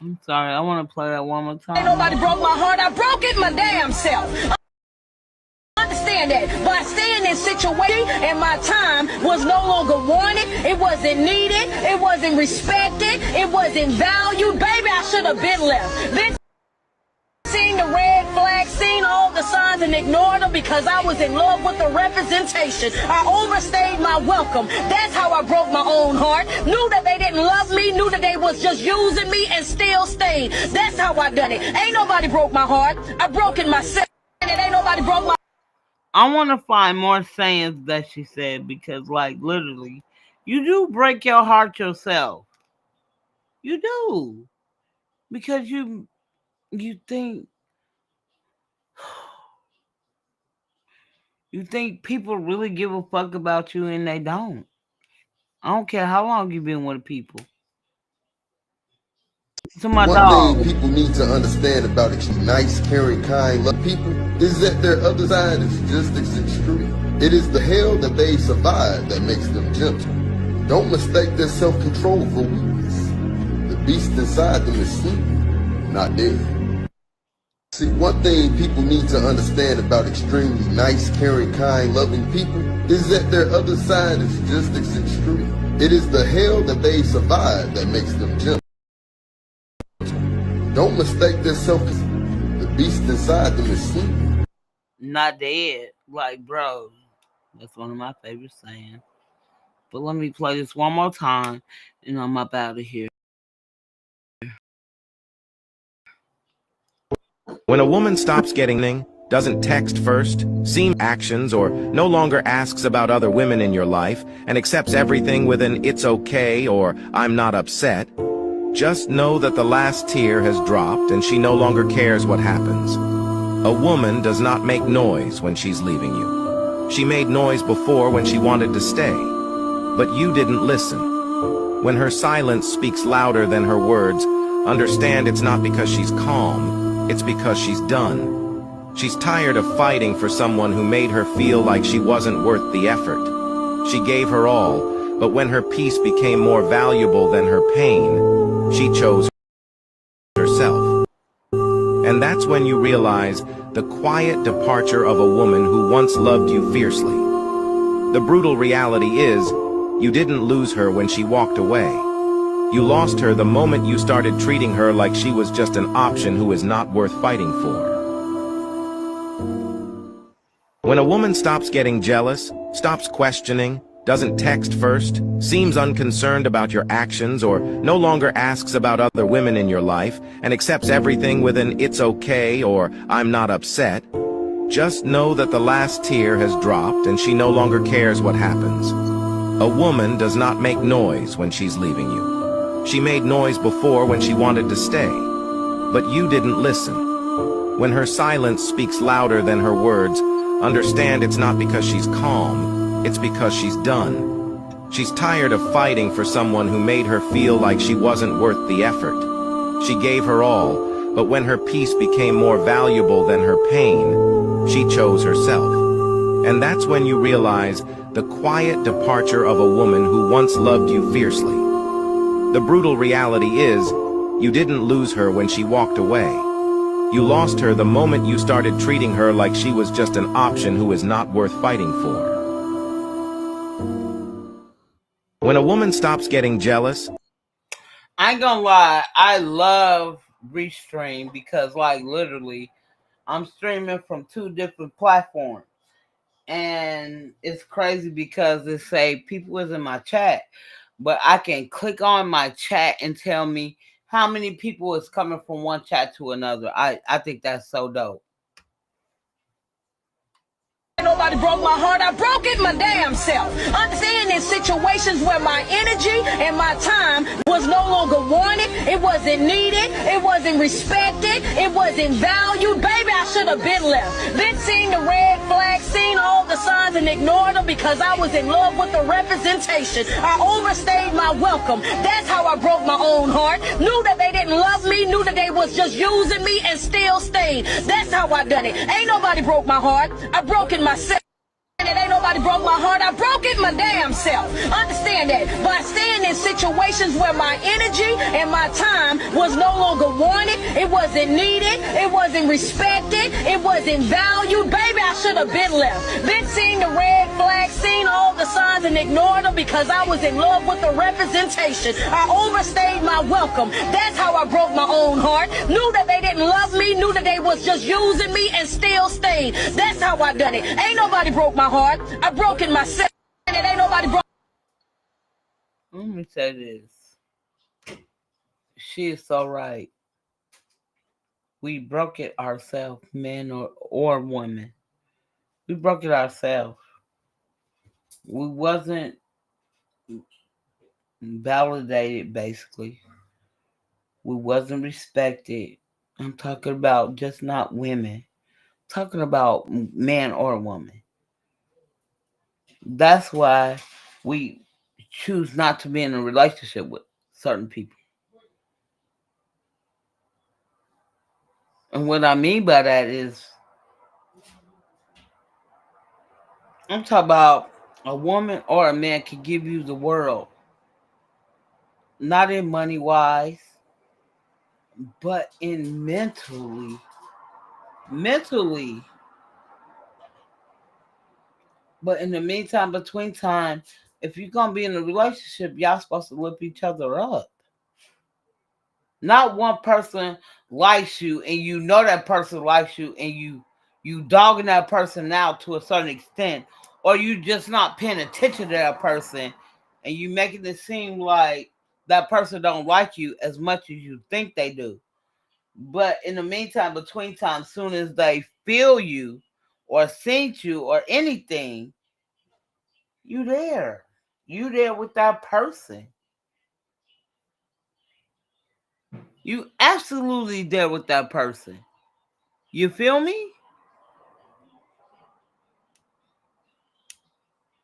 I'm sorry, I want to play that one more time. Ain't nobody broke my heart. I broke it my damn self. Understand that. By staying in situations and my time was no longer wanted. It wasn't needed. It wasn't respected. It wasn't valued. Baby, I should have been left. Been seeing the red flag, seen all the signs and ignored them because I was in love with the representation. I overstayed my welcome. That's how I broke my own heart. Knew that they didn't love me. Knew that they was just using me and still stayed. That's how I done it. Ain't nobody broke my heart. I broke it myself. And it ain't nobody broke my. I want to find more sayings that she said because, like, literally, you do break your heart yourself. You do. Because you think people really give a fuck about you and they don't. I don't care how long you've been with people. To my dog. One thing people need to understand about extreme nice, caring, kind, love people is that their other side is just as extreme. It is the hell that they survive that makes them gentle. Don't mistake their self-control for weakness. The beast inside them is sleeping, not dead. See, one thing people need to understand about extremely nice, caring, kind, loving people is that their other side is just as extreme. It is the hell that they survive that makes them gentle. Don't mistake their self-control. The beast inside them is sleeping. Not dead. Like, bro, that's one of my favorite sayings. But let me play this one more time and I'm up out of here. When a woman stops getting, doesn't text first, seem actions, or no longer asks about other women in your life, and accepts everything with an "it's okay" or "I'm not upset," just know that the last tear has dropped and she no longer cares what happens. A woman does not make noise when she's leaving you. She made noise before when she wanted to stay, but you didn't listen. When her silence speaks louder than her words, understand it's not because she's calm, it's because she's done. She's tired of fighting for someone who made her feel like she wasn't worth the effort. She gave her all, but when her peace became more valuable than her pain, She chose herself. And that's when you realize the quiet departure of a woman who once loved you fiercely. The brutal reality is, you didn't lose her when she walked away. You lost her the moment you started treating her like she was just an option who is not worth fighting for. When a woman stops getting jealous, stops questioning, doesn't text first, seems unconcerned about your actions, or no longer asks about other women in your life, and accepts everything with an "it's okay" or "I'm not upset," just know that the last tear has dropped and she no longer cares what happens. A woman does not make noise when she's leaving you. She made noise before when she wanted to stay, but you didn't listen. When her silence speaks louder than her words, understand it's not because she's calm, it's because she's done. She's tired of fighting for someone who made her feel like she wasn't worth the effort. She gave her all, but when her peace became more valuable than her pain, she chose herself. And that's when you realize the quiet departure of a woman who once loved you fiercely. The brutal reality is, you didn't lose her when she walked away. You lost her the moment you started treating her like she was just an option who is not worth fighting for. When a woman stops getting jealous, I ain't gonna lie, I love Restream because, like, literally, I'm streaming from 2 different platforms. And it's crazy because it say people is in my chat, but I can click on my chat and tell me how many people is coming from one chat to another. I think that's so dope. Nobody broke my heart, I broke it my damn self. Understanding in situations where my energy and my time was no longer wanted, it wasn't needed, it wasn't respected, it wasn't valued. Baby, I should have been left. Been seen the red flag, seen all the signs and ignored them because I was in love with the representation. I overstayed my welcome. That's how I broke my own heart. Knew that they didn't love me, knew that they was just using me and still stayed. That's how I done it. Ain't nobody broke my heart, I broke it myself. It ain't nobody broke my heart, I broke it my damn self. Understand that. By staying in situations where my energy and my time was no longer wanted, it wasn't needed, it wasn't respected, it wasn't valued. Baby, I should have been left. Been seen the red flag, seen all the signs and ignored them because I was in love with the representation. I overstayed my welcome. That's how I broke my own heart. Knew that they didn't love me, knew that they was just using me and still stayed. That's how I done it. Ain't nobody broke my heart, I broke it myself. And it ain't nobody broke. Let me say this. She is so right. We broke it ourselves, man or woman. We broke it ourselves. We wasn't validated, basically. We wasn't respected. I'm talking about just not women. I'm talking about man or woman. That's why we choose not to be in a relationship with certain people. And what I mean by that is, I'm talking about a woman or a man can give you the world. Not in money wise, but in mentally. But in the meantime, between time, if you're going to be in a relationship, y'all supposed to lift each other up. Not one person likes you and you know that person likes you and you dogging that person out to a certain extent, or you just not paying attention to that person and you making it seem like that person don't like you as much as you think they do. But in the meantime, between time, soon as they feel you or seen you or anything, you there. You there with that person. You absolutely there with that person. You feel me?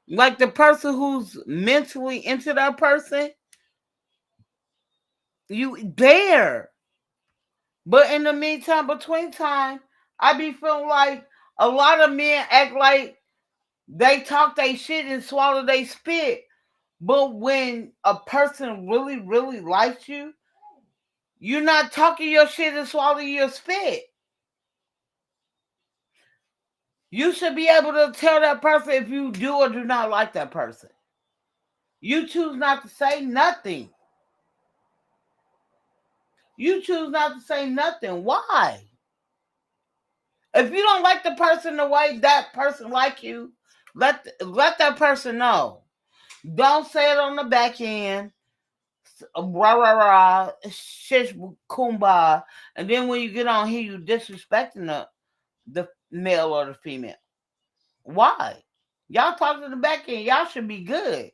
Like the person who's mentally into that person, you there. But in the meantime, between time, I be feeling like a lot of men act like they talk they shit and swallow they spit. But when a person really, really likes you, You're not talking your shit and swallowing your spit. You should be able to tell that person if you do or do not like that person. You choose not to say nothing. You choose not to say nothing. Why? If you don't like the person the way that person like you, let that person know. Don't say it on the back end. Rah, rah, rah, shish, kumbaya. And then when you get on here, you disrespecting the male or the female. Why? Y'all talk to the back end. Y'all should be good.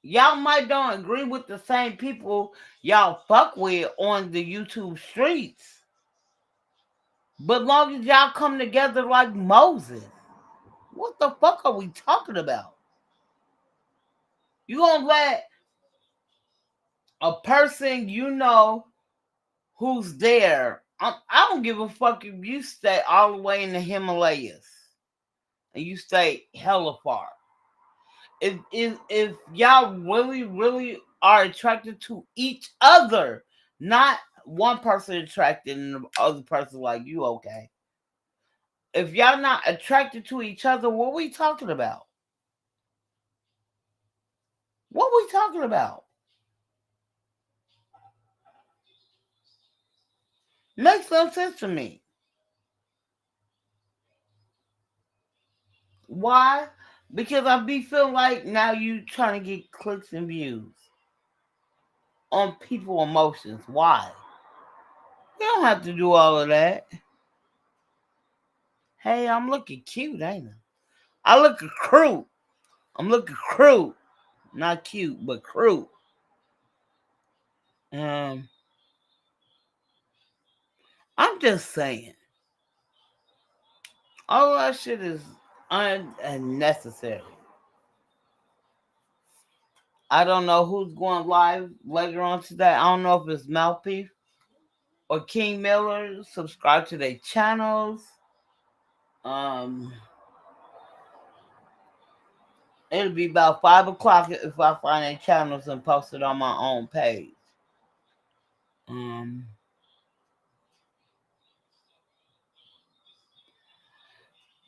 Y'all might don't agree with the same people y'all fuck with on the YouTube streets. But long as y'all come together like Moses, what the fuck are we talking about? You gonna let a person you know who's there, I don't give a fuck if you stay all the way in the Himalayas and you stay hella far. If y'all really are attracted to each other, not one person attracted and the other person like you, okay. If y'all not attracted to each other, what are we talking about? What are we talking about? Makes no sense to me. Why? Because I be feeling like now you trying to get clicks and views on people's emotions. Why? You don't have to do all of that. Hey, I'm looking cute, ain't I? I look crude. I'm looking crude. Not cute, but crude. I'm just saying. All that shit is unnecessary. I don't know who's going live later on today. I don't know if it's Mouthpiece or King Miller. Subscribe to their channels. It'll be about 5 o'clock if I find their channels and post it on my own page.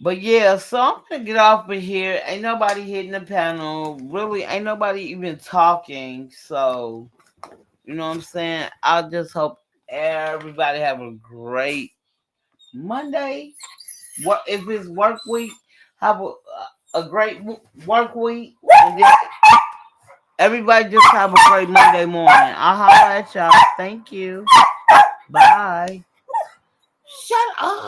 But yeah, so I'm gonna get off of here. Ain't nobody hitting the panel. Really, ain't nobody even talking. So, you know what I'm saying? I just hope everybody have a great Monday. What if it's work week? Have a great work week. And then everybody just have a great Monday morning. I'll holler at y'all. Thank you. Bye. Shut up.